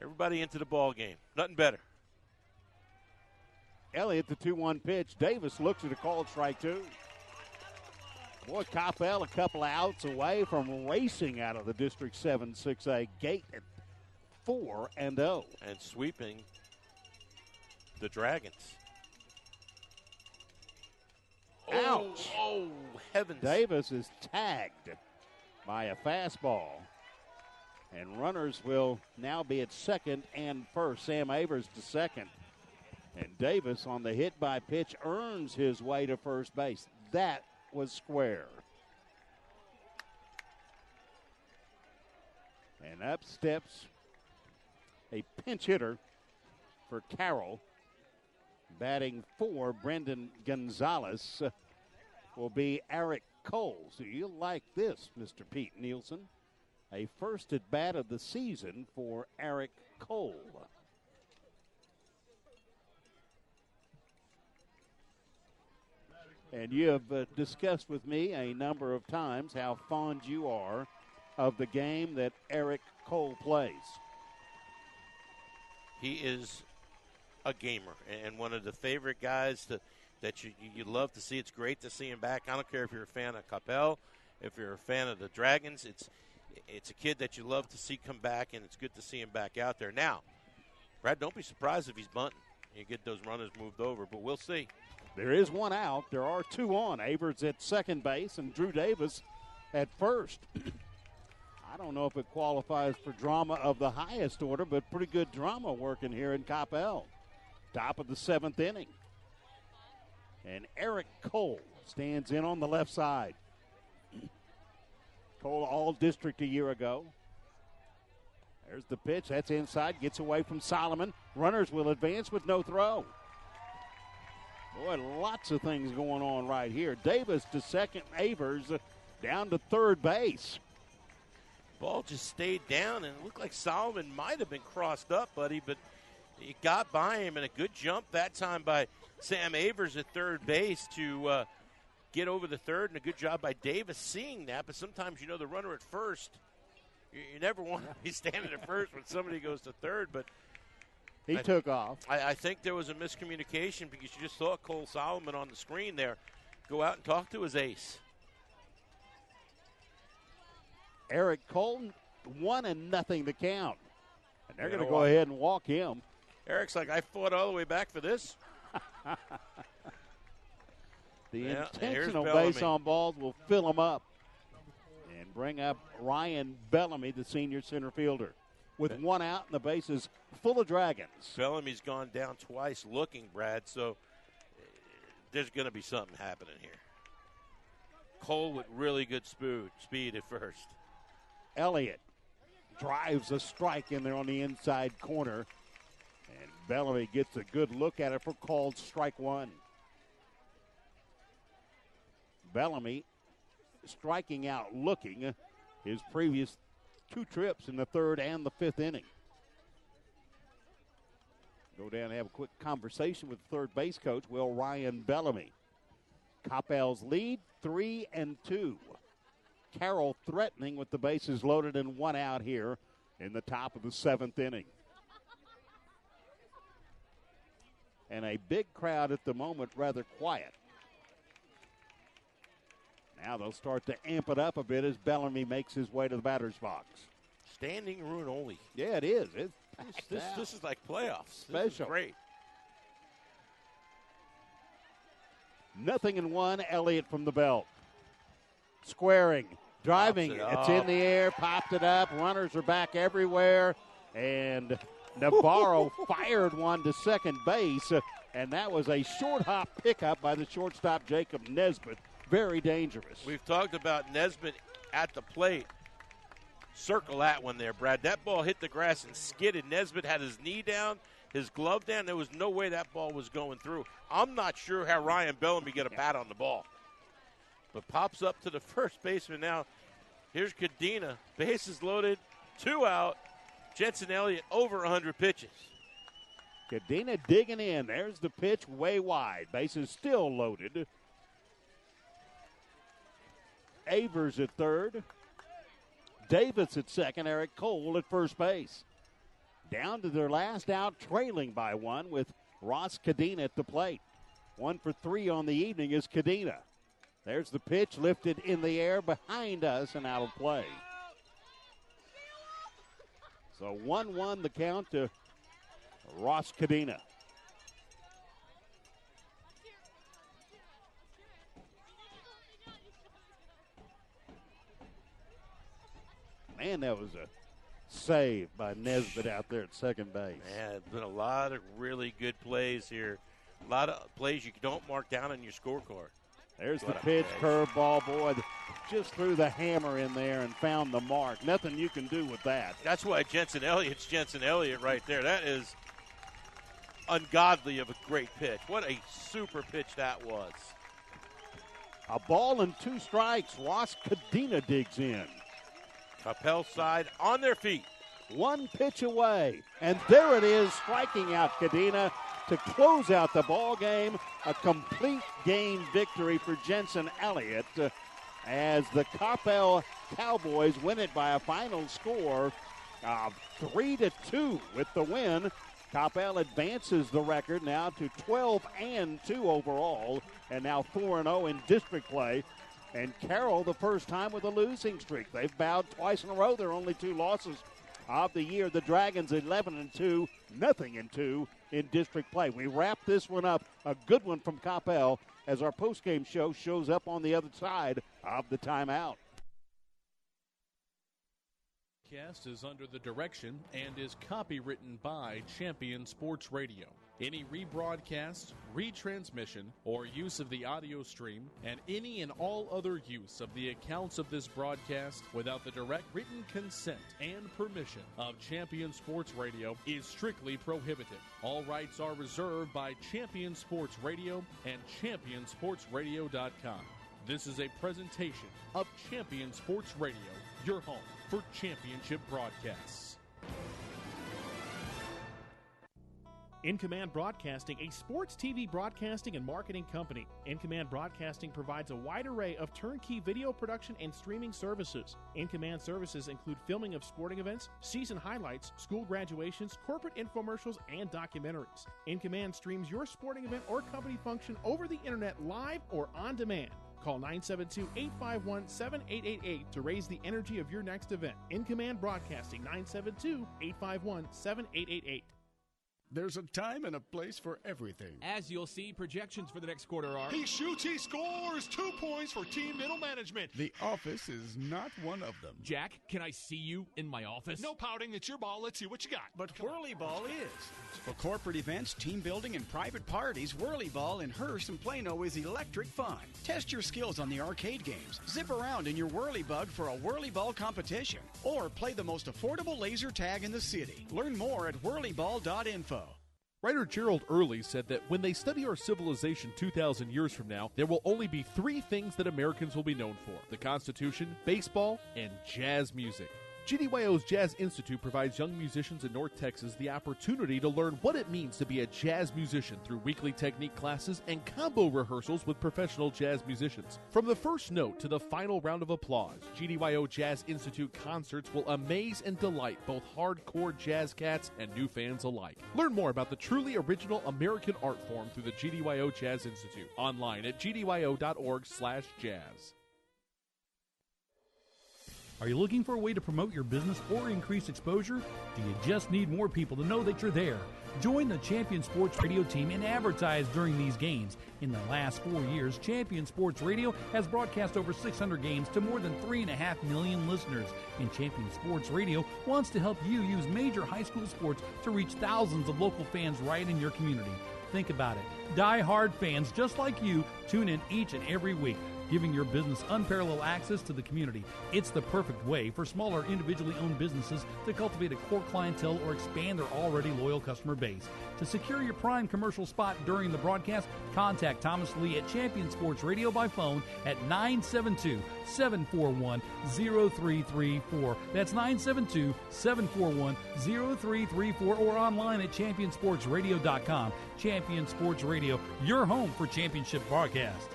everybody into the ball game. Nothing better. Elliott, the 2-1 pitch. Davis looks at a called strike two. Boy, Coppell a couple of outs away from racing out of the District 7 6A gate at 4-0. And sweeping the Dragons. Ouch. Oh, heavens. Davis is tagged by a fastball. And runners will now be at second and first. Sam Avers to second. And Davis on the hit by pitch earns his way to first base. That was square. And up steps a pinch hitter for Carroll. Batting for Brendan Gonzalez will be Eric Cole. So you'll like this, Mr. Pete Nielsen. A first at bat of the season for Eric Cole. And you have discussed with me a number of times how fond you are of the game that Eric Cole plays. He is a gamer and one of the favorite guys that you love to see. It's great to see him back. I don't care if you're a fan of Coppell, if you're a fan of the Dragons. It's a kid that you love to see come back, and it's good to see him back out there. Now, Brad, don't be surprised if he's bunting. You get those runners moved over, but we'll see. There is one out. There are two on. Avers at second base and Drew Davis at first. I don't know if it qualifies for drama of the highest order, but pretty good drama working here in Coppell. Top of the 7th inning. And Eric Cole stands in on the left side. Cole all-district a year ago. There's the pitch. That's inside. Gets away from Solomon. Runners will advance with no throw. Boy, lots of things going on right here. Davis to second. Avers down to third base. Ball just stayed down, and it looked like Solomon might have been crossed up, buddy, but he got by him, and a good jump that time by Sam Avers at third base to get over the third, and a good job by Davis seeing that. But sometimes, the runner at first, you never want to be standing at first when somebody goes to third. But He took off. I think there was a miscommunication because you just saw Cole Solomon on the screen there go out and talk to his ace. Eric Cole, 1-0 to count. And they're going to go ahead and walk him. Eric's like, I fought all the way back for this. The intentional base on balls will fill him up and bring up Ryan Bellamy, the senior center fielder, with one out and the bases full of Dragons. Bellamy's gone down twice looking, Brad, so there's going to be something happening here. Cole with really good speed at first. Elliott drives a strike in there on the inside corner, and Bellamy gets a good look at it for called strike one. Bellamy striking out looking his previous 2 trips in the 3rd and the 5th inning. Go down and have a quick conversation with the 3rd base coach, Ryan Bellamy. Coppell's lead, 3-2. Carroll threatening with the bases loaded and 1 out here in the top of the 7th inning. And a big crowd at the moment, rather quiet. Now they'll start to amp it up a bit as Bellamy makes his way to the batter's box. Standing room only. Yeah, it is. This is like playoffs. Special. This is great. 0-1, Elliott from the belt. Squaring, driving, it's in the air, popped it up. Runners are back everywhere. And Navarro fired one to second base. And that was a short hop pickup by the shortstop, Jacob Nesbitt. Very dangerous. We've talked about Nesbitt at the plate. Circle that one there, Brad. That ball hit the grass and skidded. Nesbitt had his knee down, his glove down. There was no way that ball was going through. I'm not sure how Ryan Bellamy got a bat on the ball. But pops up to the first baseman now. Here's Cadena. Bases loaded, 2 out. Jensen Elliott over 100 pitches. Cadena digging in. There's the pitch way wide. Bases still loaded. Avers at 3rd. Davis at 2nd. Eric Cole at first base. Down to their last out, trailing by 1 with Ross Cadena at the plate. 1 for 3 on the evening is Cadena. There's the pitch lifted in the air behind us and out of play. So 1-1 the count to Ross Cadena. Man, that was a save by Nesbitt out there at second base. Man, there's been a lot of really good plays here. A lot of plays you don't mark down on your scorecard. There's the pitch, curveball, boy, just threw the hammer in there and found the mark. Nothing you can do with that. That's why Jensen Elliott right there. That is ungodly of a great pitch. What a super pitch that was. A ball and 2 strikes. Ross Cadena digs in. Coppell side on their feet. 1 pitch away. And there it is, striking out Cadena to close out the ball game. A complete game victory for Jensen Elliott as the Coppell Cowboys win it by a final score of 3-2 with the win. Coppell advances the record now to 12-2 overall and now 4-0 in district play. And Carroll, the first time with a losing streak. They've bowed twice in a row. Their only 2 losses of the year. The Dragons 11-2, 0-2 in district play. We wrap this one up. A good one from Coppell as our postgame show shows up on the other side of the timeout. Cast is under the direction and is copywritten by Champion Sports Radio. Any rebroadcast, retransmission, or use of the audio stream, and any and all other use of the accounts of this broadcast without the direct written consent and permission of Champion Sports Radio is strictly prohibited. All rights are reserved by Champion Sports Radio and ChampionSportsRadio.com. This is a presentation of Champion Sports Radio, your home for championship broadcasts. In Command Broadcasting, a sports TV broadcasting and marketing company. In Command Broadcasting provides a wide array of turnkey video production and streaming services. In Command services include filming of sporting events, season highlights, school graduations, corporate infomercials, and documentaries. In Command streams your sporting event or company function over the internet live or on demand. Call 972-851-7888 to raise the energy of your next event. In Command Broadcasting, 972-851-7888. There's a time and a place for everything. As you'll see, projections for the next quarter are... He shoots, he scores! 2 points for team middle management. The office is not one of them. Jack, can I see you in my office? No pouting, it's your ball. Let's see what you got. But Whirly Ball is. For corporate events, team building, and private parties, Whirly Ball in Hearst and Plano is electric fun. Test your skills on the arcade games. Zip around in your Whirly Bug for a Whirly Ball competition. Or play the most affordable laser tag in the city. Learn more at whirlyball.info. Writer Gerald Early said that when they study our civilization 2,000 years from now, there will only be 3 things that Americans will be known for: the Constitution, baseball, and jazz music. GDYO's Jazz Institute provides young musicians in North Texas the opportunity to learn what it means to be a jazz musician through weekly technique classes and combo rehearsals with professional jazz musicians. From the first note to the final round of applause, GDYO Jazz Institute concerts will amaze and delight both hardcore jazz cats and new fans alike. Learn more about the truly original American art form through the GDYO Jazz Institute. Online at gdyo.org/jazz. Are you looking for a way to promote your business or increase exposure? Do you just need more people to know that you're there? Join the Champion Sports Radio team and advertise during these games. In the last 4 years, Champion Sports Radio has broadcast over 600 games to more than 3.5 million listeners. And Champion Sports Radio wants to help you use major high school sports to reach thousands of local fans right in your community. Think about it. Die-hard fans just like you tune in each and every week, giving your business unparalleled access to the community. It's the perfect way for smaller individually owned businesses to cultivate a core clientele or expand their already loyal customer base. To secure your prime commercial spot during the broadcast, contact Thomas Lee at Champion Sports Radio by phone at 972-741-0334. That's 972-741-0334 or online at championsportsradio.com. Champion Sports Radio, your home for championship broadcast.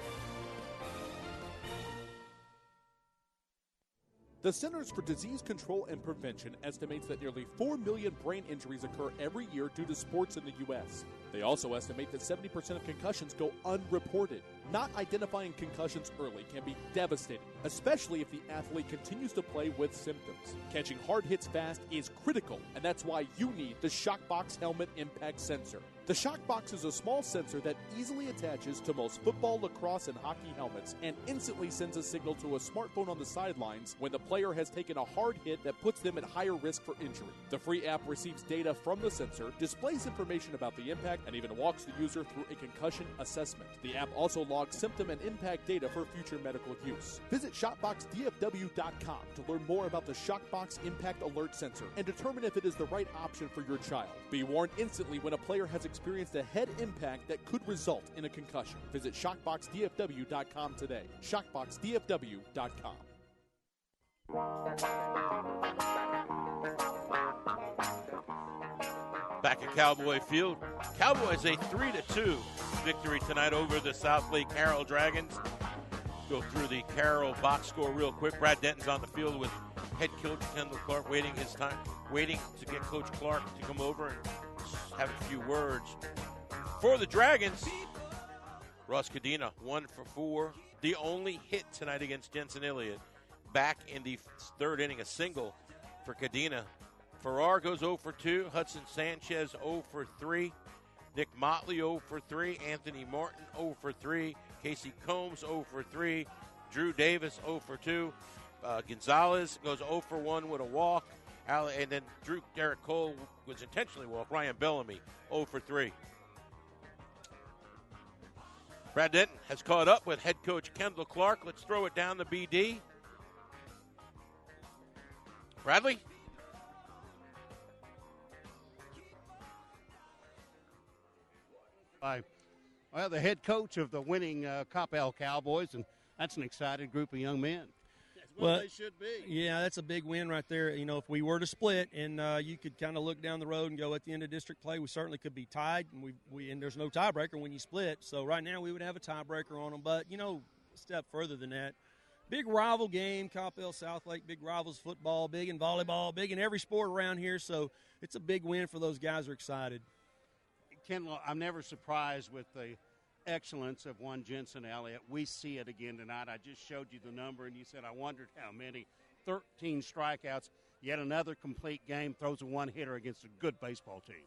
The Centers for Disease Control and Prevention estimates that nearly 4 million brain injuries occur every year due to sports in the U.S. They also estimate that 70% of concussions go unreported. Not identifying concussions early can be devastating, especially if the athlete continues to play with symptoms. Catching hard hits fast is critical, and that's why you need the Shockbox Helmet Impact Sensor. The Shockbox is a small sensor that easily attaches to most football, lacrosse, and hockey helmets and instantly sends a signal to a smartphone on the sidelines when the player has taken a hard hit that puts them at higher risk for injury. The free app receives data from the sensor, displays information about the impact, and even walks the user through a concussion assessment. The app also logs symptom and impact data for future medical use. Visit ShotboxDFW.com to learn more about the Shockbox Impact Alert Sensor and determine if it is the right option for your child. Be warned instantly when a player has experienced a head impact that could result in a concussion. Visit ShockboxDFW.com today. ShockboxDFW.com. Back at Cowboy Field, Cowboys a 3-2 victory tonight over the South Lake Carroll Dragons. Go through the Carroll box score real quick. Brad Denton's on the field with head coach Kendall Clark, waiting to get Coach Clark to come over and have a few words. For the Dragons, Ross Cadena, 1 for 4. The only hit tonight against Jensen Elliott. Back in the third inning, a single for Cadena. Farrar goes 0 for 2. Hudson Sanchez 0 for 3. Nick Motley 0 for 3. Anthony Martin 0 for 3. Casey Combs 0 for 3. Drew Davis 0 for 2. Gonzalez goes 0 for 1 with a walk. And then Derek Cole was intentionally walked. Ryan Bellamy 0 for 3. Brad Denton has caught up with head coach Kendall Clark. Let's throw it down to BD. Bradley? Well, the head coach of the winning Coppell Cowboys, and that's an excited group of young men. Well, they should be. Yeah, that's a big win right there. You know, if we were to split and you could kind of look down the road and go at the end of district play, we certainly could be tied, and there's no tiebreaker when you split. So right now we would have a tiebreaker on them. But, you know, a step further than that. Big rival game, Coppell, Southlake, big rivals football, big in volleyball, big in every sport around here. So it's a big win for those guys who are excited. Ken, I'm never surprised with the excellence of one Jensen Elliott. We see it again tonight. I just showed you the number, and you said, I wondered how many. 13 strikeouts, yet another complete game, throws a one-hitter against a good baseball team.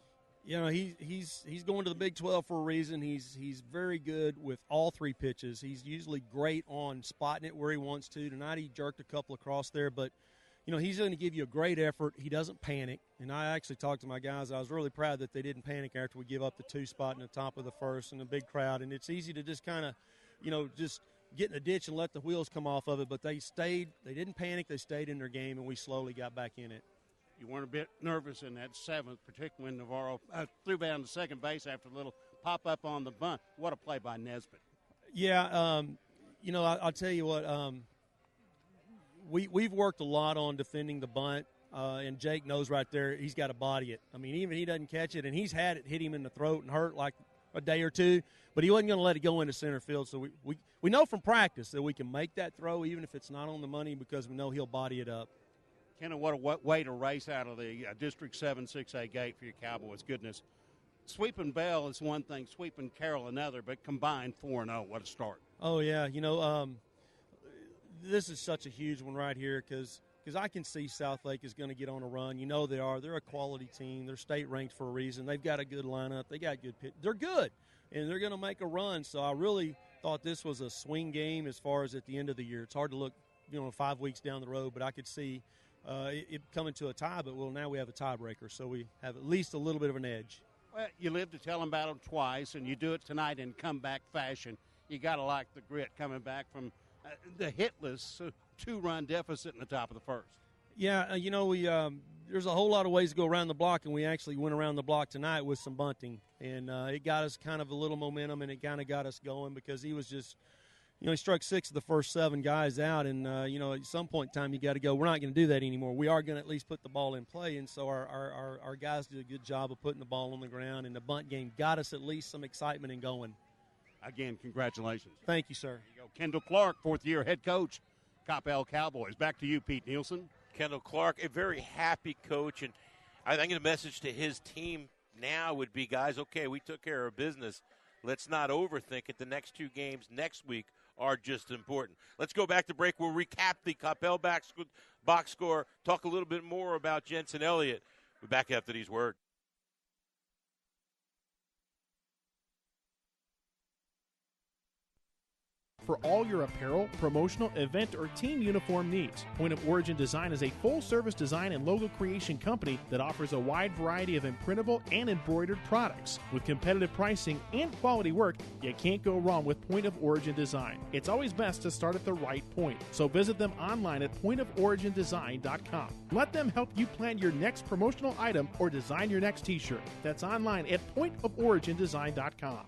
You know, he's going to the Big 12 for a reason. He's very good with all three pitches. He's usually great on spotting it where he wants to. Tonight he jerked a couple across there, but, you know, he's going to give you a great effort. He doesn't panic. And I actually talked to my guys. I was really proud that they didn't panic after we give up the 2 spot in the top of the first and a big crowd. And it's easy to just kind of, you know, just get in a ditch and let the wheels come off of it. But they stayed. They didn't panic. They stayed in their game, and we slowly got back in it. You weren't a bit nervous in that 7th, particularly when Navarro threw down to second base after a little pop-up on the bunt. What a play by Nesbitt. Yeah, you know, I'll tell you what, we've worked a lot on defending the bunt, and Jake knows right there he's got to body it. I mean, even he doesn't catch it, and he's had it hit him in the throat and hurt like a day or two, but he wasn't going to let it go into center field. So we know from practice that we can make that throw even if it's not on the money because we know he'll body it up. Kenna, what a way to race out of the District 7 6A gate for your Cowboys. Goodness. Sweeping Bell is one thing, sweeping Carroll another, but combined 4-0. What a start. Oh, yeah. You know, this is such a huge one right here because I can see Southlake is going to get on a run. You know they are. They're a quality team. They're state-ranked for a reason. They've got a good lineup. They got good pitch. They're good, and they're going to make a run. So I really thought this was a swing game as far as at the end of the year. It's hard to look, 5 weeks down the road, but I could see it coming to a tie, but now we have a tiebreaker, so we have at least a little bit of an edge. Well, you live to tell them about them twice, and you do it tonight in comeback fashion. You got to like the grit coming back from the hitless 2-run deficit in the top of the first. Yeah, we there's a whole lot of ways to go around the block, and we actually went around the block tonight with some bunting, and it got us kind of a little momentum, and it kind of got us going because he was just – he struck 6 of the first 7 guys out, and, at some point in time you got to go, we're not going to do that anymore. We are going to at least put the ball in play, and so our guys did a good job of putting the ball on the ground, and the bunt game got us at least some excitement and going. Again, congratulations. Thank you, sir. There you go. Kendall Clark, 4th-year head coach, Coppell Cowboys. Back to you, Pete Nielsen. Kendall Clark, a very happy coach, and I think the message to his team now would be, guys, okay, we took care of business. Let's not overthink it. The next 2 games next week are just important. Let's go back to break. We'll recap the Coppell box score, talk a little bit more about Jensen Elliott. We're back after these words. For all your apparel, promotional, event, or team uniform needs, Point of Origin Design is a full-service design and logo creation company that offers a wide variety of imprintable and embroidered products. With competitive pricing and quality work, you can't go wrong with Point of Origin Design. It's always best to start at the right point, so visit them online at pointoforigindesign.com. Let them help you plan your next promotional item or design your next t-shirt. That's online at pointoforigindesign.com.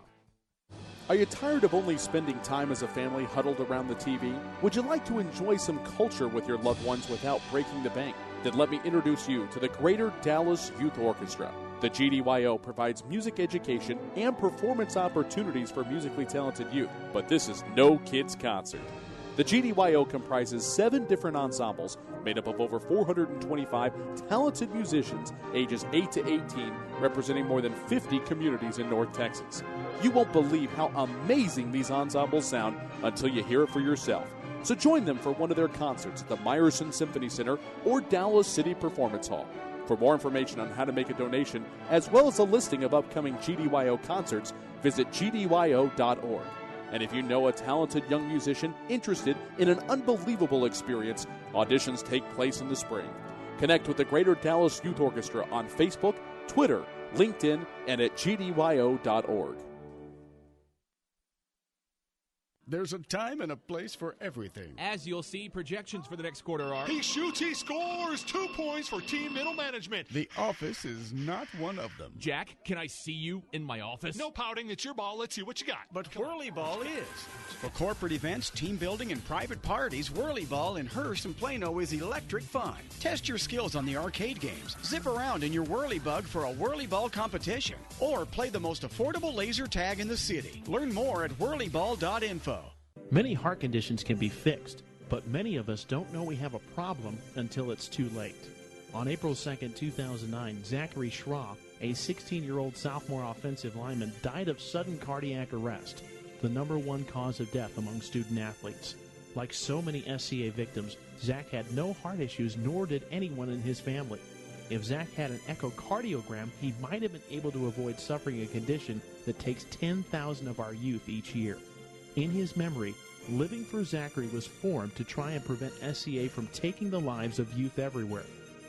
Are you tired of only spending time as a family huddled around the TV? Would you like to enjoy some culture with your loved ones without breaking the bank? Then let me introduce you to the Greater Dallas Youth Orchestra. The GDYO provides music education and performance opportunities for musically talented youth, but this is no kids' concert. The GDYO comprises 7 different ensembles made up of over 425 talented musicians ages 8 to 18, representing more than 50 communities in North Texas. You won't believe how amazing these ensembles sound until you hear it for yourself. So join them for one of their concerts at the Meyerson Symphony Center or Dallas City Performance Hall. For more information on how to make a donation, as well as a listing of upcoming GDYO concerts, visit gdyo.org. And if you know a talented young musician interested in an unbelievable experience, auditions take place in the spring. Connect with the Greater Dallas Youth Orchestra on Facebook, Twitter, LinkedIn, and at gdyo.org. There's a time and a place for everything. As you'll see, projections for the next quarter are... He shoots, he scores! 2 points for team middle management. The office is not one of them. Jack, can I see you in my office? No pouting, it's your ball. Let's see what you got. But Whirly Ball is. For corporate events, team building, and private parties, Whirly Ball in Hearst and Plano is electric fun. Test your skills on the arcade games. Zip around in your Whirly Bug for a Whirly Ball competition. Or play the most affordable laser tag in the city. Learn more at whirlyball.info. Many heart conditions can be fixed, but many of us don't know we have a problem until it's too late. On April 2, 2009, Zachary Schraw, a 16-year-old sophomore offensive lineman, died of sudden cardiac arrest, the #1 cause of death among student athletes. Like so many SCA victims, Zach had no heart issues, nor did anyone in his family. If Zach had an echocardiogram, he might have been able to avoid suffering a condition that takes 10,000 of our youth each year. In his memory, Living for Zachary was formed to try and prevent SCA from taking the lives of youth everywhere.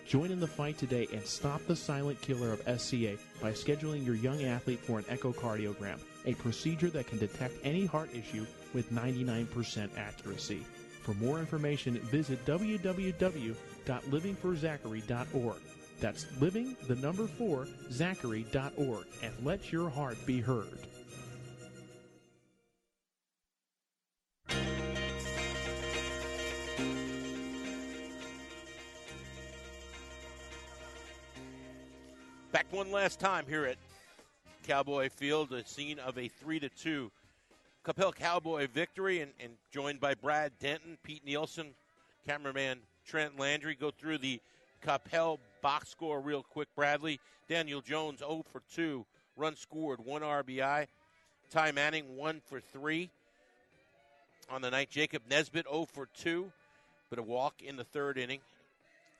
Join in the fight today and stop the silent killer of SCA by scheduling your young athlete for an echocardiogram, a procedure that can detect any heart issue with 99% accuracy. For more information, visit www.livingforzachary.org. That's living4zachary.org, and let your heart be heard. Back one last time here at Cowboy Field, the scene of a 3-2 Coppell Cowboy victory, and joined by Brad Denton, Pete Nielsen, cameraman Trent Landry. Go through the Coppell box score real quick. Bradley, Daniel Jones 0 for 2, runs scored, 1 RBI. Ty Manning 1 for 3 on the night. Jacob Nesbitt 0 for 2, but a walk in the third inning.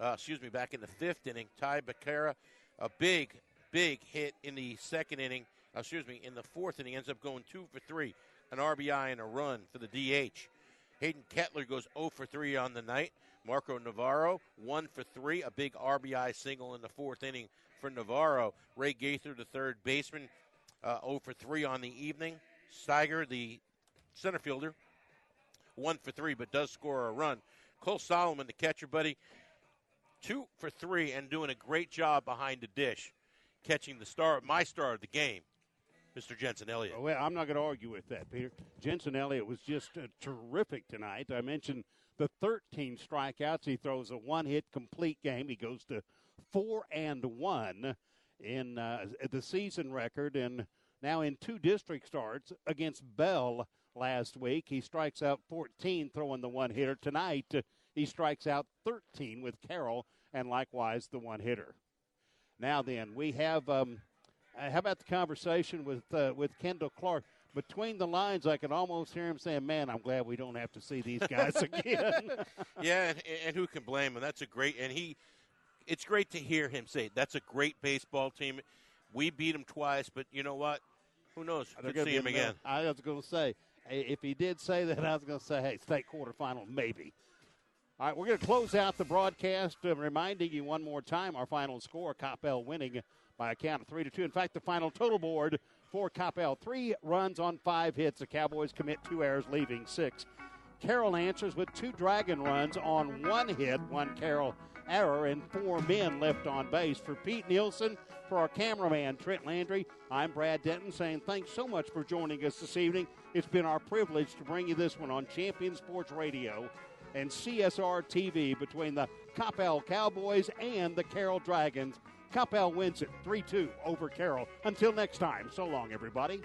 Back in the fifth inning. Ty Becerra, a big hit in the second inning. In the fourth inning, ends up going 2 for 3, an RBI and a run for the DH. Hayden Kettler goes 0 for 3 on the night. Marco Navarro 1 for 3, a big RBI single in the fourth inning for Navarro. Ray Gaither, the third baseman, 0 for 3 on the evening. Steiger, the center fielder, 1 for 3, but does score a run. Cole Solomon, the catcher, buddy, 2 for 3, and doing a great job behind the dish, catching my star of the game, Mr. Jensen Elliott. Well, I'm not going to argue with that, Peter. Jensen Elliott was just terrific tonight. I mentioned the 13 strikeouts. He throws a one-hit complete game. He goes to 4-1 in the season record, and now in 2 district starts against Bell last week. He strikes out 14 throwing the one-hitter. Tonight, he strikes out 13 with Carroll, and likewise the one-hitter. Now then, we have how about the conversation with Kendall Clark? Between the lines, I can almost hear him saying, man, I'm glad we don't have to see these guys again. Yeah, and who can blame him? That's a great – and it's great to hear him say, that's a great baseball team. We beat them twice, but you know what? Who knows? Could see him again. I was going to say, if he did say that, I was going to say, hey, state quarterfinal, maybe. All right, we're going to close out the broadcast, reminding you one more time our final score, Coppell winning by a count of 3-2. In fact, the final total board for Coppell, 3 runs on 5 hits. The Cowboys commit 2 errors, leaving 6. Carroll answers with 2 Dragon runs on 1 hit, 1 Carroll error, and 4 men left on base. For Pete Nielsen, for our cameraman, Trent Landry, I'm Brad Denton saying thanks so much for joining us this evening. It's been our privilege to bring you this one on Champion Sports Radio and CSR TV between the Coppell Cowboys and the Carroll Dragons. Coppell wins it 3-2 over Carroll. Until next time, so long, everybody.